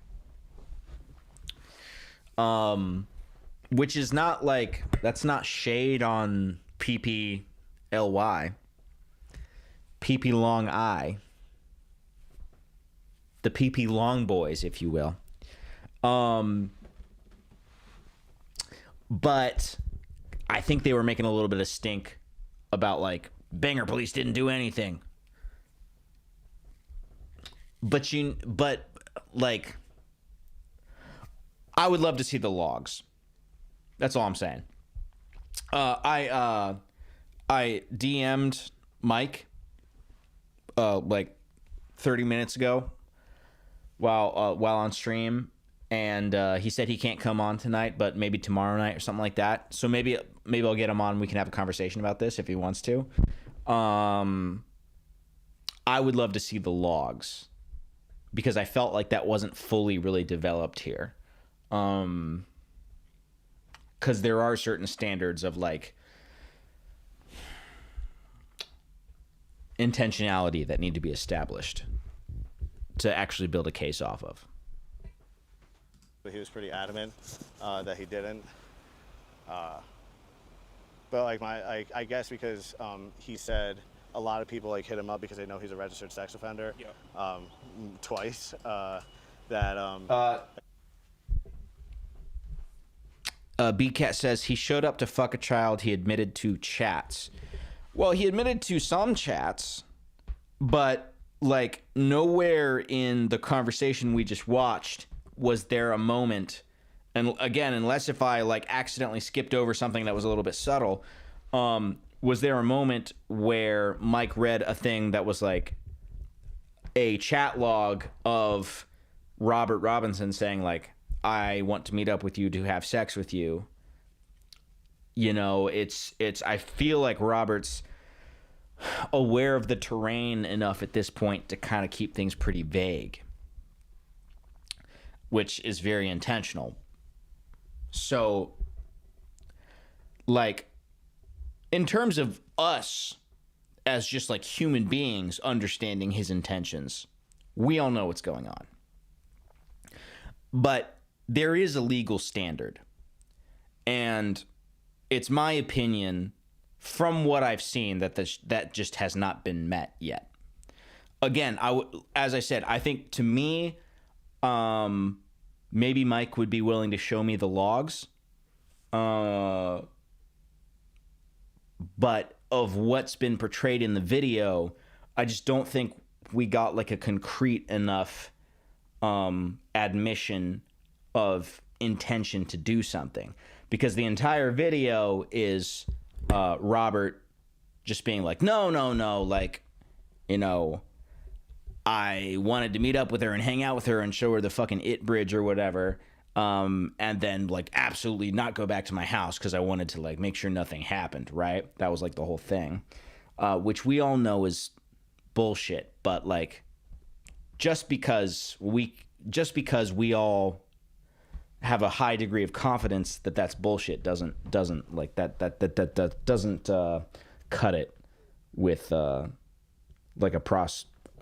Which is not like, that's not shade on PPLY. PP Long I. The PP Long Boys, if you will. But I think they were making a little bit of stink about like Bangor police didn't do anything. But like I would love to see the logs. That's all I'm saying. I DM'd Mike like 30 minutes ago while on stream, and he said he can't come on tonight, but maybe tomorrow night or something like that. So maybe I'll get him on. We can have a conversation about this if he wants to. I would love to see the logs because I felt like that wasn't fully really developed here. Because there are certain standards of like intentionality that need to be established to actually build a case off of. But he was pretty adamant that he didn't. But like I guess because he said a lot of people like hit him up because they know he's a registered sex offender. Yeah. Twice. BCat says he showed up to fuck a child. He admitted to chats. Well, he admitted to some chats, but like nowhere in the conversation we just watched was there a moment. And again, unless if I like accidentally skipped over something that was a little bit subtle, was there a moment where Mike read a thing that was like a chat log of Robert Robinson saying like, I want to meet up with you to have sex with you. You know, it's I feel like Robert's aware of the terrain enough at this point to kind of keep things pretty vague, which is very intentional. So, like, in terms of us as just like human beings understanding his intentions, we all know what's going on. But there is a legal standard. And it's my opinion, from what I've seen, that that just has not been met yet. Again, as I said, I think to me, maybe Mike would be willing to show me the logs. But of what's been portrayed in the video, I just don't think we got like a concrete enough admission of intention to do something, because the entire video is Robert just being like, no, like, you know, I wanted to meet up with her and hang out with her and show her the fucking It Bridge or whatever, and then like absolutely not go back to my house because I wanted to like make sure nothing happened, right? That was like the whole thing, which we all know is bullshit. But like, just because we all have a high degree of confidence that that's bullshit doesn't like that doesn't cut it with like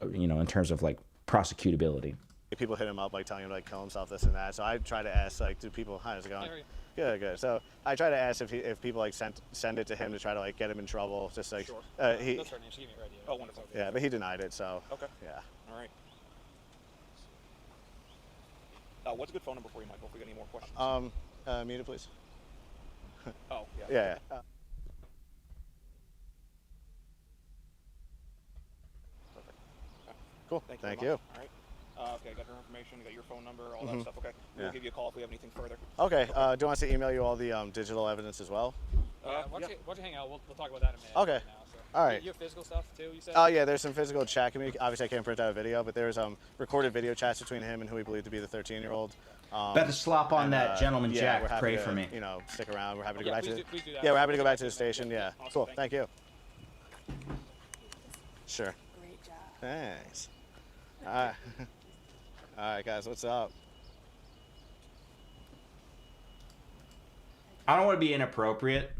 in terms of like prosecutability. People hit him up like telling him to like kill himself, this and that. So I try to ask like, do people? Hi, how's it going? Good. So I try to ask if people like send it to him to try to like get him in trouble. Just like Sure. he. That's her name. She gave me a radio. Oh, wonderful. Yeah, but he denied it. So. Okay. Yeah. All right. What's a good phone number for you, Michael, if we got any more questions? Mute it, please. Oh, yeah. Yeah. Perfect. Okay. Cool. Thank Thank very you. much. All right. Okay, got your information, got your phone number, all that stuff. Okay. We'll Yeah. give you a call if we have anything further. Okay. Do you want us to email you all the digital evidence as well? Why don't you hang out? We'll talk about that in a minute. Okay. Right now, so. All right. You have physical stuff too, you said? Oh yeah, there's some physical chat communication. Obviously, I can't print out a video, but there's recorded video chats between him and who we believe to be the 13-year-old. Bet the slop on and, that gentleman yeah, Jack. we're happy Pray to, for me. You know, stick around. We're happy to Yeah, go back please to. do that. Yeah, we're happy to go back to the station. Yeah. Awesome, Cool. thank Thank you. Sure. Great job. Thanks. All right. All right, guys. What's up? I don't want to be inappropriate.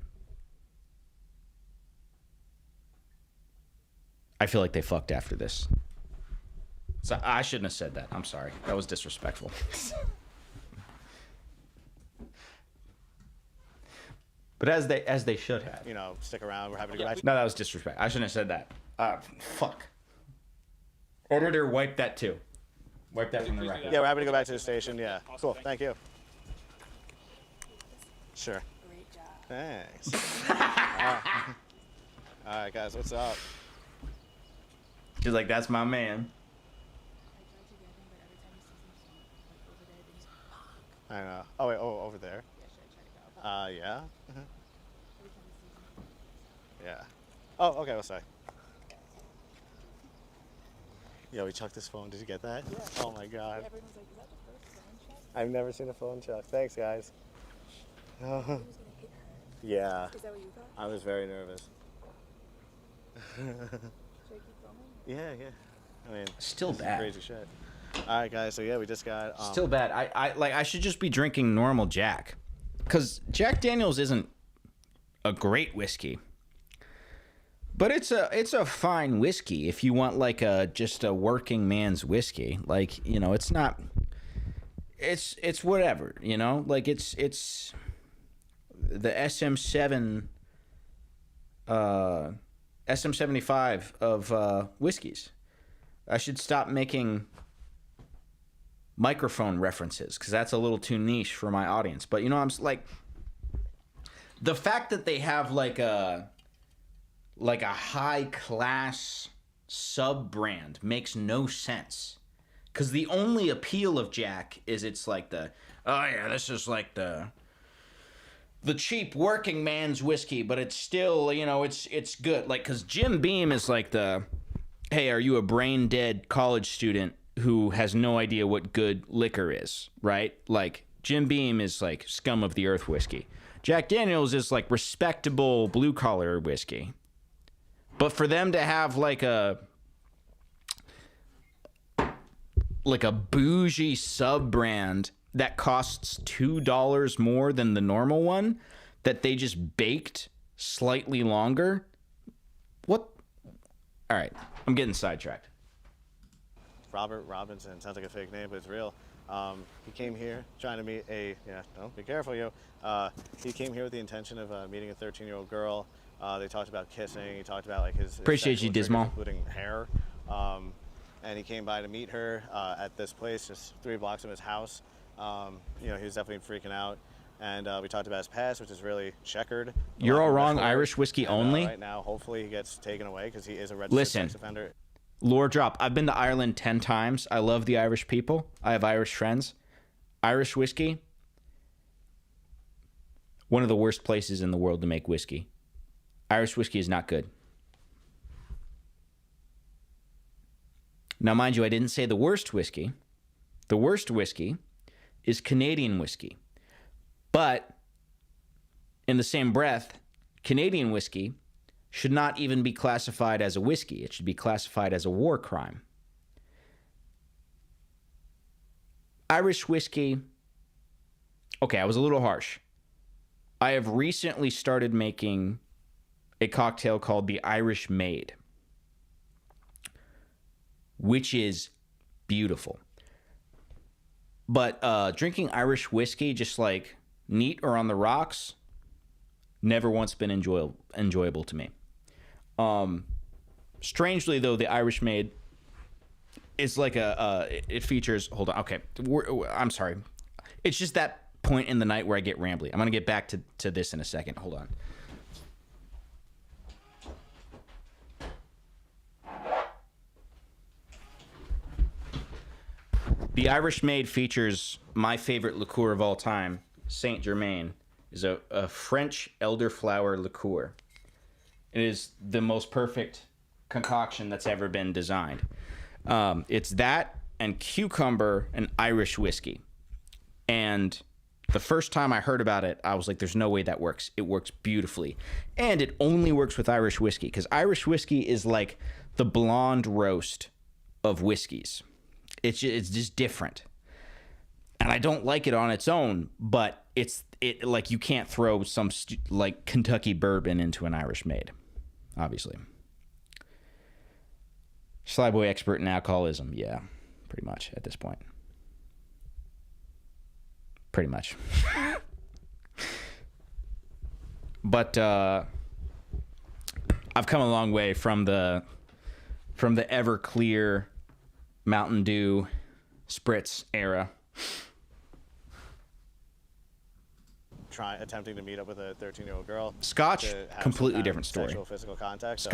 I feel like they fucked after this. So I shouldn't have said that. I'm sorry. That was disrespectful. But as they should have. You know, stick around. We're happy to go back. No, that was disrespect. I shouldn't have said that. Fuck. Editor, wipe that too. Wipe that from the record. Yeah, we're happy to go back to the station. Yeah. Awesome, Cool. thank Thank you. Sure. Great job. Thanks. All right, guys. What's up? She's like, that's my man. I know. Oh wait. Oh, over there. Yeah. Yeah. Oh, okay. We'll say. Yo, we chucked this phone. Did you get that? Yeah. Oh my god. Everyone's like, is that the first phone check? I've never seen a phone chuck. Thanks, guys. He was gonna hit her. Yeah. Is that what you thought? I was very nervous. Should I keep filming? Yeah. I mean, Still this is bad. crazy shit. All right, guys. So yeah, we just got. Still bad. I should just be drinking normal Jack, because Jack Daniels isn't a great whiskey, but it's a fine whiskey if you want like just a working man's whiskey. Like, you know, it's not. It's whatever, you know. Like it's the SM7 SM75 of whiskeys. I should stop making microphone references because that's a little too niche for my audience. But you know, I'm like, the fact that they have like a high class sub brand makes no sense. Because the only appeal of Jack is it's like oh yeah, this is like the cheap working man's whiskey, but it's still, you know, it's good. Like, because Jim Beam is like hey, are you a brain dead college student who has no idea what good liquor is, right? Like, Jim Beam is like scum of the earth whiskey. Jack Daniels is like respectable blue collar whiskey. But for them to have like a bougie sub brand that costs $2 more than the normal one, that they just baked slightly longer. What? All right, I'm getting sidetracked. Robert Robinson, sounds like a fake name, but it's real. He came here trying to meet be careful, yo. He came here with the intention of meeting a 13-year-old girl. They talked about kissing. He talked about like his Appreciate you, sexual Dismal. triggers, including hair. And he came by to meet her at this place, just 3 blocks from his house. He was definitely freaking out. And we talked about his past, which is really checkered. You're all wrong. Irish whiskey and, only. Right now, hopefully, he gets taken away because he is a registered sex offender. Lore drop. I've been to Ireland 10 times. I love the Irish people. I have Irish friends. Irish whiskey, one of the worst places in the world to make whiskey. Irish whiskey is not good. Now, mind you, I didn't say the worst whiskey. The worst whiskey is Canadian whiskey. But in the same breath, Canadian whiskey should not even be classified as a whiskey. It should be classified as a war crime. Irish whiskey, okay, I was a little harsh. I have recently started making a cocktail called the Irish Maid, which is beautiful. But drinking Irish whiskey just like neat or on the rocks, never once been enjoyable to me. Strangely, though, the Irish Maid is like it features, hold on, okay, I'm sorry. It's just that point in the night where I get rambly. I'm going to get back to this in a second. Hold on. The Irish Maid features my favorite liqueur of all time, Saint Germain. Is a French elderflower liqueur. It is the most perfect concoction that's ever been designed. It's that and cucumber and Irish whiskey. And the first time I heard about it, I was like, there's no way that works. It works beautifully. And it only works with Irish whiskey, because Irish whiskey is like the blonde roast of whiskeys. It's just different. And I don't like it on its own, but it like you can't throw some like Kentucky bourbon into an Irish Maid, obviously. Slyboy expert in alcoholism, yeah, pretty much at this point. Pretty much. But I've come a long way from the Everclear Mountain Dew Spritz era. Attempting to meet up with a 13-year-old girl. Scotch, completely different story. Sexual, physical contact. So,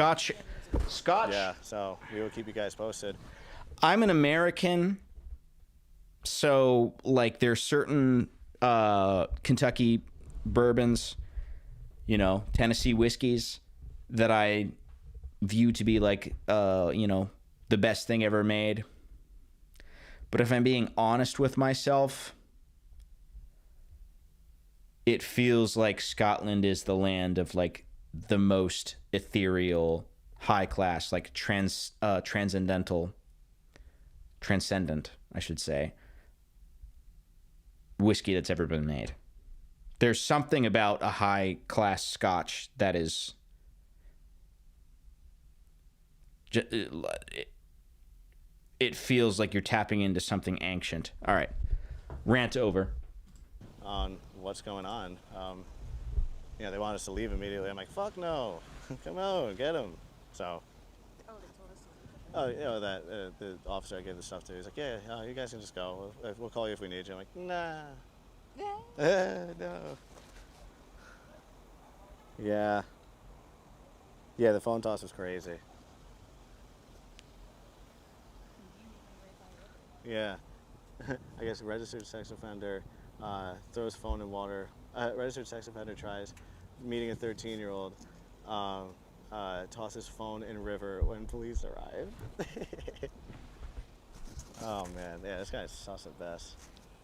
Scotch. Yeah, so we will keep you guys posted. I'm an American, so like there's certain Kentucky bourbons, Tennessee whiskeys that I view to be like the best thing ever made. But if I'm being honest with myself, it feels like Scotland is the land of like the most ethereal, high class, like transcendent, I should say, whiskey that's ever been made. There's something about a high class Scotch that is it feels like you're tapping into something ancient. All right, rant over. On what's going on. They want us to leave immediately. I'm like, fuck no. Come on, get him. So, Oh, they told us. oh, you know that the officer I gave the stuff to, he's like, yeah, you guys can just go. We'll call you if we need you. I'm like, nah, no. Yeah. Yeah, the phone toss was crazy. Yeah. I guess a registered sex offender throws phone in water. Registered sex offender tries meeting a 13-year-old, tosses phone in river when police arrive. Oh man, yeah, this guy's sus at best.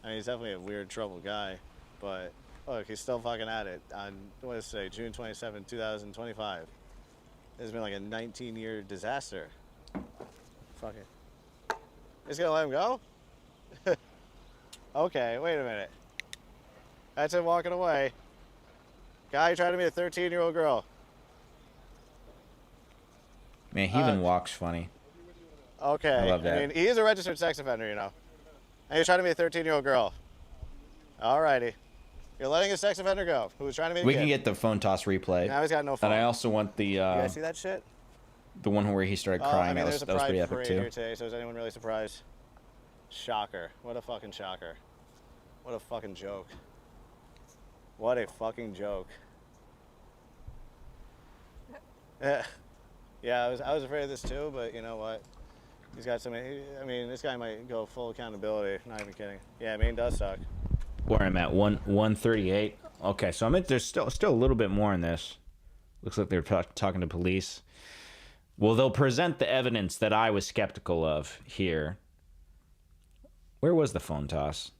I mean, he's definitely a weird, troubled guy, but look, he's still fucking at it. On what is today, June 27, 2025. It's been like a 19-year disaster. Fuck it. He's gonna let him go? Okay, wait a minute. That's him walking away. Guy trying to meet a 13-year-old girl. Man, he even walks funny. Okay. I love that. I mean, he is a registered sex offender, you know. And he's trying to meet a 13-year-old girl. Alrighty. You're letting a sex offender go who was trying to meet a We kid. can get the phone toss replay. Now he's got no phone. And I also want the You guys see that shit? the one where he started crying. I mean, that there's a was pretty pride epic parade too. here today, so is anyone really surprised? Shocker. What a fucking shocker. What a fucking joke. What a fucking joke. Yeah, I was afraid of this too, but you know what? He's got some. I mean, this guy might go full accountability. Not even kidding. Yeah, Maine does suck. Where I'm at, 138. Okay, so there's still a little bit more in this. Looks like they're talking to police. Well, they'll present the evidence that I was skeptical of here. Where was the phone toss?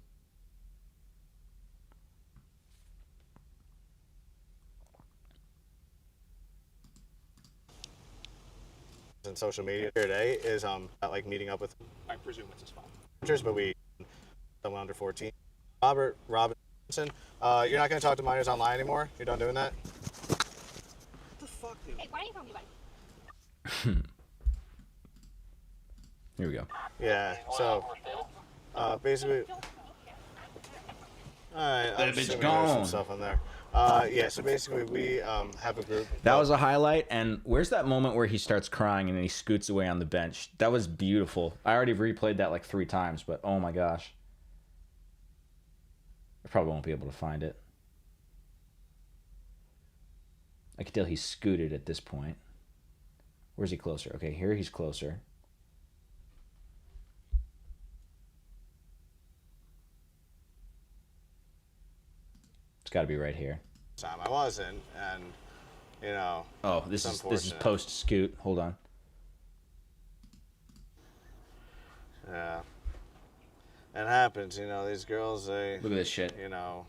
In social media here today is like meeting up with I presume it's his phone. minors, but we someone under 14. Robert Robinson, you're not going to talk to minors online anymore. You're done doing that. What the fuck, dude? Hey, why don't you call me buddy? Here we go. Yeah. So basically, all right. I'm That bitch assuming there's gone. some stuff on there. Yeah. So basically, we have a group. That was a highlight. And where's that moment where he starts crying and then he scoots away on the bench? That was beautiful. I already replayed that like 3 times, but oh my gosh. I probably won't be able to find it. I can tell he's scooted at this point. Where's he closer? Okay, here he's closer. It's got to be right here. Time I wasn't, and you know. Oh, this It's is unfortunate. post scoot. Hold on. Yeah. It happens, you know. These girls, they. Look at this shit. You know,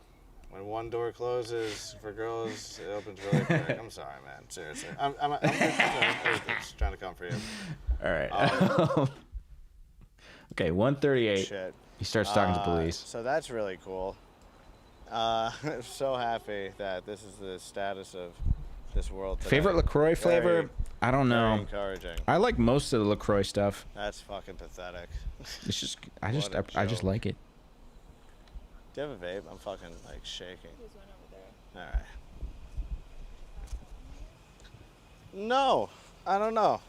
when one door closes for girls, it opens really quick. I'm sorry, man. Seriously. I'm just trying to come for you. All right. Okay, 138. Shit. He starts talking to police. So that's really cool. I'm so happy that this is the status of this world today. Favorite LaCroix flavor? Very- I don't Very know. encouraging. I like most of the LaCroix stuff. That's fucking pathetic. It's just What a I just joke. like it. Do you have a vape? I'm fucking like shaking. There's one over there. All right. No, I don't know.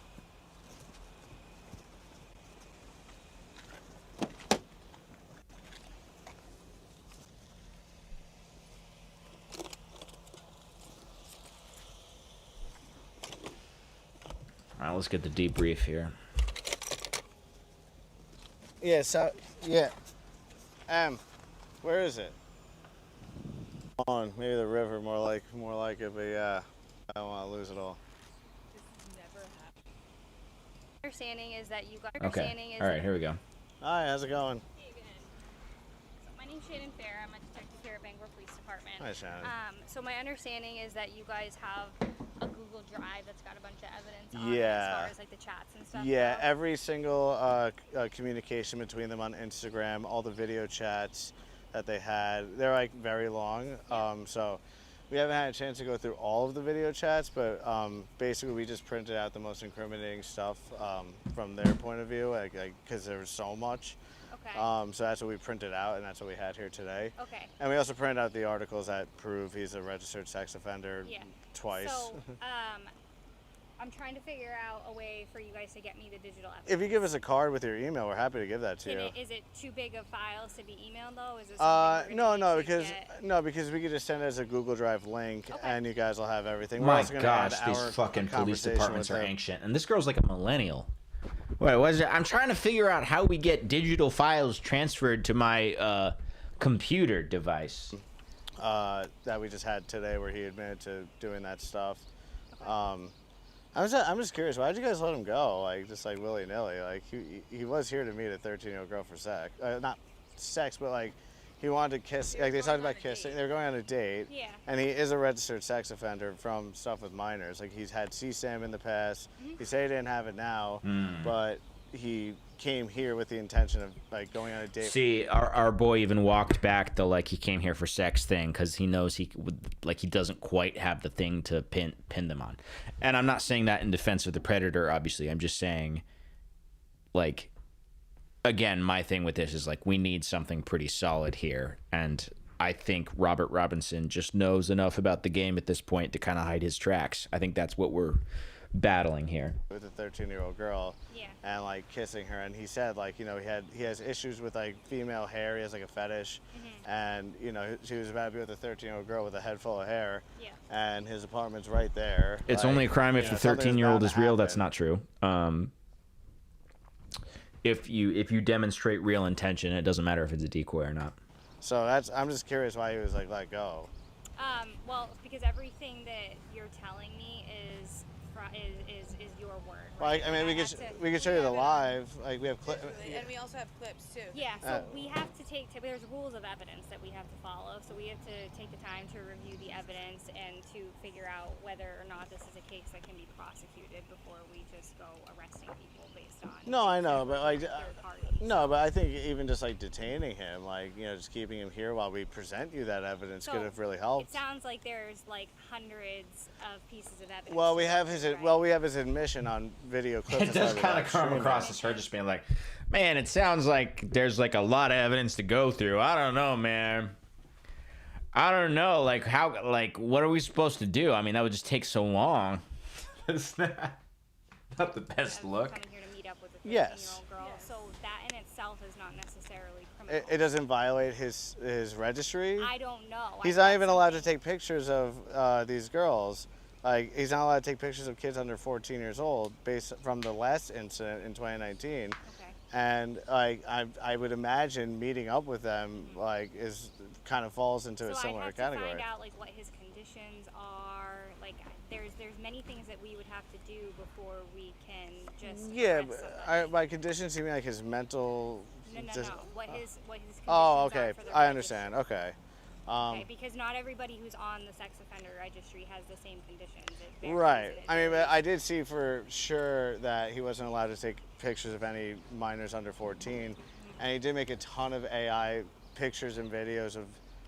All right, let's get the debrief here. Yeah, so yeah. Where is it? On maybe the river, more like it, but yeah, I don't want to lose it all. This never happened. Understanding is that you got. Okay. Understanding is All right, that- here we go. Hi, how's it going? Hey, good. So my name's Shannon Fair. I'm a detective here at Bangor Police Department. Hi, Shannon. So my understanding is that you guys have a Google Drive that's got a bunch of evidence on it as Yeah. far as like the chats and stuff. Yeah, go. every single communication between them on Instagram, all the video chats that they had, they're like very long. So we haven't had a chance to go through all of the video chats, but basically we just printed out the most incriminating stuff from their point of view, because there was so much. Okay. So that's what we printed out, and that's what we had here today. Okay. And we also printed out the articles that prove he's a registered sex offender Yeah. twice. So, I'm trying to figure out a way for you guys to get me the digital evidence. If you give us a card with your email, we're happy to give that to you. Is it too big of files to be emailed though? Is it something because we could just send it as a Google Drive link, Okay. and you guys will have everything. We're My also gonna add gosh, these our fucking police conversation departments with are them. ancient. And this girl's like a millennial. Wait, what is it? I'm trying to figure out how we get digital files transferred to my computer device. That we just had today, where he admitted to doing that stuff. I'm just curious. Why did you guys let him go? Like just like willy nilly. Like he was here to meet a 13-year-old girl for sex. Not sex, but like he wanted to kiss. Like they talked about kissing. They were going on a date. Yeah. And he is a registered sex offender from stuff with minors. Like he's had CSAM in the past. He said he didn't have it now, but he came here with the intention of like going on a date. See, our boy even walked back the like he came here for sex thing because he knows he doesn't quite have the thing to pin them on. And I'm not saying that in defense of the predator, obviously. I'm just saying, like, again, my thing with this is like we need something pretty solid here, and I think Robert Robinson just knows enough about the game at this point to kind of hide his tracks. I think that's what we're battling here. With a 13-year-old girl. Yeah. And like kissing her, and he said like, you know, he has issues with like female hair. He has like a fetish, and you know she was about to be with a 13-year-old girl with a head full of hair. Yeah. And his apartment's right there. It's Like, only a crime you if know, the something's 13-year-old bound is to real. That's happen. not true. If you demonstrate real intention, it doesn't matter if it's a decoy or not. So I'm just curious why he was like let go. Well, because everything that you're telling me is your word. Well, Right? I mean, we could show you the live. Like we have clip. Visually, and we also have clips too. Yeah, so we have to there's rules of evidence that we have to follow, so we have to take the time to review the evidence and to figure out whether or not this is a case that can be prosecuted before we just go arresting people based on. No, I know, but like, third parties. no, but I think even just like detaining him, like you know, just keeping him here while we present you that evidence So, could have really It helped. sounds like there's like hundreds of pieces of evidence. Well, to we go have through, his right? we have his admission on video clips. It does kind of come across as her just being like, man, it sounds like there's like a lot of evidence to go through. I don't know, man. I don't know, like how, like what are we supposed to do? I mean, that would just take so long. It's not the best Of look. coming here to meet up with a 13-year-old Yes. girl. So that in itself is not necessarily criminal. It doesn't violate his registry. I don't know. He's not even allowed to take pictures of these girls. Like he's not allowed to take pictures of kids under 14 years old, based from the last incident in 2019. Okay. And like I would imagine meeting up with them like is kind of falls into a So I similar have to category. find out like what his conditions are. Like there's many things that we would have to do before we can just Yeah, arrest but somebody. by conditions you mean like his mental. No. What his conditions Oh, are okay. for the I registry. understand. Okay. Okay, because not everybody who's on the sex offender registry has the same conditions. It varies, Right. and it I mean, but varies. I did see for sure that he wasn't allowed to take pictures of any minors under 14, and he did make a ton of AI pictures and videos of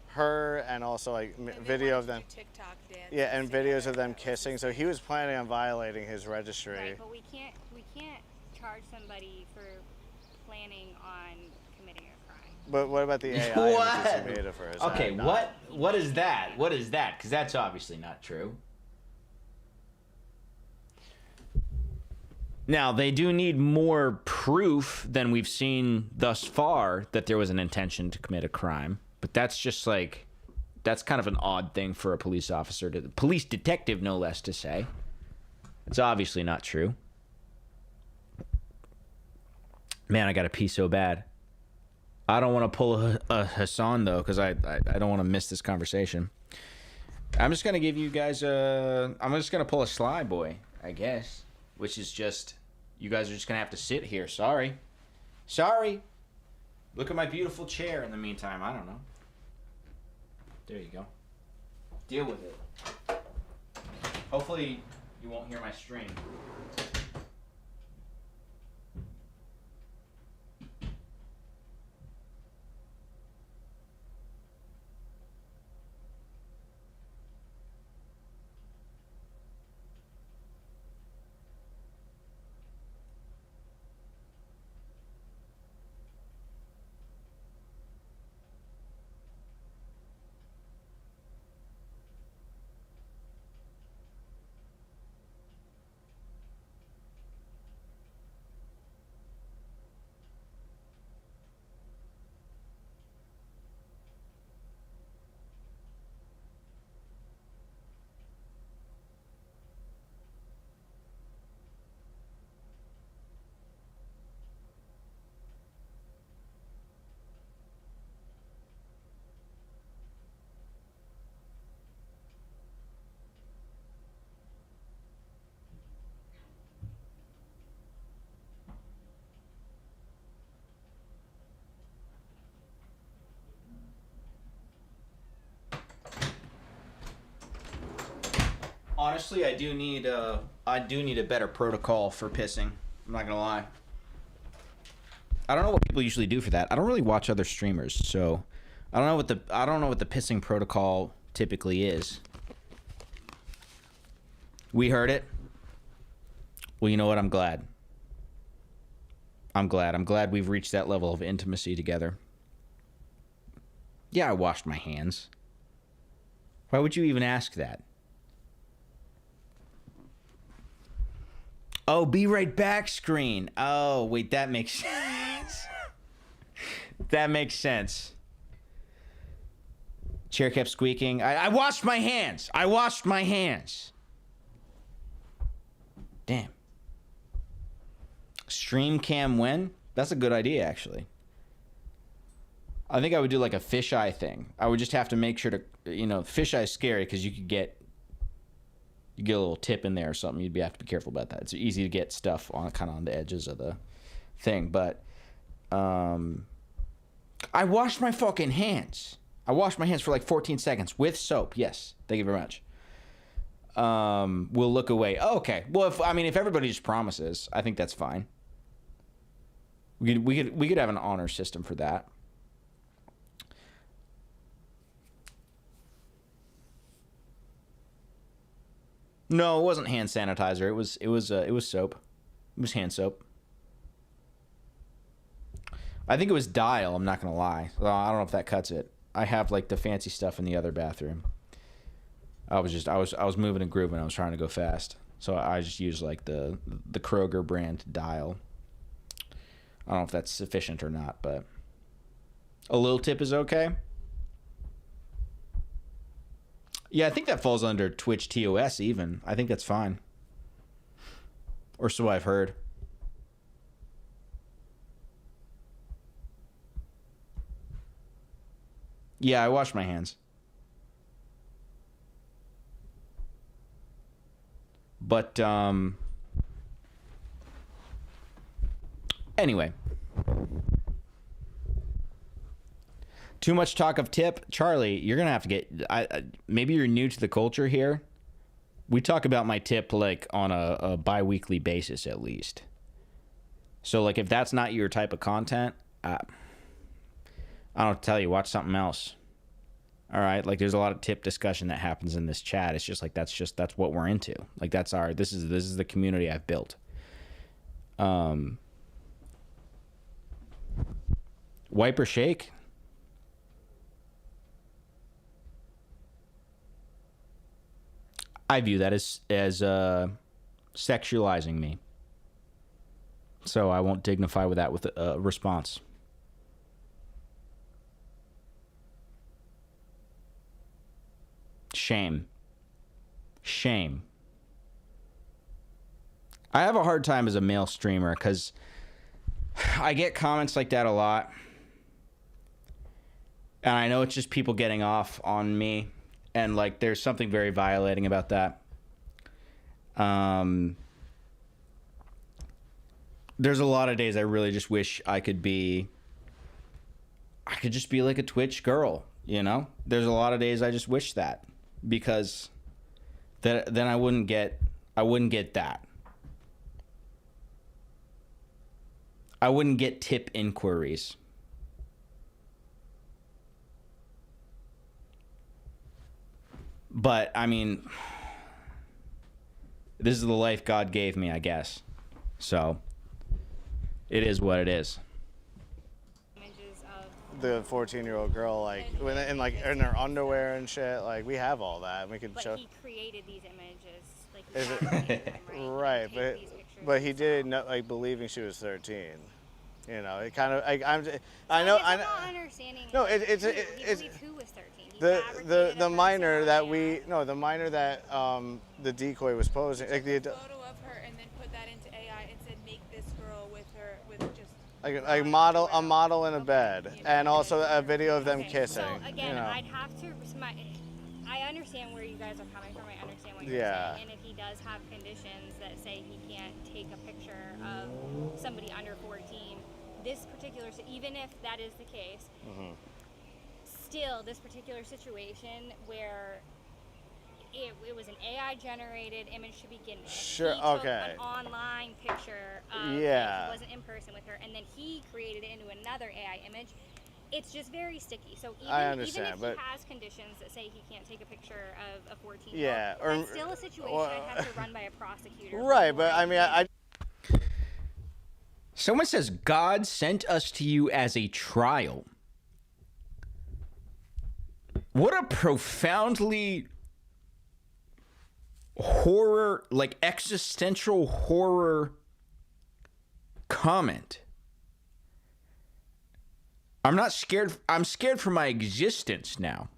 her, and also like And they video wanted of to them. do TikTok dances Yeah, and videos together. of them That was kissing. his So he was planning on violating his registry. Right, but we can't charge somebody for planning on committing a crime. But what about the AI images he made of her? Is Okay, that not- what is that? What is that? Because that's obviously not true. Now, they do need more proof than we've seen thus far that there was an intention to commit a crime. But that's just like, that's kind of an odd thing for a police officer to, police detective no less, to say. It's obviously not true. Man, I got to pee so bad. I don't want to pull a Hassan, though, because I don't want to miss this conversation. I'm just going to give you guys I'm just going to pull a Sly Boy, I guess. Which is just, you guys are just going to have to sit here. Sorry. Look at my beautiful chair in the meantime. I don't know. There you go. Deal with it. Hopefully you won't hear my stream. Honestly, I do need a better protocol for pissing. I'm not gonna lie. I don't know what people usually do for that. I don't really watch other streamers, so I don't know what the pissing protocol typically is. We heard it. Well, you know what? I'm glad. I'm glad we've reached that level of intimacy together. Yeah, I washed my hands. Why would you even ask that? Oh, be right back screen. Oh, wait, that makes sense. That makes sense. Chair kept squeaking. I washed my hands. I washed my hands. Damn. Stream cam when? That's a good idea, actually. I think I would do like a fisheye thing. I would just have to make sure to, fisheye is scary because you get a little tip in there or something. You'd have to be careful about that. It's easy to get stuff on the edges of the thing. But I washed my fucking hands. I washed my hands for like 14 seconds with soap. Yes, thank you very much. We'll look away. Oh, okay. Well, if everybody just promises, I think that's fine. We could have an honor system for that. No, it wasn't hand sanitizer. It was soap. It was hand soap. I think it was Dial. I'm not gonna lie. Well, I don't know if that cuts it. I have like the fancy stuff in the other bathroom. I was moving and grooving. I was trying to go fast, so I just used like the Kroger brand Dial. I don't know if that's sufficient or not, but a little tip is okay. Yeah, I think that falls under Twitch TOS even. I think that's fine. Or so I've heard. Yeah, I wash my hands. But, anyway. Too much talk of tip. Charlie, you're going to have to get... maybe you're new to the culture here. We talk about my tip, like, on a bi-weekly basis, at least. So, like, if that's not your type of content, I don't tell you, watch something else. All right? Like, there's a lot of tip discussion that happens in this chat. It's just like, that's what we're into. Like, this is the community I've built. Wipe or shake? I view that as sexualizing me. So I won't dignify with that with a response. Shame. I have a hard time as a male streamer because I get comments like that a lot. And I know it's just people getting off on me. And, like, there's something very violating about that. There's a lot of days I really just wish I could just be like a Twitch girl, you know? There's a lot of days I just wish that. Because then I wouldn't get that. I wouldn't get tip inquiries. But, I mean, this is the life God gave me, I guess. So, it is what it is. Images of The 14-year-old girl, like, in her underwear and shit, like, we have all that. And we could but show. he created these images, like Is he it- fabricated them, right? Right, He but takes these pictures but and he stuff. did like believing she was 13. You know, it kind of. I I know. guess I I'm know. not understanding. No, it's he it's believed who was 13. He the fabricated a minor person that on we it. no the minor that the decoy was posing like the Photo of her and then put that into AI and said make this girl with just like a model in a bed and also a video of them Okay, kissing. So again, you know. I'd have to. I understand where you guys are coming from. I understand what you're Yeah. saying. And if he does have conditions that say he can't take a picture of somebody under 14, this particular, even if that is the case, still this particular situation where it it was an AI generated image to begin with. Sure, He took okay. an online picture of Yeah. he wasn't in person with her, and then he created it into another AI image. It's just very sticky. So I even understand, if but he has conditions that say he can't take a picture of a 14-year-old, Yeah, or- that's still a situation well, I'd have to run by a prosecutor. right, before but I mean, I Someone says God sent us to you as a trial. What a profoundly horror, like existential horror comment. I'm not scared. I'm scared for my existence now.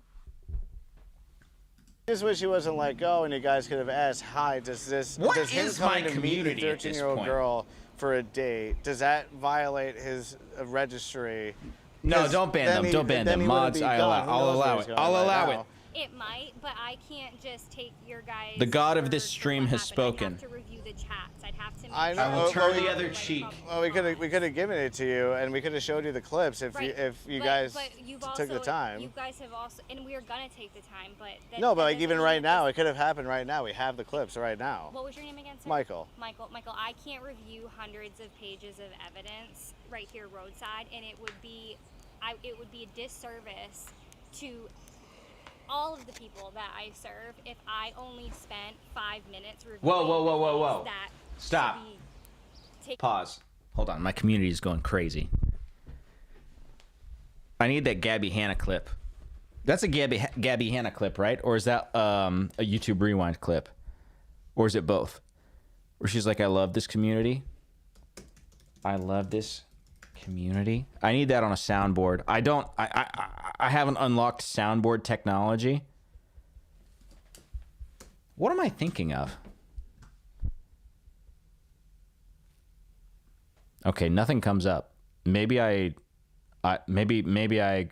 just wish he wasn't let go, and you guys could have asked, "Hi, does What him is my coming to meet community the at this 13-year-old point? girl for a date? Does that violate his registry?" No, 'Cause don't ban then them. he- Don't ban then them. he wouldn't Mods, be I'll gone. Who allow knows where it. he's going I'll right allow now. it. It might, but I can't just take your guys. The God of word this for stream what has happened. spoken. I'd have to review the chats. I'd have to. Make I know. sure I will that turn they're the all, other like, cheek. public Well, we lines. could have given it to you, and we could have showed you the clips if Right, you but- guys but you've took the also- time. You guys have also, and we are gonna take the time, but that, No, but that like doesn't even mean right that now, this- it could have happened right now. We have the clips right now. What was your name again, sir? Michael. Michael, I can't review hundreds of pages of evidence right here roadside, and it would be a disservice to all of the people that I serve if I only spent 5 minutes reviewing Whoa. that Stop. should be taken. Pause. Hold on. My community is going crazy. I need that Gabby Hanna clip. That's a Gabby Hanna clip, right? Or is that a YouTube Rewind clip? Or is it both? Where she's like, I love this community. I love this community. I need that on a soundboard. I haven't unlocked soundboard technology. What am I thinking of? Okay, nothing comes up. Maybe I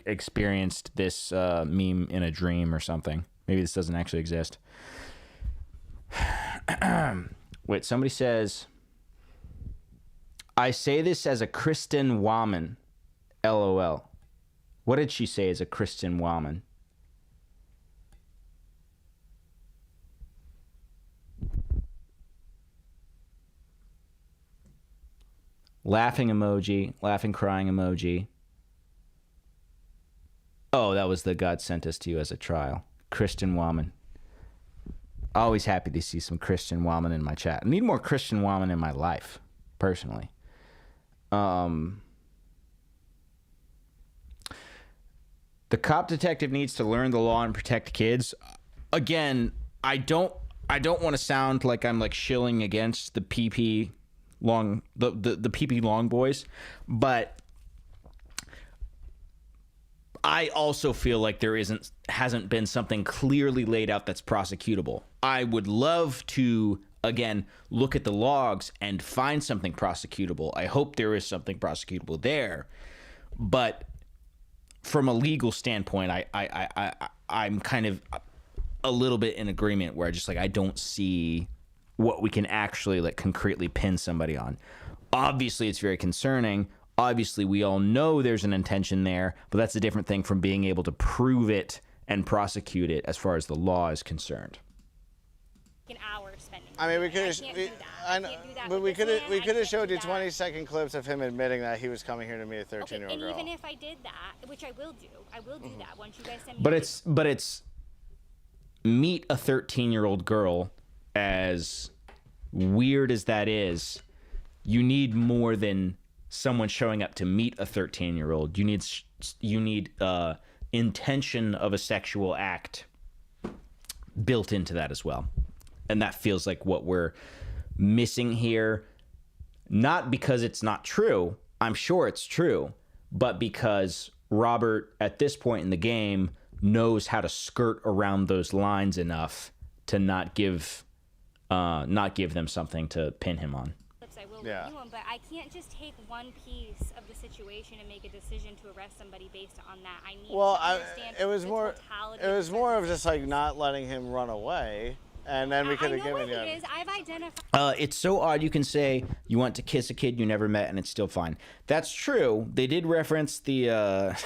experienced this meme in a dream or something. Maybe this doesn't actually exist. Wait, somebody says, I say this as a Kristen woman. LOL. What did she say as a Kristen woman? Laughing emoji, laughing crying emoji. Oh, that was the God sent us to you as a trial. Christian woman. Always happy to see some Christian woman in my chat. I need more Christian woman in my life, personally. The cop detective needs to learn the law and protect kids. Again, I don't want to sound like I'm like shilling against the PP long the PP long boys, but I also feel like there hasn't been something clearly laid out that's prosecutable. I would love to again look at the logs and find something prosecutable. I hope there is something prosecutable there, but from a legal standpoint, I'm kind of a little bit in agreement where I don't see what we can actually like concretely pin somebody on. Obviously, it's very concerning. Obviously, we all know there's an intention there, but that's a different thing from being able to prove it and prosecute it as far as the law is concerned. An hour spending. I mean, we could I can't do that. I know, can't do that but with we this could man. I have can't showed do you that. 20-second clips of him admitting that he was coming here to meet a Okay, 13-year-old and girl. even if I did that, which I will do that once you guys send me. But it's meet a 13-year-old girl, as weird as that is, you need more than someone showing up to meet a 13-year-old. You need intention of a sexual act built into that as well. And that feels like what we're missing here, not because it's not true. I'm sure it's true, but because Robert, at this point in the game, knows how to skirt around those lines enough to not give them something to pin him on. I will Yeah. review them, but I can't just take one piece of the situation and make a decision to arrest somebody based on that. I need Well, to understand it was the more totality it was of more the of just like not letting him run away, and then we could I have know given what you. it is. I've identified. It's so odd you can say you want to kiss a kid you never met and it's still fine. That's true. They did reference the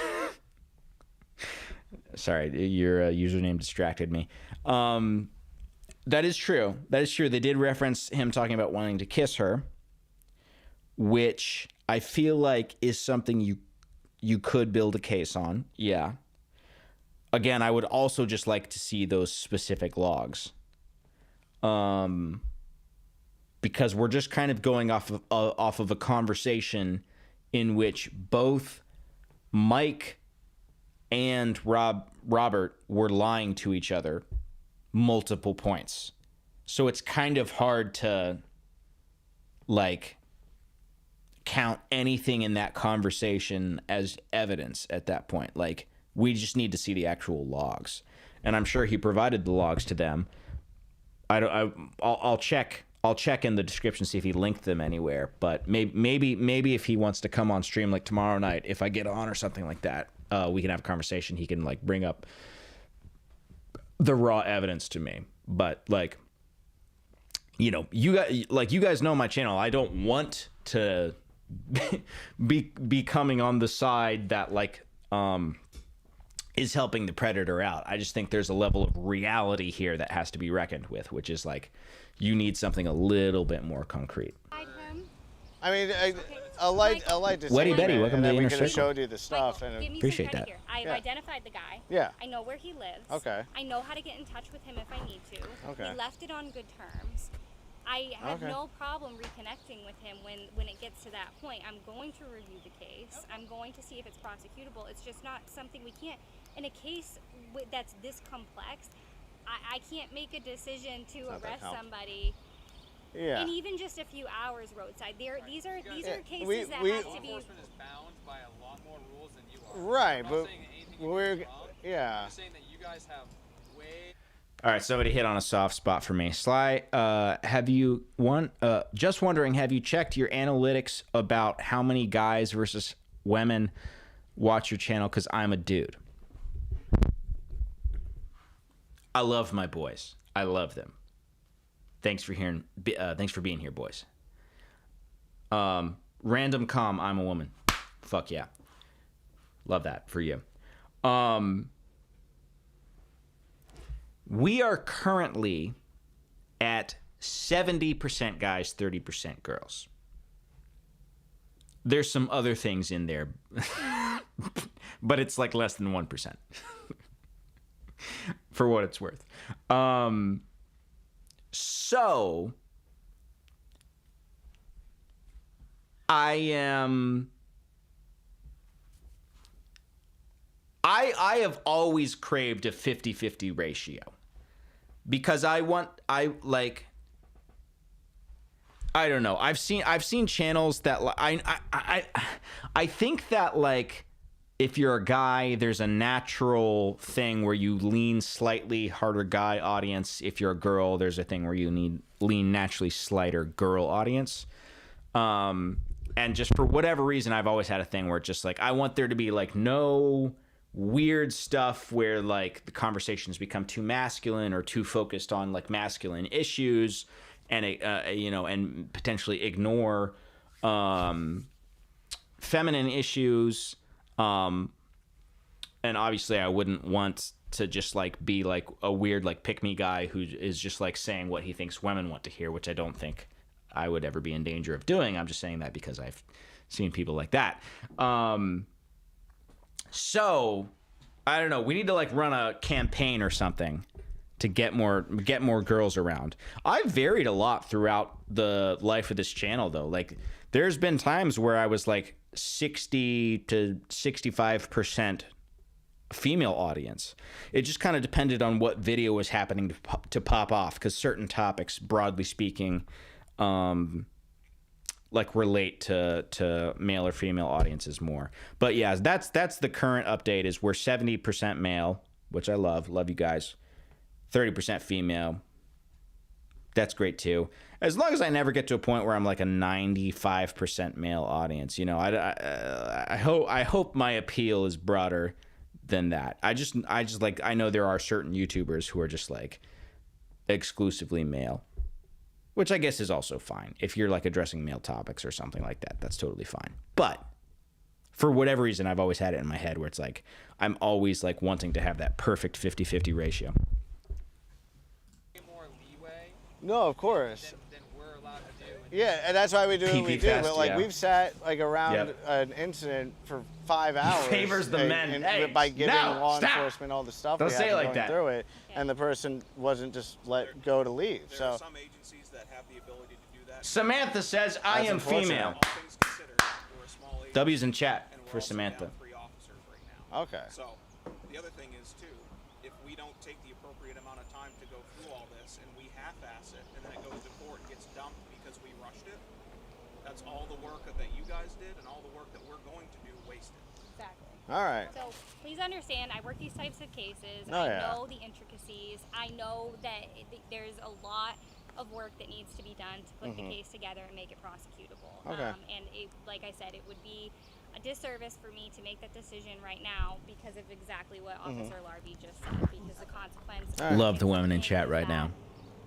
sorry, your username distracted me. That is true. That is true. They did reference him talking about wanting to kiss her, which I feel like is something you could build a case on. Yeah. Again, I would also just like to see those specific logs. Because we're just kind of going off of a conversation in which both Mike and Robert were lying to each other multiple points. So it's kind of hard to like count anything in that conversation as evidence at that point. Like, we just need to see the actual logs. And I'm sure he provided the logs to them. I'll check in the description, see if he linked them anywhere. But maybe if he wants to come on stream like tomorrow night, if I get on or something like that, we can have a conversation. He can like bring up the raw evidence to me. But like, you know, you guys know my channel. I don't want to be coming on the side that like is helping the predator out. I just think there's a level of reality here that has to be reckoned with, which is like, you need something a little bit more concrete. I mean, a light Weddy Betty, welcome to the we Inner could have Circle. showed you the stuff. Michael, And give me Appreciate some credit that. Here. I've Yeah. identified the guy. Yeah. I know where he lives. Okay. I know how to get in touch with him if I need to. Okay. He left it on good terms. I have Okay. no problem reconnecting with him when it gets to that point. I'm going to review the case. I'm going to see if it's prosecutable. It's just not something we can't, in a case that's this complex, I can't make a decision to Not that arrest help. somebody Yeah. in even just a few hours roadside. These are cases we- that we- have to Law be. enforcement is bound by a lot more rules than you are. Right, I'm not but saying that anything you we're do is wrong. yeah. I'm saying that you guys have way. All right, somebody hit on a soft spot for me. Sly, have you just wondering, have you checked your analytics about how many guys versus women watch your channel? Because I'm a dude. I love my boys. I love them. Thanks for being here, boys. Random com, I'm a woman. Fuck yeah. Love that for you. We are currently at 70% guys, 30% girls. There's some other things in there, but it's like less than 1%. For what it's worth. So I have always craved a 50-50 ratio because I don't know. I've seen channels that I think that like if you're a guy, there's a natural thing where you lean slightly harder guy audience. If you're a girl, there's a thing where you lean naturally slighter girl audience. And just for whatever reason, I've always had a thing where it's just like, I want there to be like no weird stuff where like the conversations become too masculine or too focused on like masculine issues and, and potentially ignore feminine issues. And obviously I wouldn't want to just like be like a weird like pick me guy who is just like saying what he thinks women want to hear, which I don't think I would ever be in danger of doing. I'm just saying that because I've seen people like that. So I don't know. We need to like run a campaign or something to get more girls around. I've varied a lot throughout the life of this channel though. Like there's been times where I was like 60 to 65% female audience. It just kind of depended on what video was happening to pop off, because certain topics, broadly speaking, like relate to male or female audiences more. But yeah, that's the current update. Is we're 70% male, which I love you guys. 30% female. That's great too. As long as I never get to a point where I'm like a 95% male audience, you know, I hope my appeal is broader than that. I just like, I know there are certain YouTubers who are just like exclusively male, which I guess is also fine. If you're like addressing male topics or something like that, that's totally fine. But for whatever reason, I've always had it in my head where it's like, I'm always like wanting to have that perfect 50-50 ratio. More No, of course. Than we're allowed to do. And Yeah, and that's why we do what we PP do. fest, But like yeah. we've sat like around Yep. an incident for 5 hours. favors the men. Hey, by giving no, law stop. enforcement all the stuff Don't we say had it like going that. through it, and the person wasn't just let go to leave. There So are some agencies that have the ability to do that. Samantha says, I That's am unfortunate. female. All things considered, we're a small agency. W's in chat and we're for also Samantha. down 3 officers right now. okay. So the other thing is too, if we don't take the appropriate amount of time to go through all this and we half-ass it and then it goes to court and gets dumped because we rushed it, that's all the work that you guys did and all the work that we're going to do wasted. Exactly. All right. So please understand, I work these types of cases. Oh, I yeah. know the intricacies. I know that there's a lot of work that needs to be done to put the case together and make it prosecutable. Mm-hmm. Okay. And like I said, it would be a disservice for me to make that decision right now because of exactly what Officer Larby just said. Because the consequence. All right. Love the women in is chat right that now.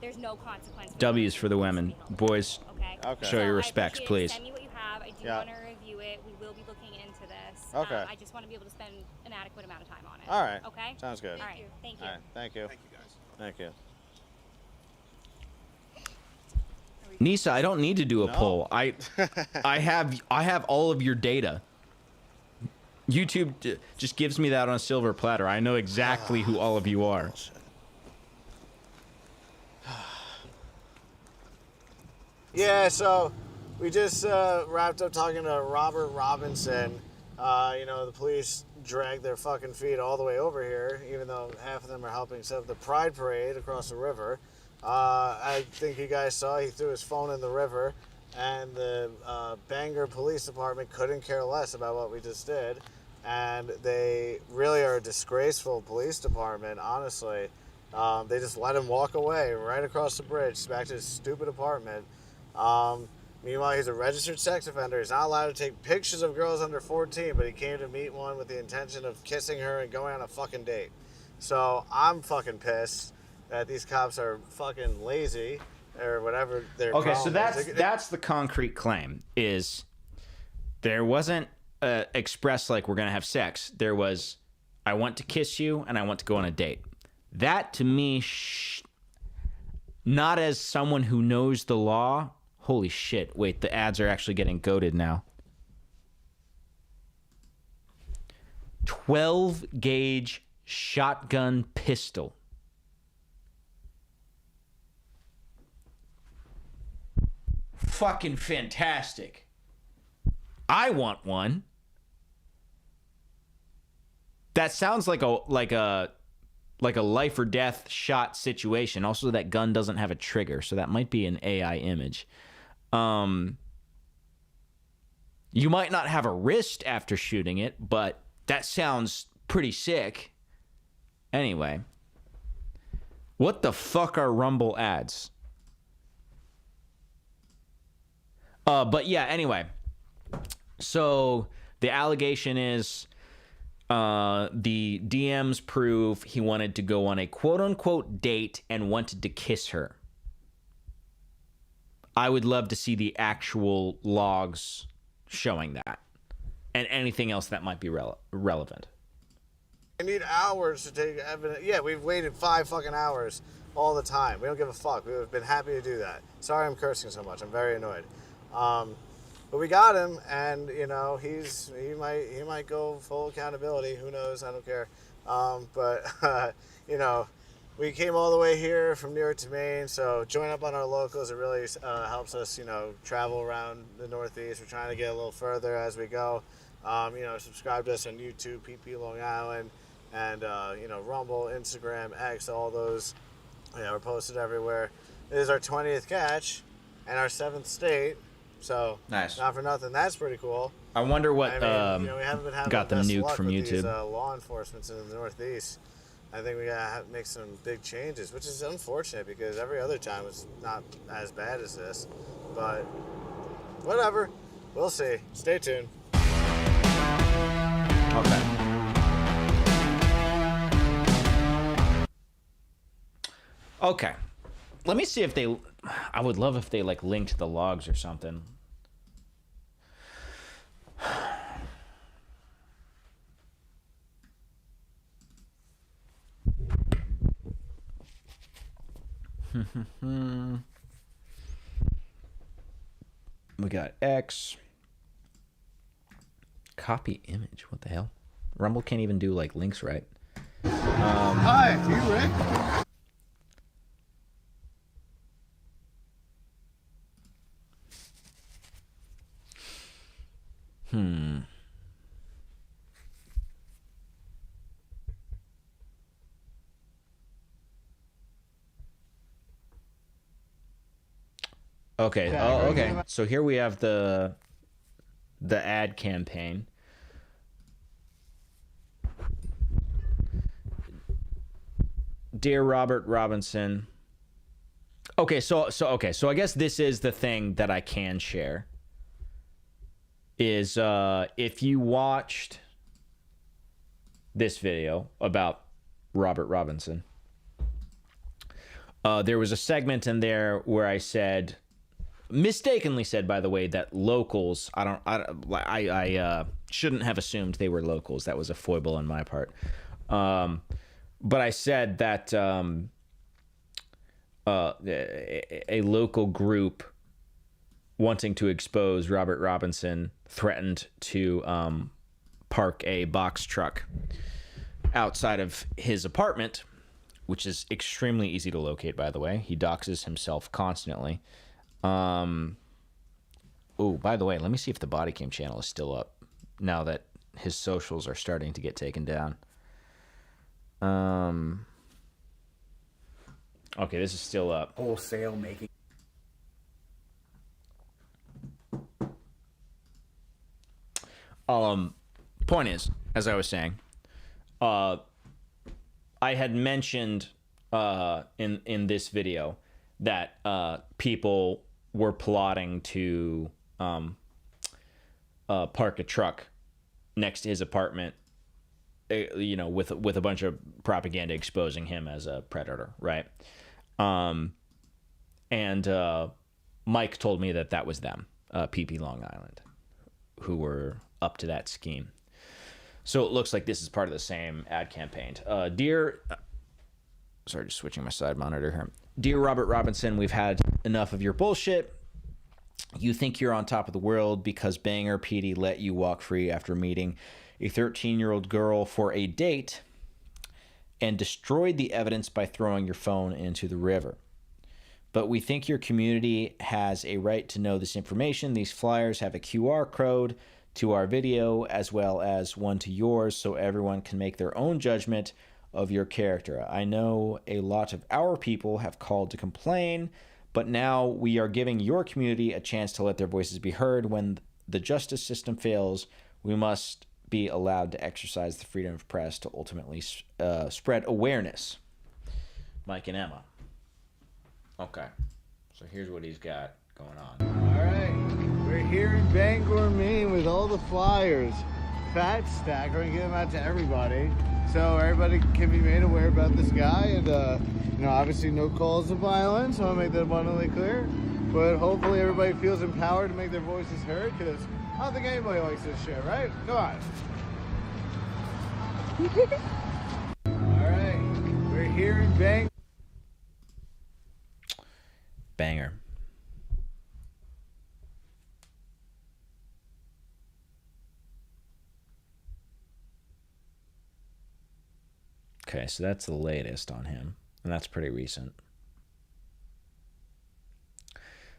There's no consequence. W's for the women. Boys, Okay. Okay. show your I respects, appreciate it. please. Send me what you have. I do Yeah. want to review it. We will be looking into this. Okay. I just want to be able to spend an adequate amount of time on it. All right. Okay. Sounds good. All right. Thank you. All right. Thank you. Thank you guys. Thank you. Nisa, I don't need to do a No. poll. I have all of your data. YouTube just gives me that on a silver platter. I know exactly who all of you are. Yeah, so we just wrapped up talking to Robert Robinson. The police dragged their fucking feet all the way over here, even though half of them are helping set up the Pride Parade across the river. I think you guys saw he threw his phone in the river, and the Bangor Police Department couldn't care less about what we just did. And they really are a disgraceful police department, honestly. They just let him walk away right across the bridge back to his stupid apartment. Meanwhile, he's a registered sex offender. He's not allowed to take pictures of girls under 14, but he came to meet one with the intention of kissing her and going on a fucking date. So I'm fucking pissed that these cops are fucking lazy or whatever their Okay, so problem is. that's the concrete claim. Is there wasn't expressed like we're gonna have sex. There was, I want to kiss you and I want to go on a date. That to me, not as someone who knows the law. Holy shit! Wait, the ads are actually getting goated now. 12-gauge shotgun pistol. Fucking fantastic. I want one. That sounds like a life or death shot situation. Also, that gun doesn't have a trigger, so that might be an AI image. You might not have a wrist after shooting it, but that sounds pretty sick. Anyway, what the fuck are Rumble ads? But yeah, anyway. So the allegation is the DMs prove he wanted to go on a quote-unquote date and wanted to kiss her. I would love to see the actual logs showing that and anything else that might be relevant. I need hours to take evidence. Yeah, we've waited 5 fucking hours all the time. We don't give a fuck. We've been happy to do that. Sorry I'm cursing so much. I'm very annoyed. But we got him, and he might go full accountability. Who knows? I don't care. We came all the way here from New York to Maine, so join up on our locals. It really helps us, travel around the Northeast. We're trying to get a little further as we go. Subscribe to us on YouTube, PP Long Island, and Rumble, Instagram, X, all those. We're posted everywhere. It is our 20th catch and our 7th state. So Nice. Not for nothing. That's pretty cool. I wonder what we haven't been having got the them best nuked luck from with YouTube. These, law enforcement in the Northeast. I think we gotta make some big changes, which is unfortunate because every other time it's not as bad as this. But whatever, we'll see. Stay tuned. Okay. Okay. Let me see if they... I would love if they, linked the logs or something. We got X. Copy image. What the hell? Rumble can't even do like links right. Hi, you Rick? Okay. Oh, okay. So here we have the ad campaign. Dear Robert Robinson. Okay, so I guess this is the thing that I can share. Is if you watched this video about Robert Robinson, there was a segment in there where I said, mistakenly said, by the way, that locals. I shouldn't have assumed they were locals. That was a foible on my part. But I said that a local group wanting to expose Robert Robinson threatened to park a box truck outside of his apartment, which is extremely easy to locate, by the way. He doxes himself constantly. Oh, by the way, let me see if the body cam channel is still up now that his socials are starting to get taken down. Okay, this is still up. Wholesale making. Point is, as I was saying, I had mentioned in this video that people were plotting to park a truck next to his apartment, you know, with a bunch of propaganda exposing him as a predator, right? And Mike told me that was them, PP Long Island, who were up to that scheme. So it looks like this is part of the same ad campaign. Dear, sorry, just switching my side monitor here. Dear Robert Robinson, we've had enough of your bullshit. You think you're on top of the world because Banger PD let you walk free after meeting a 13-year-old girl for a date and destroyed the evidence by throwing your phone into the river. But we think your community has a right to know this information. These flyers have a QR code to our video as well as one to yours, so everyone can make their own judgment of your character. I know a lot of our people have called to complain, but now we are giving your community a chance to let their voices be heard. When the justice system fails, we must be allowed to exercise the freedom of press to ultimately spread awareness. Mike and Emma. Okay, so here's what he's got going on. All right, we're here in Bangor, Maine with all the flyers. Fat stack, we're gonna get them out to everybody, so everybody can be made aware about this guy. And you know, obviously no calls to violence, so I want to make that abundantly clear. But hopefully everybody feels empowered to make their voices heard, because I don't think anybody likes this shit, right? Come on. All right, we're here in Bangor. Banger. Okay, so that's the latest on him, and that's pretty recent.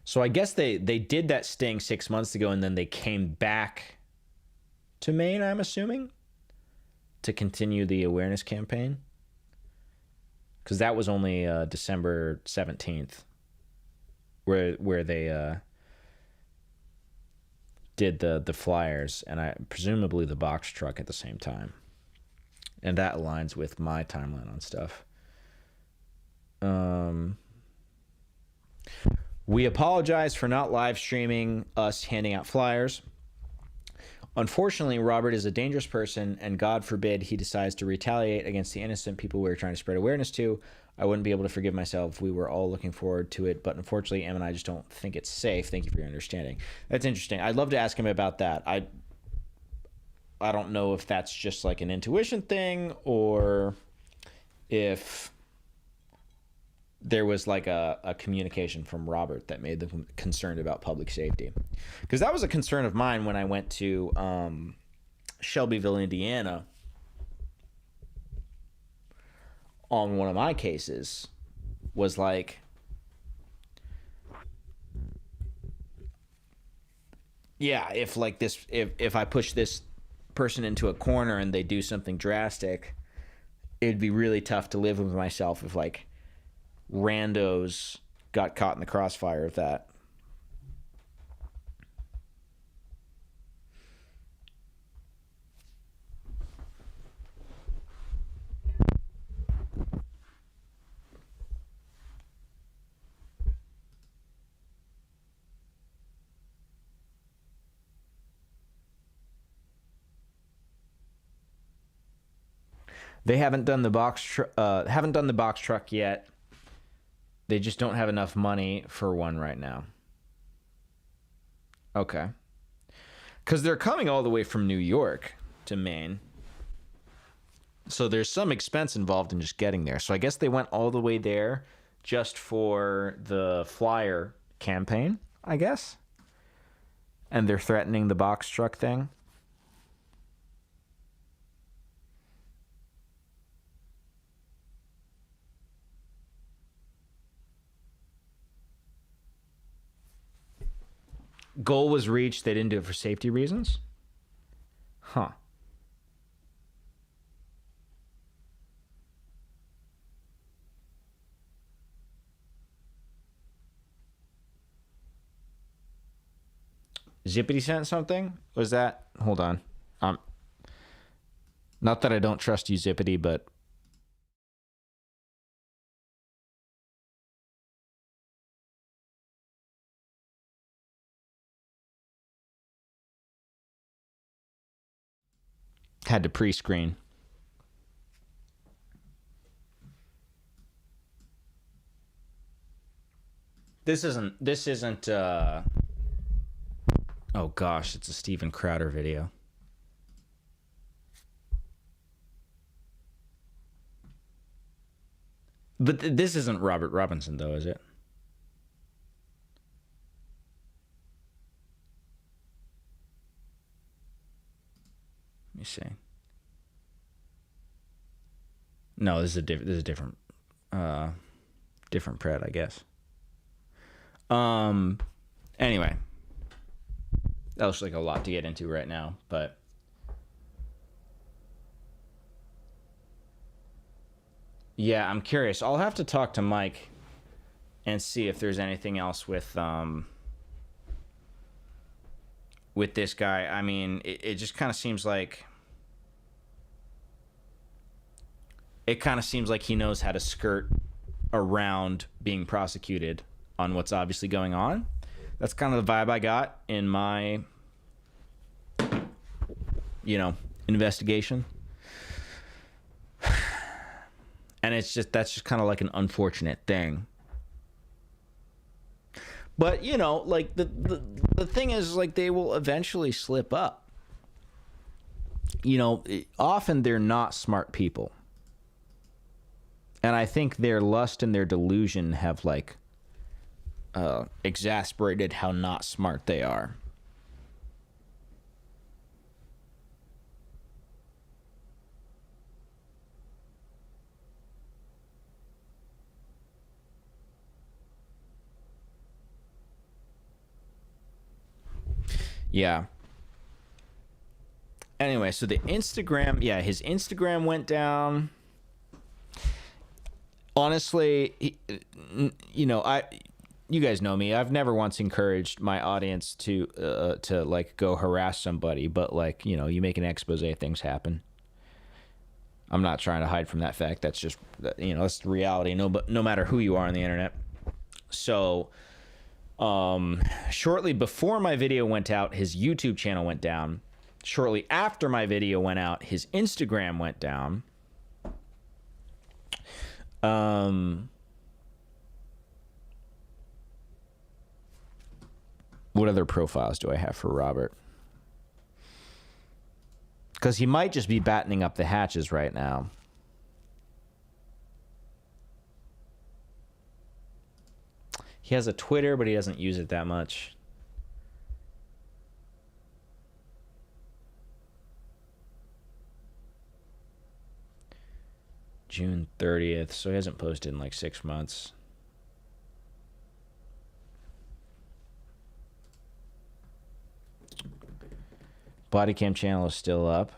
So I guess they did that sting 6 months ago, and then they came back to Maine, I'm assuming, to continue the awareness campaign, because that was only December 17th. Where they did the flyers and presumably the box truck at the same time, and that aligns with my timeline on stuff. We apologize for not live streaming us handing out flyers. Unfortunately, Robert is a dangerous person, and God forbid he decides to retaliate against the innocent people we are trying to spread awareness to. I wouldn't be able to forgive myself. We were all looking forward to it, but unfortunately, Em and I just don't think it's safe. Thank you for your understanding. That's interesting. I'd love to ask him about that. I don't know if that's just like an intuition thing, or if there was like a communication from Robert that made them concerned about public safety. Because that was a concern of mine when I went to Shelbyville, Indiana on one of my cases, was like, yeah, if like this, if I push this person into a corner and they do something drastic, it'd be really tough to live with myself if like randos got caught in the crossfire of that. They haven't done the box truck yet. They just don't have enough money for one right now. Okay. Because they're coming all the way from New York to Maine. So there's some expense involved in just getting there. So I guess they went all the way there just for the flyer campaign, I guess. And they're threatening the box truck thing. Goal was reached. They didn't do it for safety reasons? Huh. Zippity sent something? Was that? Hold on. Not that I don't trust you, Zippity, but... had to pre-screen. This isn't oh gosh, it's a Steven Crowder video. But this isn't Robert Robinson though, is it? Let me see. No, this is a different different Pred, I guess. Anyway, that was like a lot to get into right now, but yeah, I'm curious. I'll have to talk to Mike and see if there's anything else with this guy. I mean, it just kind of seems like he knows how to skirt around being prosecuted on what's obviously going on. That's kind of the vibe I got in my, investigation. And that's just kind of like an unfortunate thing. But, like the thing is, like, they will eventually slip up. Often they're not smart people. And I think their lust and their delusion have, like, exasperated how not smart they are. Yeah. Anyway, so the Instagram, his Instagram went down. Honestly, you guys know me. I've never once encouraged my audience to like go harass somebody, but like, you make an expose, things happen. I'm not trying to hide from that fact. That's just, that's the reality. No matter who you are on the internet. So, shortly before my video went out, his YouTube channel went down. Shortly after my video went out, his Instagram went down. What other profiles do I have for Robert? Because he might just be battening up the hatches right now. He has a Twitter, but he doesn't use it that much. June 30th, so he hasn't posted in like 6 months. Bodycam channel is still up.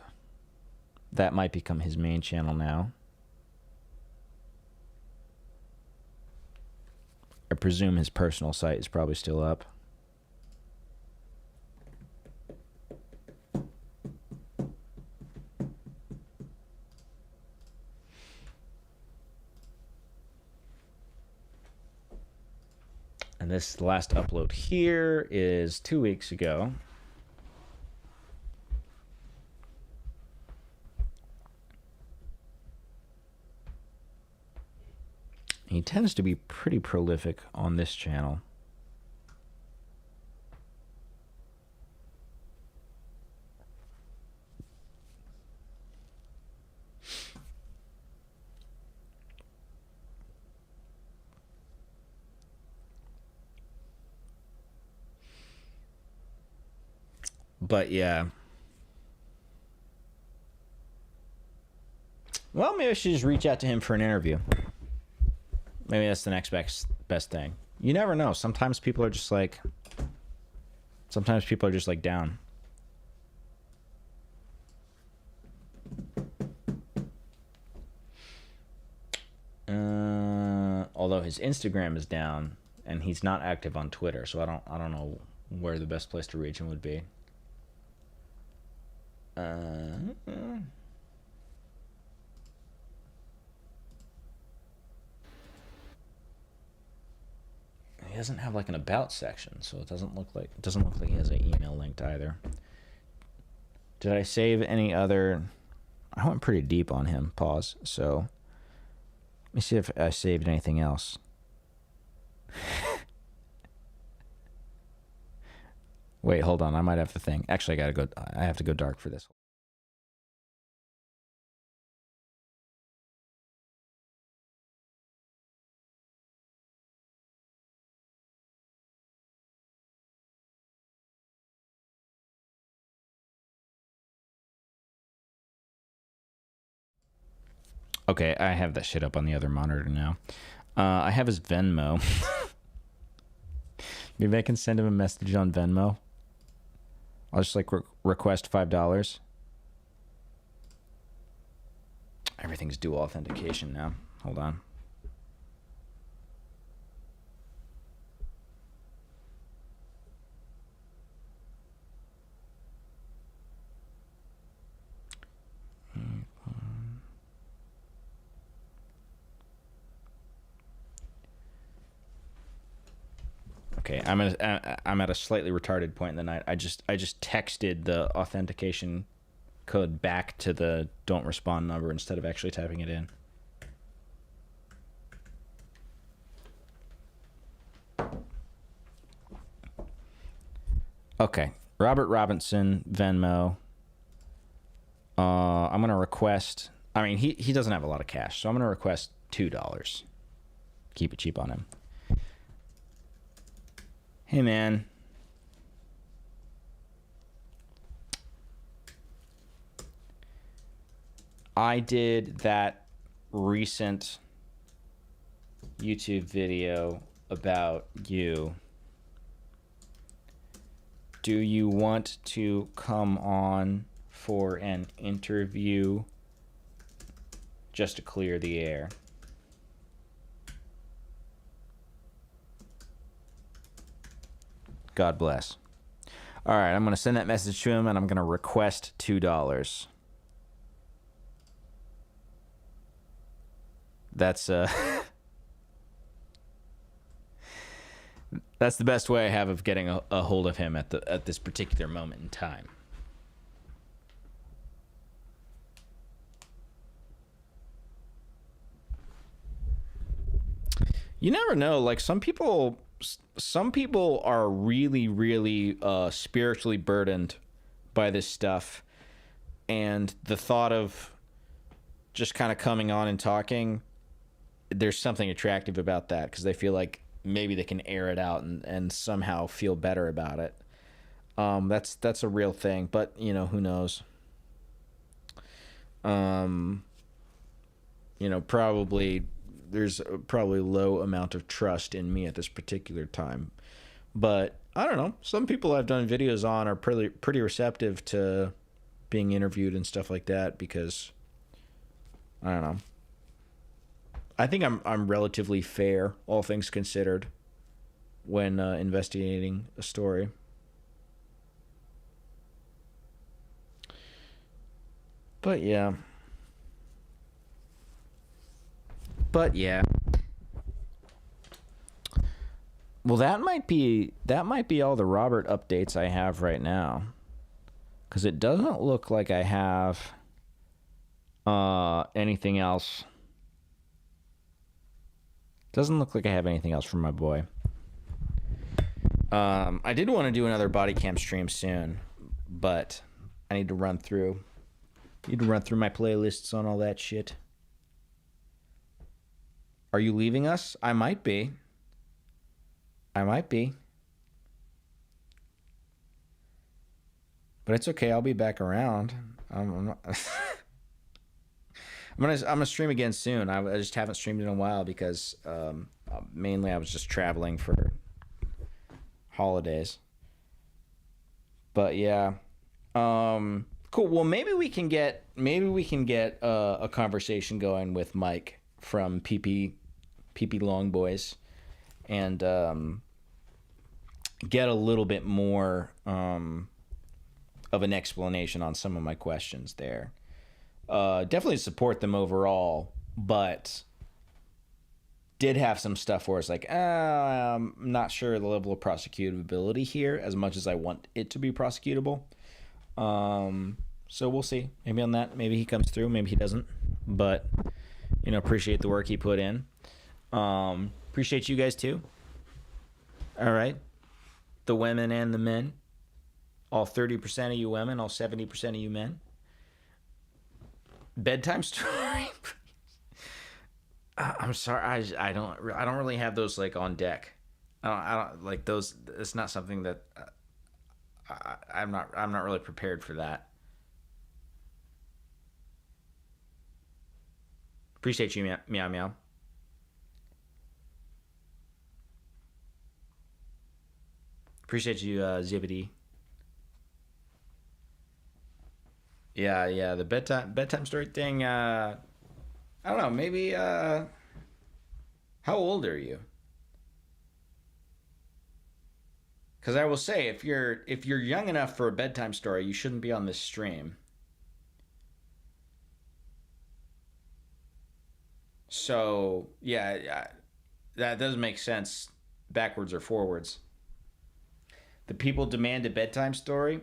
That might become his main channel now. I presume his personal site is probably still up. And this last upload here is 2 weeks ago. He tends to be pretty prolific on this channel. But yeah. Well, maybe I should just reach out to him for an interview. Maybe that's the next best thing. You never know. Sometimes people are just like down. Although his Instagram is down and he's not active on Twitter, so I don't know where the best place to reach him would be. He doesn't have like an about section, so it doesn't look like he has an email linked either. Did I save any other? I went pretty deep on him. Pause. So let me see if I saved anything else. Wait, hold on. I might have to think. Actually, I have to go dark for this. Okay, I have that shit up on the other monitor now. I have his Venmo. Maybe I can send him a message on Venmo. I'll just like request $5. Everything's dual authentication now. Hold on. Okay, I'm at a slightly retarded point in the night. I just texted the authentication code back to the don't respond number instead of actually typing it in. Okay, Robert Robinson, Venmo. I'm gonna request. I mean, he doesn't have a lot of cash, so I'm gonna request $2. Keep it cheap on him. Hey, man. I did that recent YouTube video about you. Do you want to come on for an interview just to clear the air? God bless. All right, I'm going to send that message to him, and I'm going to request $2. That's that's the best way I have of getting a hold of him at this particular moment in time. You never know. Like some people are really, really spiritually burdened by this stuff, and the thought of just kind of coming on and talking, there's something attractive about that because they feel like maybe they can air it out and somehow feel better about it. That's a real thing, but you know, who knows? You know, probably there's probably low amount of trust in me at this particular time, but I don't know. Some people I've done videos on are pretty receptive to being interviewed and stuff like that, because I don't know. I think I'm relatively fair, all things considered, when investigating a story. But yeah. Well, that might be all the Robert updates I have right now, because it doesn't look like I have anything else. Doesn't look like I have anything else from my boy. I did want to do another body cam stream soon, but I need to run through my playlists on all that shit. Are you leaving us? I might be. But it's okay. I'll be back around. I'm not I'm gonna stream again soon. I just haven't streamed in a while because mainly I was just traveling for holidays. But yeah, cool. Well, maybe we can get a conversation going with Mike from PP Long Boys, and get a little bit more of an explanation on some of my questions there. Definitely support them overall, but did have some stuff where it's like, I'm not sure the level of prosecutability here as much as I want it to be prosecutable. So we'll see. Maybe on that, maybe he comes through, maybe he doesn't. But, you know, appreciate the work he put in. Appreciate you guys too. All right. The women and the men. All 30% of you women, all 70% of you men. Bedtime story. I'm sorry, I don't really have those like on deck. I don't like those. It's not something that I'm not really prepared for that. Appreciate you, meow meow. Appreciate you, Zibbity. Yeah, the bedtime story thing, I don't know, maybe, how old are you? Because I will say, if you're young enough for a bedtime story, you shouldn't be on this stream. So, yeah, that doesn't make sense backwards or forwards. The people demand a bedtime story.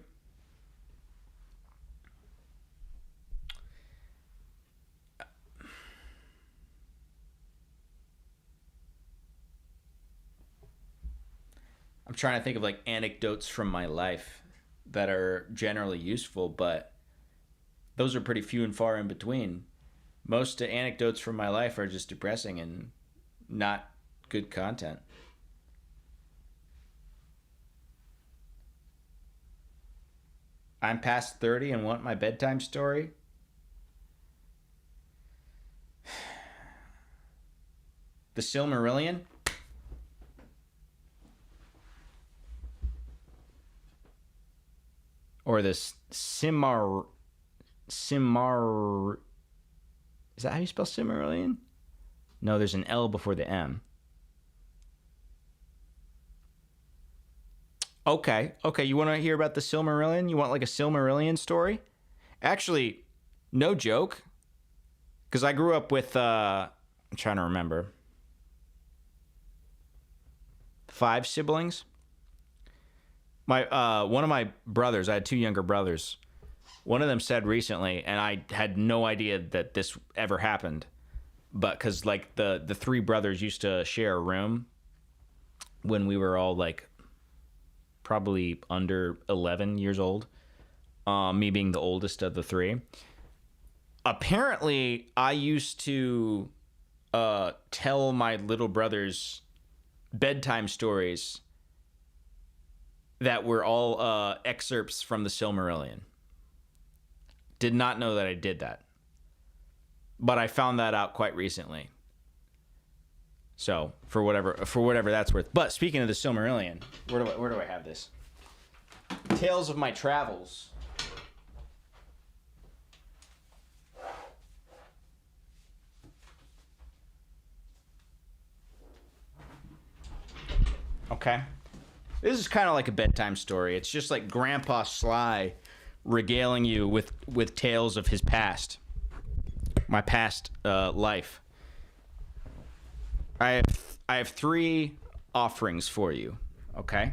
I'm trying to think of like anecdotes from my life that are generally useful, but those are pretty few and far in between. Most anecdotes from my life are just depressing and not good content. I'm past 30 and want my bedtime story. The Silmarillion? Or the Simar... Is that how you spell Silmarillion? No, there's an L before the M. Okay, you want to hear about the Silmarillion? You want like a Silmarillion story? Actually, no joke. Because I grew up with, I'm trying to remember. 5 siblings. One of my brothers, I had 2 younger brothers. One of them said recently, and I had no idea that this ever happened, but because like the 3 brothers used to share a room when we were all like probably under 11 years old, me being the oldest of the 3. Apparently, I used to tell my little brothers bedtime stories that were all excerpts from the Silmarillion. Did not know that I did that. But I found that out quite recently. So, for whatever that's worth. But speaking of the Silmarillion, where do I have this? Tales of My Travels. Okay. This is kind of like a bedtime story. It's just like Grandpa Sly regaling you with tales of his past. My past life. I have 3 offerings for you, okay?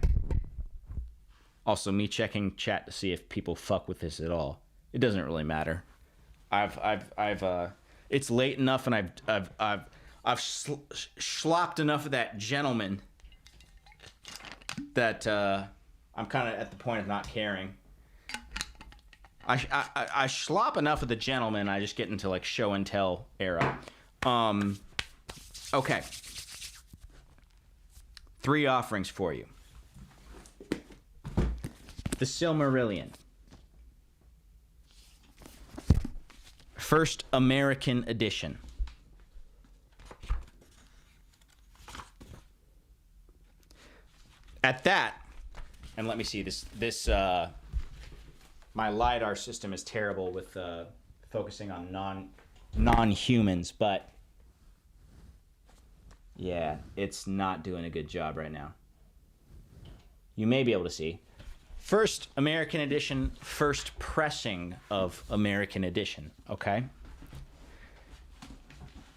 Also, me checking chat to see if people fuck with this at all. It doesn't really matter. It's late enough, and I've slopped enough of that gentleman that I'm kind of at the point of not caring. I slop enough of the gentleman, I just get into like show and tell era. Okay. 3 offerings for you. The Silmarillion. First American edition. At that, and let me see, this my LiDAR system is terrible with focusing on non-humans, but yeah, it's not doing a good job right now. You may be able to see. First American edition, first pressing of American edition, okay?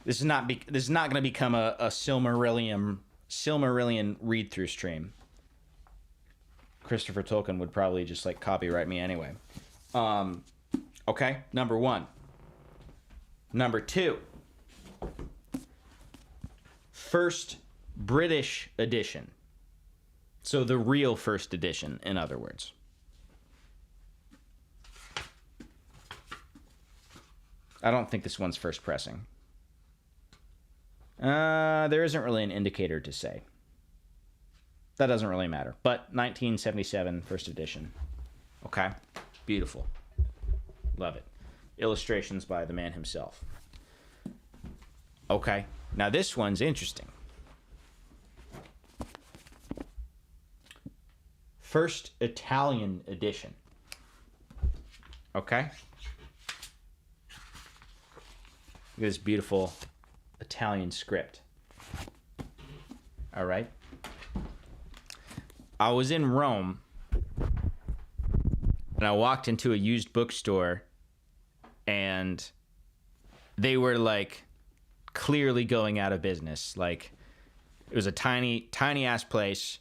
This is not going to become a Silmarillion read-through stream. Christopher Tolkien would probably just like copyright me anyway. Okay, number 1. Number 2. First British edition. So the real first edition, in other words. I don't think this one's first pressing. There isn't really an indicator to say. That doesn't really matter. But 1977, first edition. Okay. Beautiful. Love it. Illustrations by the man himself. Okay. Now this one's interesting. First Italian edition. Okay. Look at this beautiful Italian script. All right. I was in Rome, and I walked into a used bookstore, and they were like clearly going out of business. Like, it was a tiny ass place.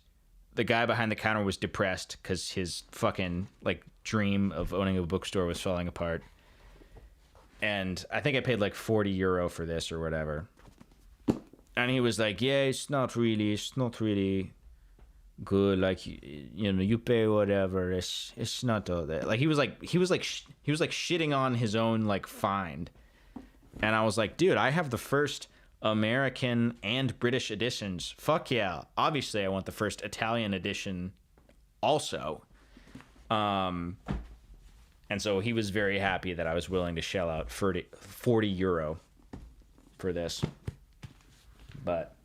The guy behind the counter was depressed because his fucking like dream of owning a bookstore was falling apart. And I think I paid like €40 for this or whatever. And he was like, "Yeah, it's not really good. Like, you know, you pay whatever. It's not all that." Like he was shitting on his own like find. And I was like, "Dude, I have the first American and British editions. Fuck yeah. Obviously, I want the first Italian edition also." And so he was very happy that I was willing to shell out €40 for this. But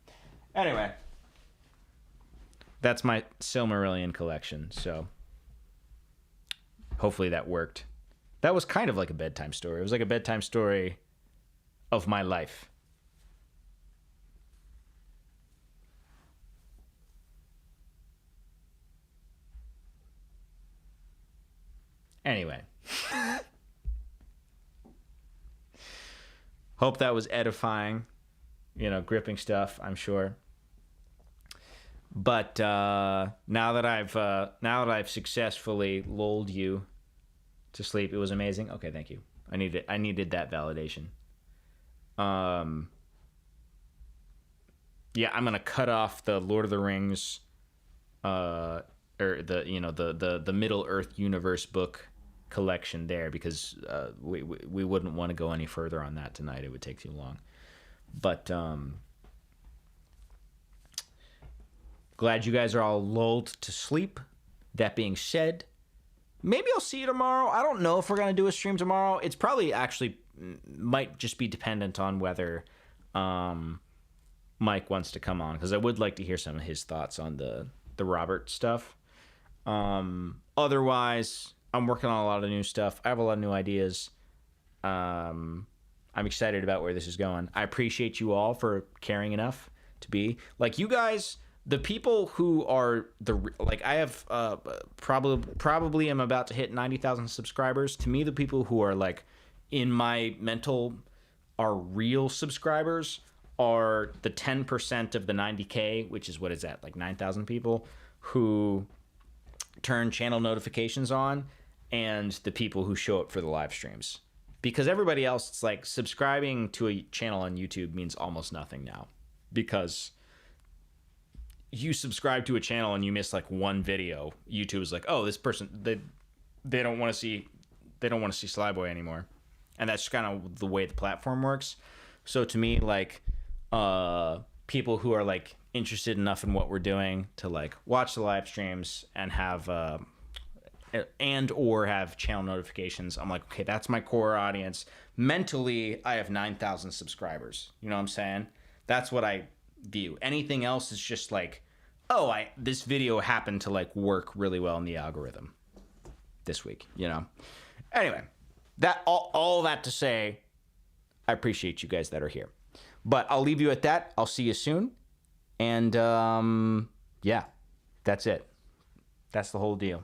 anyway, that's my Silmarillion collection. So hopefully that worked. That was kind of like a bedtime story. It was like a bedtime story of my life. Anyway. Hope that was edifying. You know, gripping stuff, I'm sure. But now that I've successfully lulled you to sleep, it was amazing. Okay, thank you. I needed that validation. Yeah, I'm gonna cut off the Lord of the Rings, or the Middle Earth universe book collection there, because we wouldn't want to go any further on that tonight. It would take too long. But Glad you guys are all lulled to sleep. That being said, maybe I'll see you tomorrow. I don't know if we're going to do a stream tomorrow. It's probably actually might just be dependent on whether Mike wants to come on, because I would like to hear some of his thoughts on the Robert stuff. Otherwise, I'm working on a lot of new stuff. I have a lot of new ideas. I'm excited about where this is going. I appreciate you all for caring enough to be like you guys. The people who are I have probably am about to hit 90,000 subscribers. To me, the people who are like in my mental are real subscribers are the 10% of the 90K, which is what is that, like 9,000 people who turn channel notifications on, and the people who show up for the live streams. Because everybody else, it's like subscribing to a channel on YouTube means almost nothing now, because you subscribe to a channel and you miss like one video, YouTube is like, oh, this person, they don't want to see Slyboy anymore. And that's kind of the way the platform works. So to me, like people who are like interested enough in what we're doing to like watch the live streams and have or have channel notifications, I'm like, okay, that's my core audience. Mentally, I have 9,000 subscribers. You know what I'm saying? That's what I view. Anything else is just like, oh, this video happened to like work really well in the algorithm this week, you know? Anyway, that all that to say, I appreciate you guys that are here. But I'll leave you at that. I'll see you soon. And yeah, that's it. That's the whole deal.